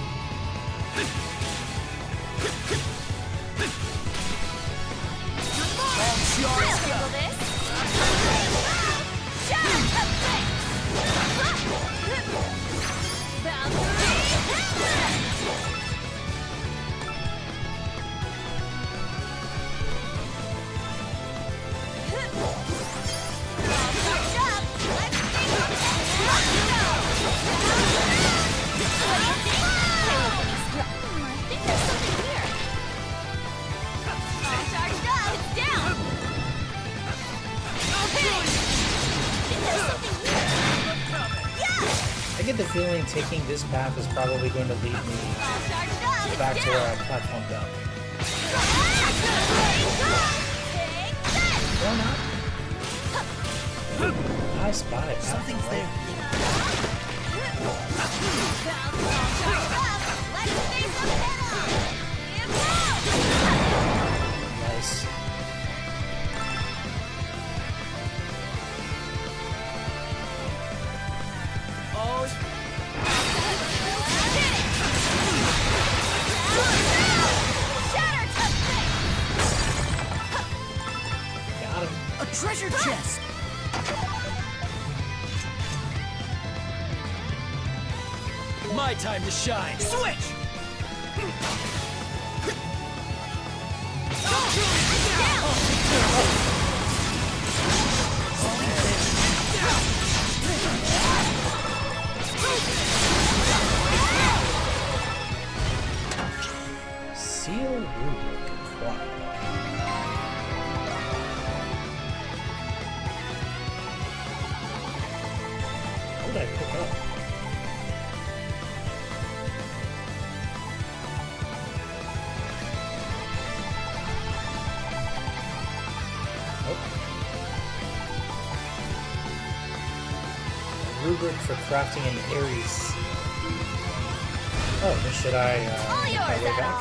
I get the feeling taking this path is probably going to lead me back to where I platformed down. Or not. I spy it. Something's there. Nice. Got him. A treasure chest! My time to shine. Switch! Seal rubric acquired. What did I pick up? Rubric for crafting an Aries. Oh, then should I make my way back?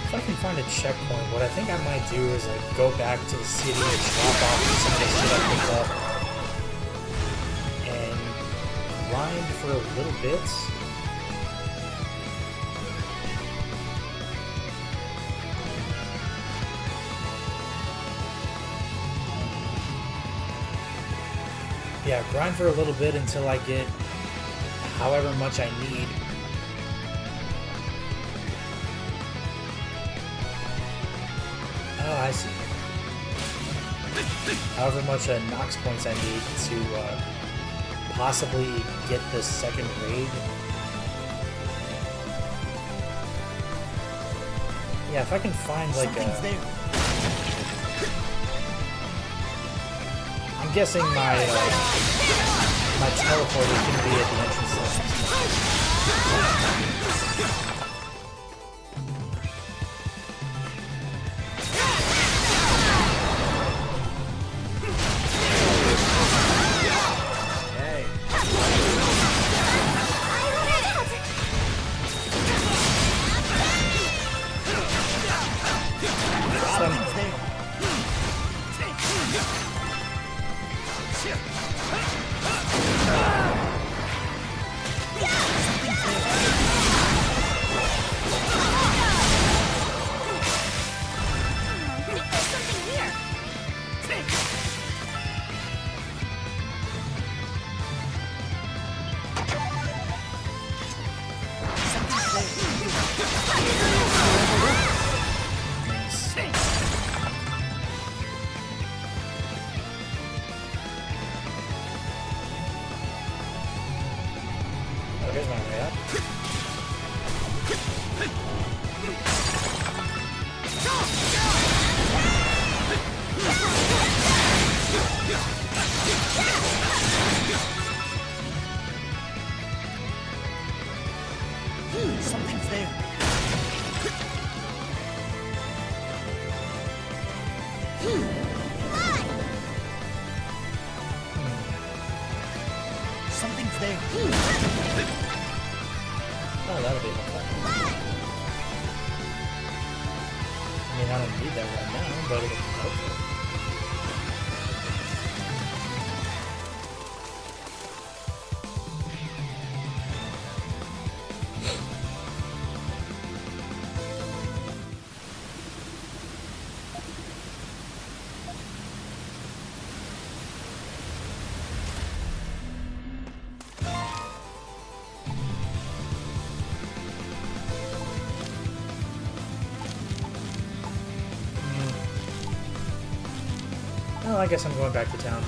If I can find a checkpoint, what I think I might do is like go back to the city and drop off some of the shit I picked up and grind for a little bit. Yeah, grind for a little bit until I get however much I need. Oh, I see. However much Nox points I need to possibly get the second raid. Yeah, if I can find like I'm guessing my my teleport is going to be at the entrance list. Something's there. Oh, that'll be fun. I mean, I don't need that right now, but it'll be helpful. Well, I guess I'm going back to town.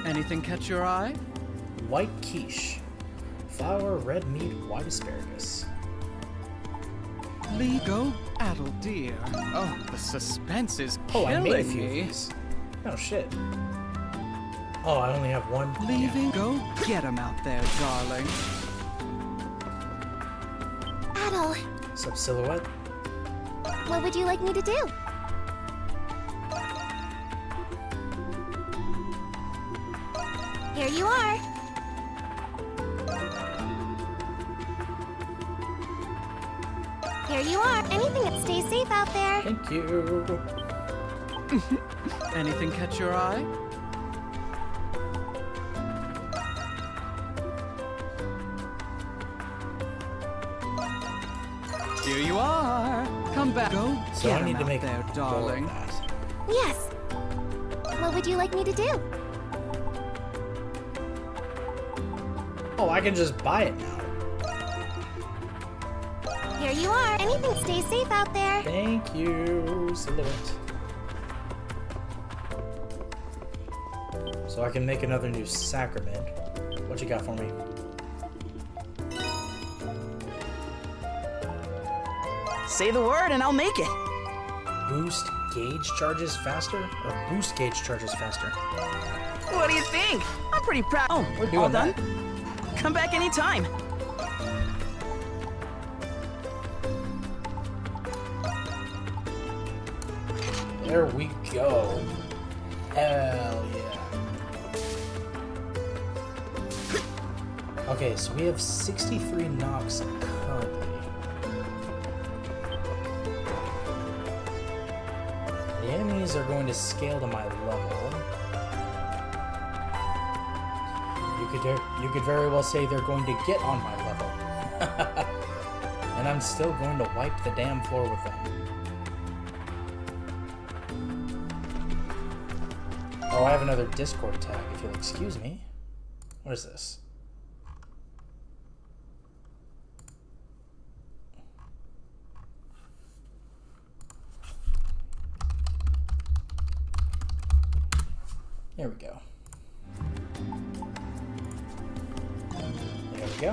Anything catch your eye? White quiche. Flour, red meat, white asparagus. Go addle dear. Oh, the suspense is Oh, I made a killing few of me. these. Oh, shit. Oh, I only have one. Leaving? Go get him out there, darling. Adel, Sup, Silhouette? what would you like me to do? Here you are. Here you are. Anything that stays safe out there. Thank you. Anything catch your eye? Here you are. Come back. Go So get I need him to out make there, more of darling. that. Yes. What would you like me to do? Oh, I can just buy it now. Here you are. Anything stays safe out there. Thank you, Silhouette. So I can make another new sacrament. What you got for me? Say the word and I'll make it. Boost gauge charges faster? Or boost gauge charges faster? What do you think? I'm pretty proud. Oh, We're doing all done? that. Come back anytime. There we go. Hell yeah. Okay, so we have 63 Nox currently. The enemies are going to scale to my level. You could very well say they're going to get on my level. And I'm still going to wipe the damn floor with them. Oh, I have another Discord tag, if you'll excuse me. What is this? There we go. There we go.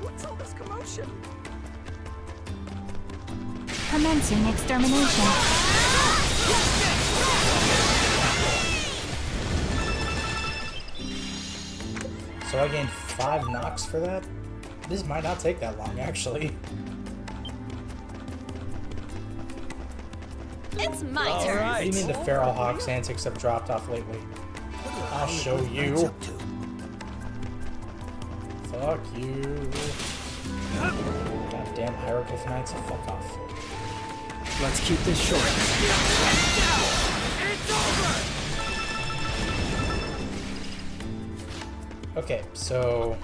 What's all this commotion? Commencing extermination. So I gained 5 Nox for that? This might not take that long, actually. It's my What turn. do you mean the Feral Hawk's antics have dropped off lately? I'll show you. Fuck you. Goddamn hieroglyph knights, fuck off. Let's keep this short. Okay, so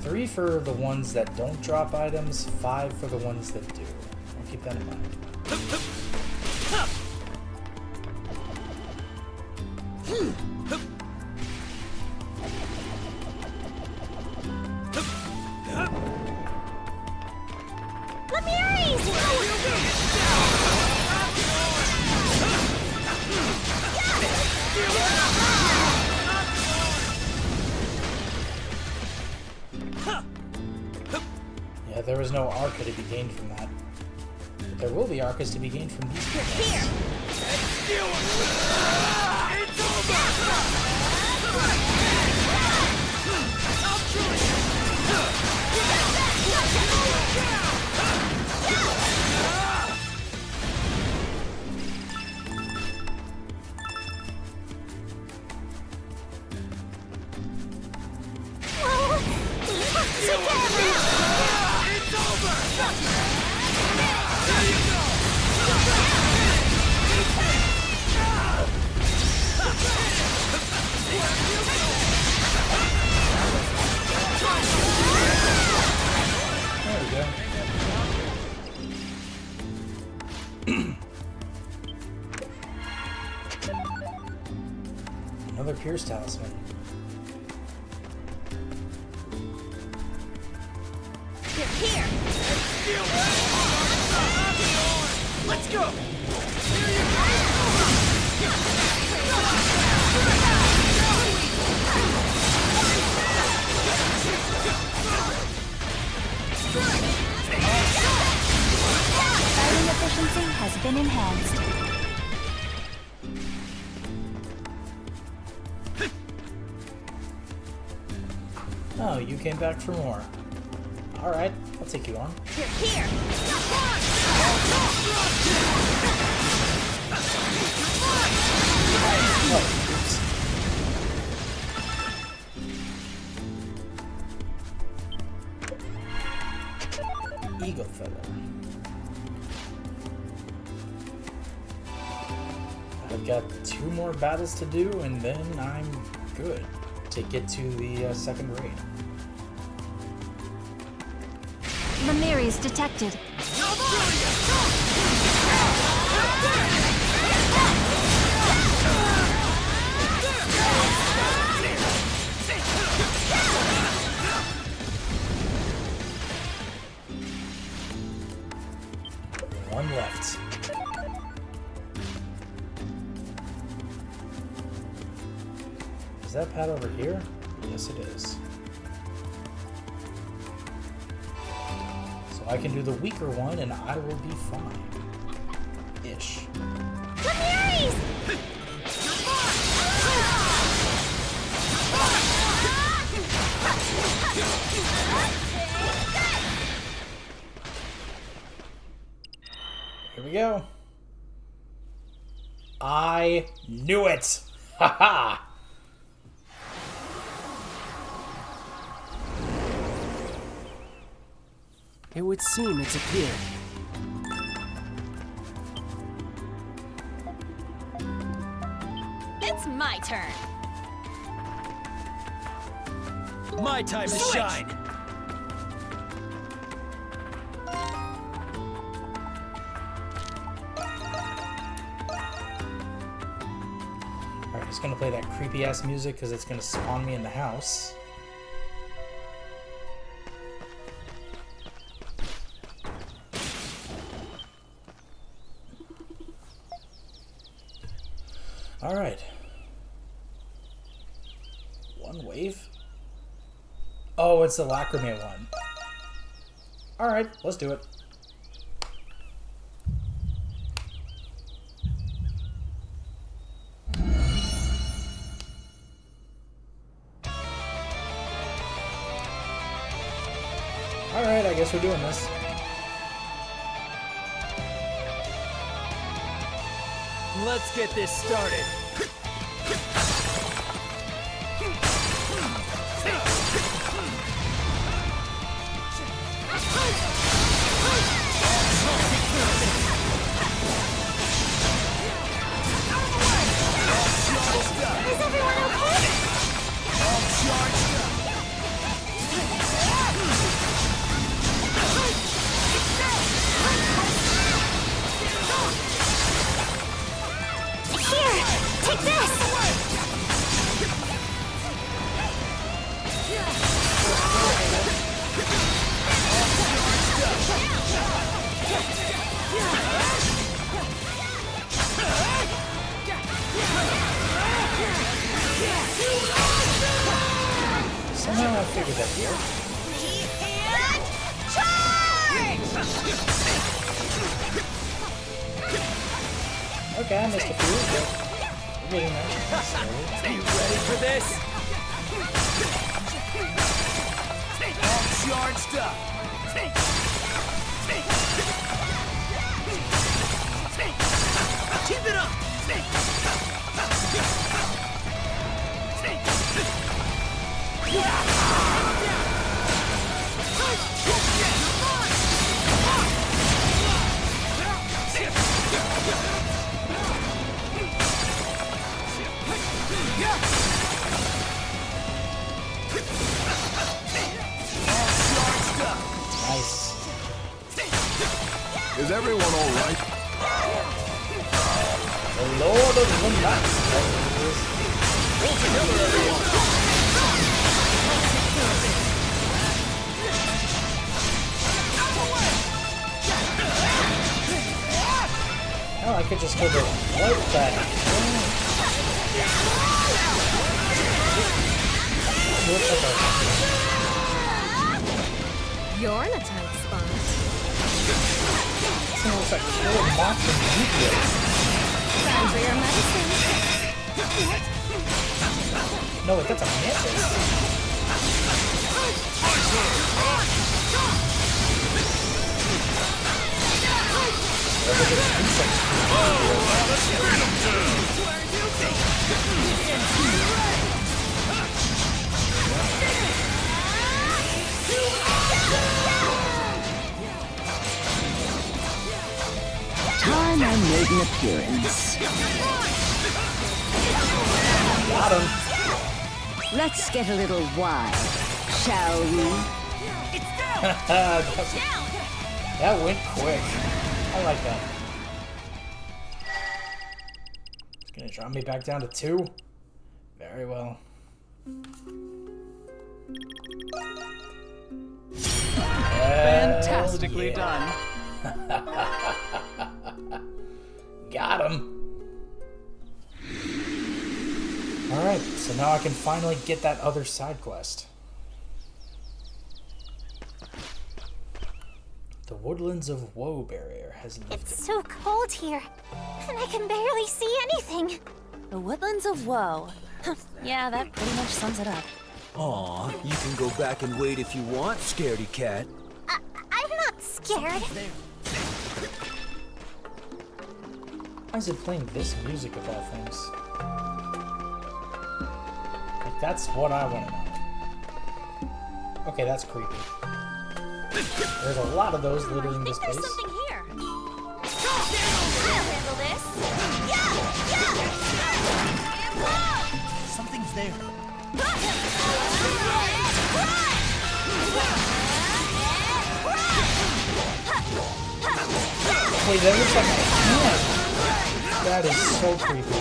3 for the ones that don't drop items, 5 for the ones that do. I'll keep that in mind. Yeah, there was no Arca to be gained from that. But there will be Arcas to be gained from these guys. Here. Another Pierce talisman. Here! Let's go! Fighting efficiency has been enhanced. Oh, you came back for more. Alright, I'll take you on. Here! Oh, oops. Eagle feather. I've got 2 more battles to do, and then I'm good to get to the second raid. Lemiris detected. One left. Is that pad over here? Yes, it is. So I can do the weaker one and I will be fine. Ish. Lemiris! Here we go. I knew it! Haha! It would seem it's appeared. It's my turn. My time to shine! Alright, just gonna play that creepy ass music because it's gonna spawn me in the house. Alright. One wave? Oh, it's the Lacrimae one. Alright, let's do it. Alright, I guess we're doing this. Let's get this started. Is everyone okay? All charged up. Here! Take this! Somehow I figured that here. Okay, I missed a few, but we're getting there. Are you ready for this? All charged up. Keep it up. Nice. Is everyone all right? The Lord of the Night. Pull together, everyone! Oh, I could just kill the... What the heck? You're in a tight spot. This thing looks like killer monster meteor. Time for your medicine. No, wait, that's a mantis. Time I made an appearance. Got him. Let's get a little wild, shall we? That went quick. I like that. It's gonna drop me back down to 2. Very well. Fantastically done. Got him. Alright, so now I can finally get that other side quest. The Woodlands of Woe barrier has lifted. It's so cold here, and I can barely see anything. The Woodlands of Woe. Yeah, that pretty much sums it up. Aw, you can go back and wait if you want, scaredy cat. I'm not scared. Why is it playing this music of all things? Like, that's what I want to know. Okay, that's creepy. There's a lot of those littering this place. There's something here. I'll handle this. Something's there. Wait, that looks like a hand. That is so creepy.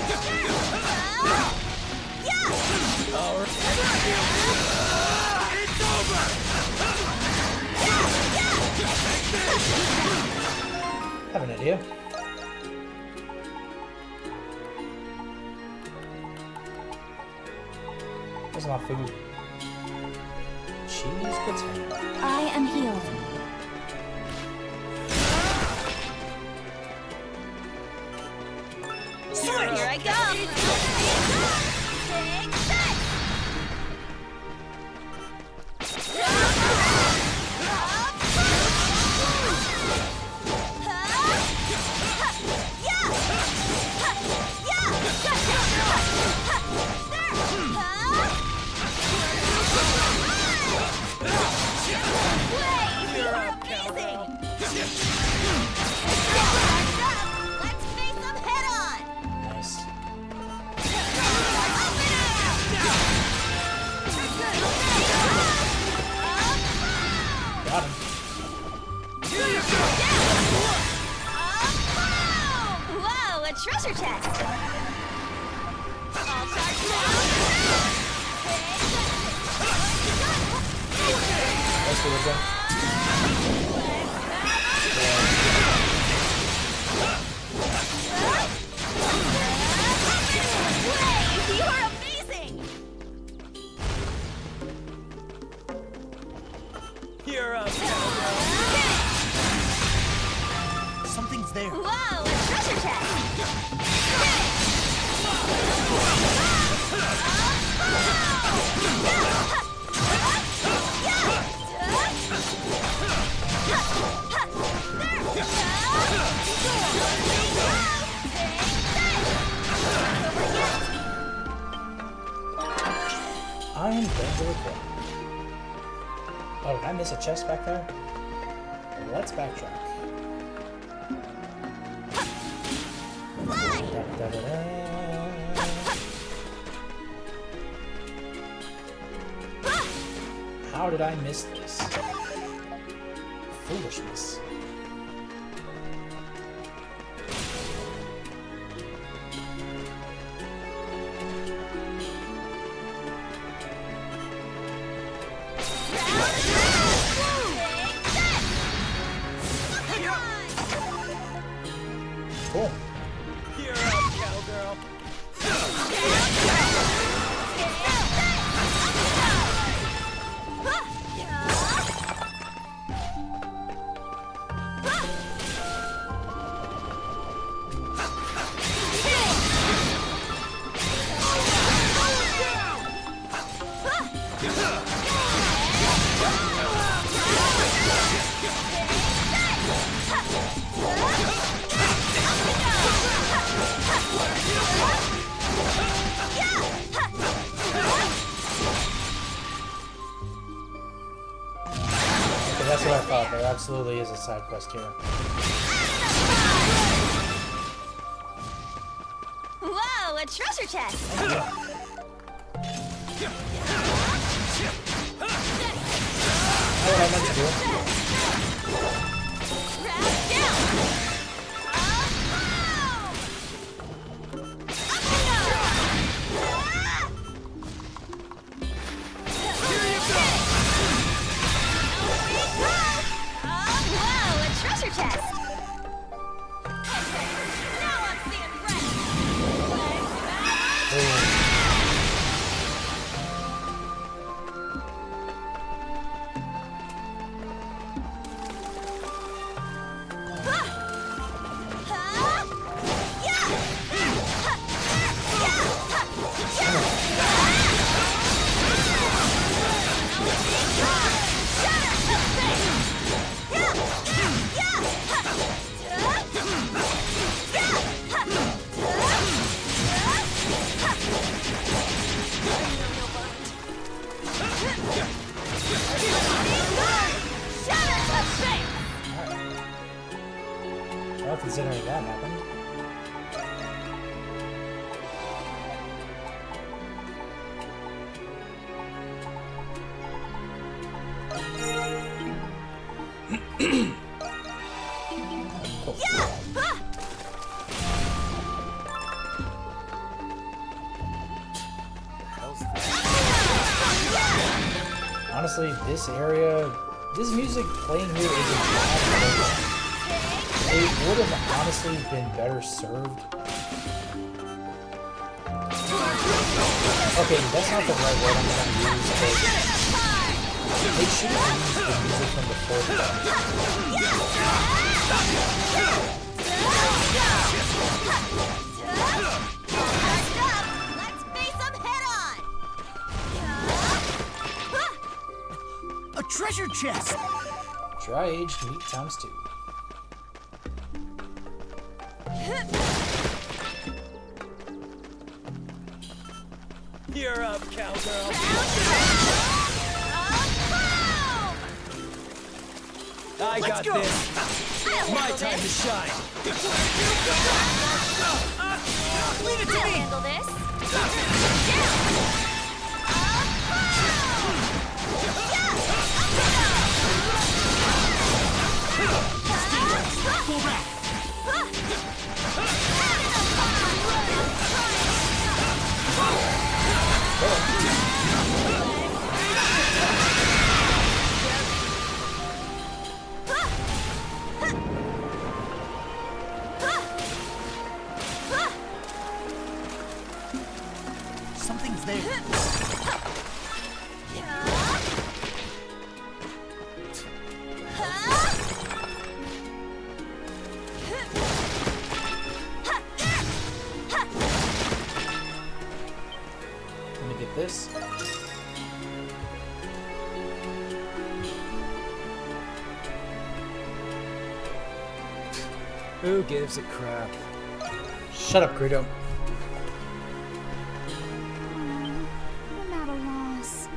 It's over! I have an idea. Where's my food? Cheese potato. I am healed. Here I go. Treasure chest! All charged now! Let's do it then. You are amazing! You're up, something's there. Whoa, a treasure chest! I am Benjamin. Oh, did I miss a chest back there? Let's backtrack. How did I miss this? Foolishness. cowgirl. That's what I thought. There absolutely is a side quest here. Whoa, a treasure chest! What I meant to do. Treasure chest! Now I'm seeing Well, considering that happened. Honestly, this area, this music playing here isn't bad. It would have honestly been better served. Okay, that's not the right word I'm going to use, but they should have used the music from the fourth one. Let's face them head on! A treasure chest! Dry-aged meat times 2. You're up, cowgirl. I got this. My time to shine. Leave it to me. Handle this. Pull back. Something's there. Let me get this. Who gives a crap? Shut up, Greedo. I'm at a loss.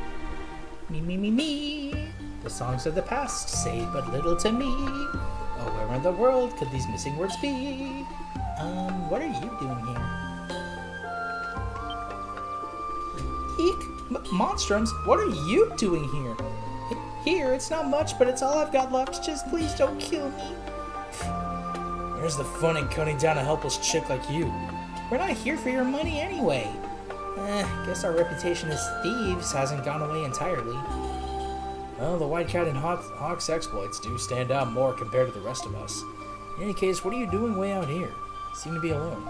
Me. The songs of the past say but little to me. Oh, where in the world could these missing words be? What are you doing here? Eek! Monstrums, what are you doing here? Here, it's not much, but it's all I've got left. Just please don't kill me. Where's the fun in cutting down a helpless chick like you? We're not here for your money anyway. Guess our reputation as thieves hasn't gone away entirely. Well, the White Cat and Hawk's exploits do stand out more compared to the rest of us. In any case, what are you doing way out here? You seem to be alone.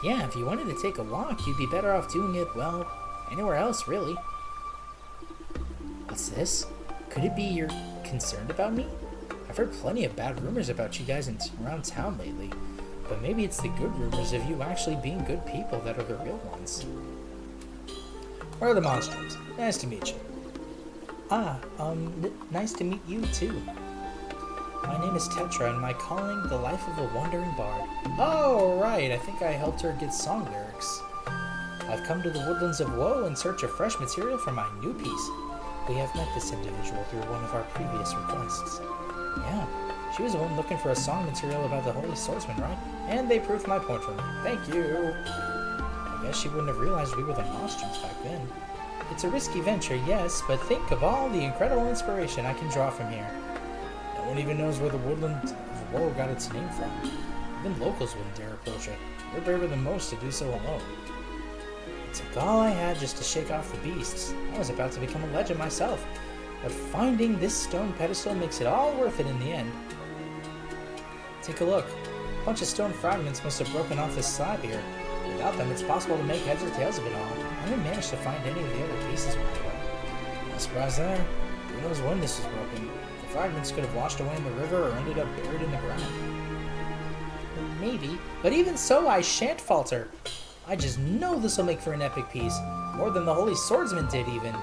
Yeah, if you wanted to take a walk, you'd be better off doing it, well, anywhere else, really. What's this? Could it be you're concerned about me? I've heard plenty of bad rumors about you guys around town lately, but maybe it's the good rumors of you actually being good people that are the real ones. Where are the Monstrums? Nice to meet you. Nice to meet you too. My name is Tetra, and my calling, the life of a wandering bard. Oh, right, I think I helped her get song lyrics. I've come to the woodlands of Woe in search of fresh material for my new piece. We have met this individual through one of our previous requests. Yeah, she was the one looking for a song material about the Holy Swordsman, right? And they proved my point for me. Thank you! I guess she wouldn't have realized we were the Monstrums back then. It's a risky venture, yes, but think of all the incredible inspiration I can draw from here. No one even knows where the woodland of Woe got its name from. Even locals wouldn't dare approach it. We're braver than most to do so alone. It took all I had just to shake off the beasts. I was about to become a legend myself, but finding this stone pedestal makes it all worth it in the end. Take a look. A bunch of stone fragments must have broken off this slab here. Without them, it's possible to make heads or tails of it all. I didn't manage to find any of the other pieces right away. No surprise there. Who knows when this was broken? The fragments could have washed away in the river or ended up buried in the ground. Maybe, but even so, I shan't falter. I just know this will make for an epic piece. More than the Holy Swordsman did, even.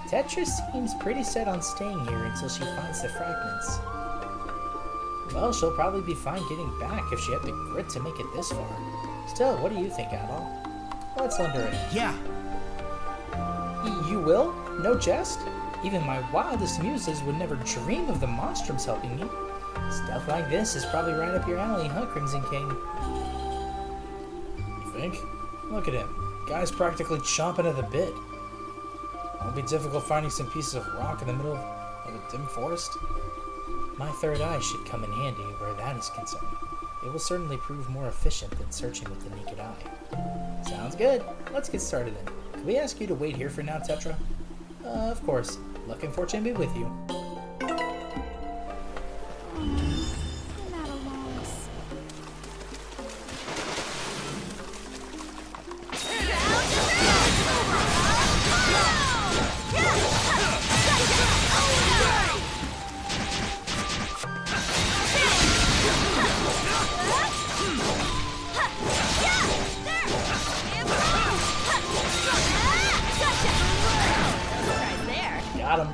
Tetra seems pretty set on staying here until she finds the fragments. Well, she'll probably be fine getting back if she had the grit to make it this far. Still, what do you think, Adol? Let's lend her a hand. Yeah. You will? No jest? Even my wildest muses would never dream of the Monstrums helping me. Stuff like this is probably right up your alley, huh, Crimson King? You think? Look at him. Guy's practically chomping at the bit. Won't be difficult finding some pieces of rock in the middle of a dim forest. My third eye should come in handy where that is concerned. It will certainly prove more efficient than searching with the naked eye. Sounds good. Let's get started then. Can we ask you to wait here for now, Tetra? Of course. Luck and fortune be with you. Got him.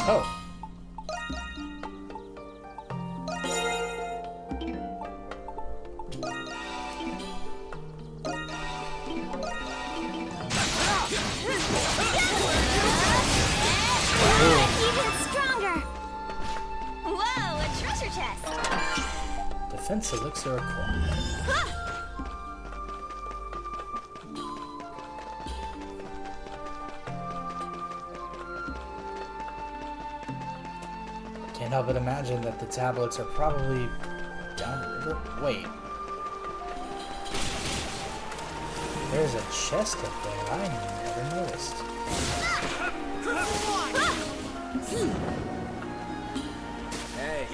Oh. Even stronger! Whoa, a treasure chest! Defense elixir acquired. Can't help but imagine that the tablets are probably down the river. Wait. There's a chest up there. I never noticed. Hey.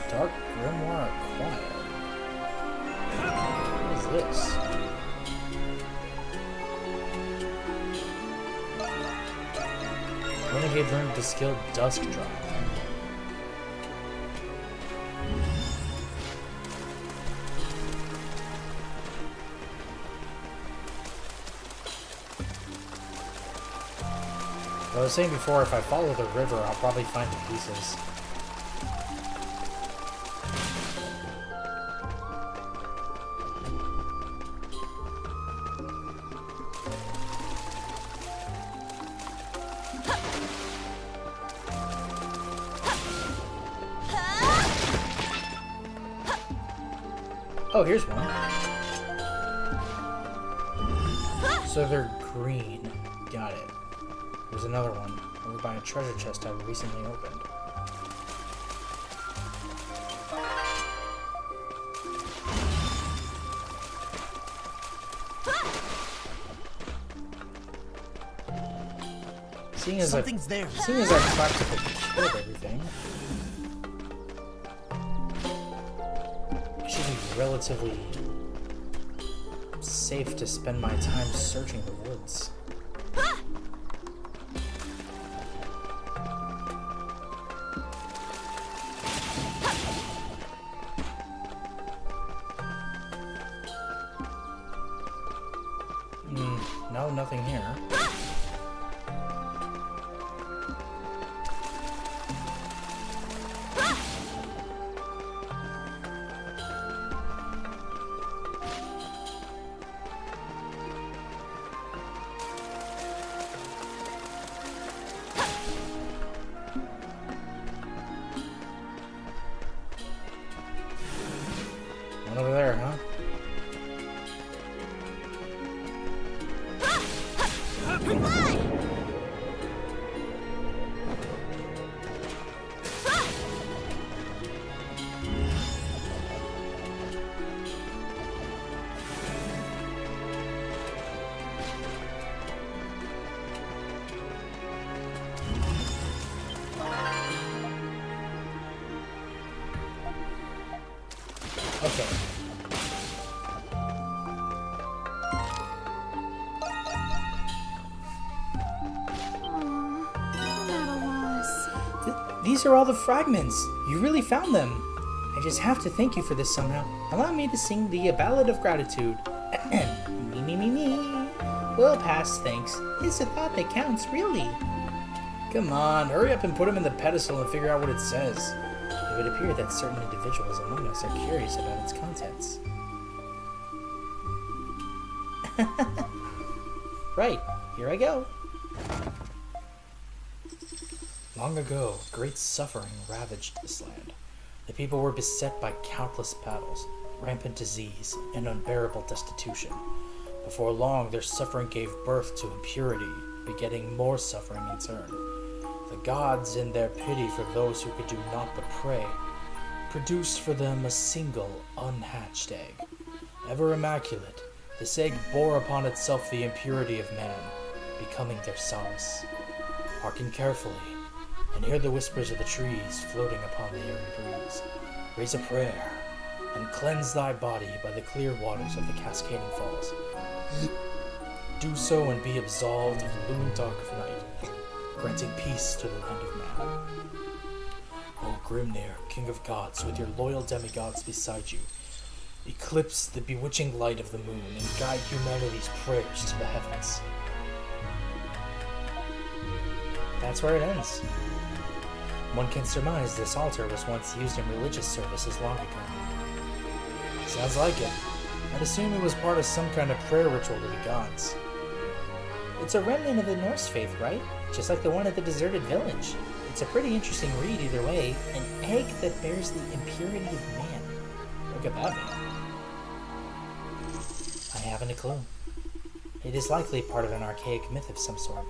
Dark Grimoire Choir. What is this? Renegade learned the skill Dusk Drop. I was saying before, if I follow the river, I'll probably find the pieces. Oh, here's one. So they're green. Got it. There's another one over by a treasure chest I recently opened. Seeing as I've practically killed everything, it should be relatively safe to spend my time searching the woods. No, nothing here. One over there, huh? Okay. These are all the fragments. You really found them. I just have to thank you for this somehow. Allow me to sing the ballad of gratitude. Me. Well past thanks. It's a thought that counts, really. Come on, hurry up and put him in the pedestal and figure out what it says. It would appear that certain individuals among us are curious about its contents. Right, here I go. Long ago, great suffering ravaged this land. The people were beset by countless battles, rampant disease, and unbearable destitution. Before long, their suffering gave birth to impurity, begetting more suffering in turn. The gods, in their pity for those who could do naught but pray, produced for them a single unhatched egg. Ever immaculate, this egg bore upon itself the impurity of man, becoming their solace. Hearken carefully, and hear the whispers of the trees floating upon the airy breeze. Raise a prayer, and cleanse thy body by the clear waters of the cascading falls. Do so and be absolved of the looming dark of night, granting peace to the land of man. O Grimnir, king of gods, with your loyal demigods beside you, eclipse the bewitching light of the moon and guide humanity's prayers to the heavens. That's where it ends. One can surmise this altar was once used in religious services long ago. Sounds like it. I'd assume it was part of some kind of prayer ritual to the gods. It's a remnant of the Norse faith, right? Just like the one at the deserted village. It's a pretty interesting read either way. An egg that bears the impurity of man. Look at that man. haven't a clue. It is likely part of an archaic myth of some sort.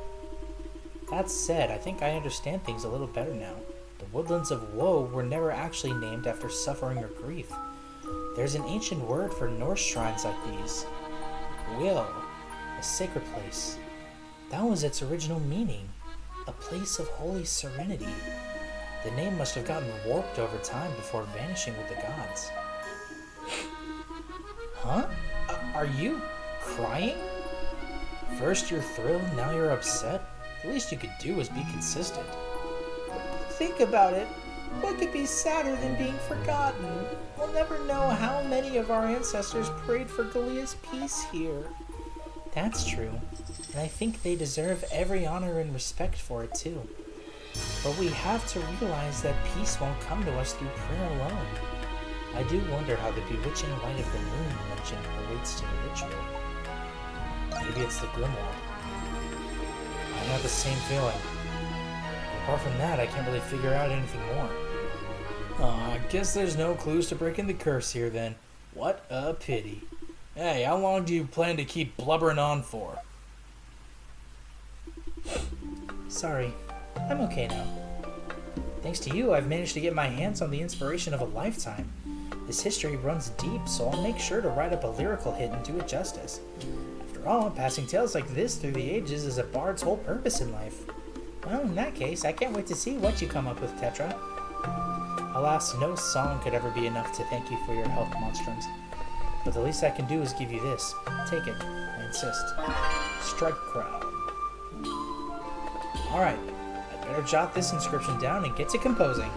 That said, I think I understand things a little better now. The Woodlands of Woe were never actually named after suffering or grief. There's an ancient word for Norse shrines like these. Will, a sacred place. That was its original meaning. A place of holy serenity. The name must have gotten warped over time before vanishing with the gods. Huh? Are you crying? First you're thrilled, now you're upset? The least you could do is be consistent. Think about it. What could be sadder than being forgotten? We'll never know how many of our ancestors prayed for Galea's peace here. That's true, and I think they deserve every honor and respect for it too. But we have to realize that peace won't come to us through prayer alone. I do wonder how the bewitching light of the moon legend relates to the ritual. Maybe it's the grimoire. I have the same feeling. Apart from that, I can't really figure out anything more. I guess there's no clues to breaking the curse here then. What a pity. Hey, how long do you plan to keep blubbering on for? Sorry, I'm okay now. Thanks to you, I've managed to get my hands on the inspiration of a lifetime. This history runs deep, so I'll make sure to write up a lyrical hit and do it justice. After all, passing tales like this through the ages is a bard's whole purpose in life. Well, in that case, I can't wait to see what you come up with, Tetra. Alas, no song could ever be enough to thank you for your help, Monstrums. But the least I can do is give you this. Take it, I insist. Strike crowd. Alright, I'd better jot this inscription down and get to composing.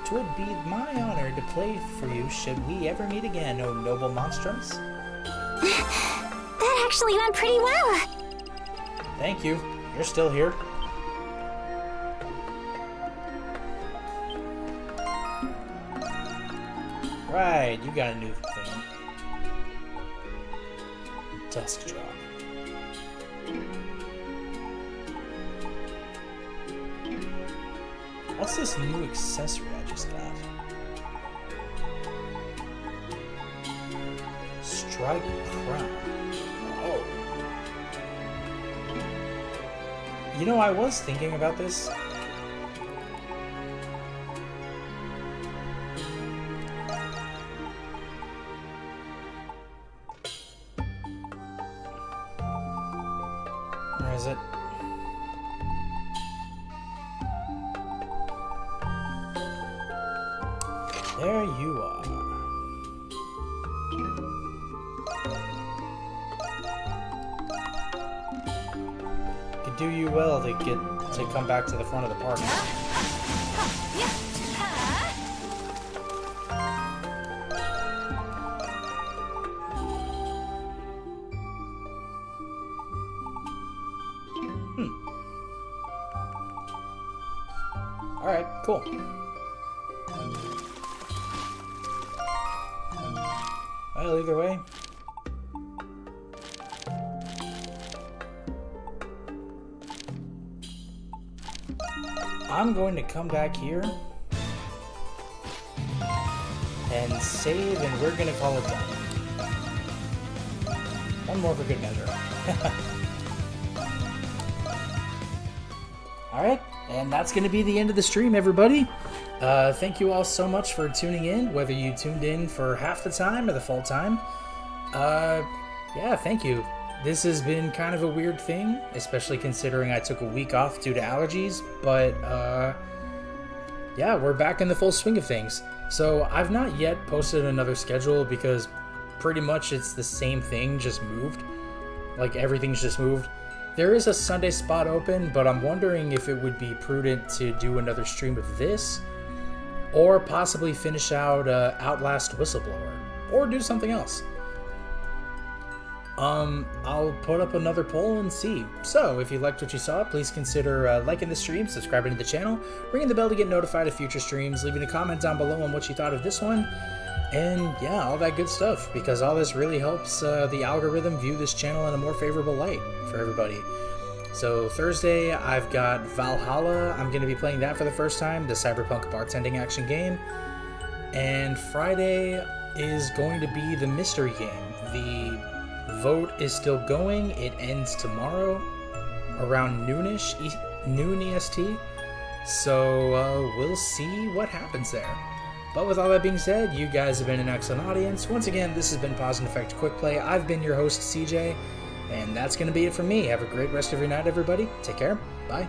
'Twould be my honor to play for you should we ever meet again, O noble Monstrums. That actually went pretty well. Thank you. You're still here. Right, you got a new thing. Dusk drop. What's this new accessory I just got? Strike crown. Oh. You know, I was thinking about this. Where is it? There you are. Could do you well to get to come back to the front of the party. Alright, cool. Well, either way. I'm going to come back here and save, and we're going to call it done. One more for good measure. Alright, and that's going to be the end of the stream, everybody. Thank you all so much for tuning in, whether you tuned in for half the time or the full time. Yeah, thank you. This has been kind of a weird thing, especially considering I took a week off due to allergies, but, yeah, we're back in the full swing of things. So, I've not yet posted another schedule because pretty much it's the same thing, just moved. Like, everything's just moved. There is a Sunday spot open, but I'm wondering if it would be prudent to do another stream of this, or possibly finish out Outlast Whistleblower, or do something else. I'll put up another poll and see. So, if you liked what you saw, please consider liking the stream, subscribing to the channel, ringing the bell to get notified of future streams, leaving a comment down below on what you thought of this one, and yeah, all that good stuff, because all this really helps the algorithm view this channel in a more favorable light for everybody. So Thursday, I've got Valhalla. I'm going to be playing that for the first time, the cyberpunk bartending action game. And Friday is going to be the mystery game, the vote is still going. It ends tomorrow around noon EST. So we'll see what happens there. But with all that being said, you guys have been an excellent audience. Once again, this has been Pause and Effect Quick Play. I've been your host, CJ, and that's going to be it for me. Have a great rest of your night, everybody. Take care. Bye.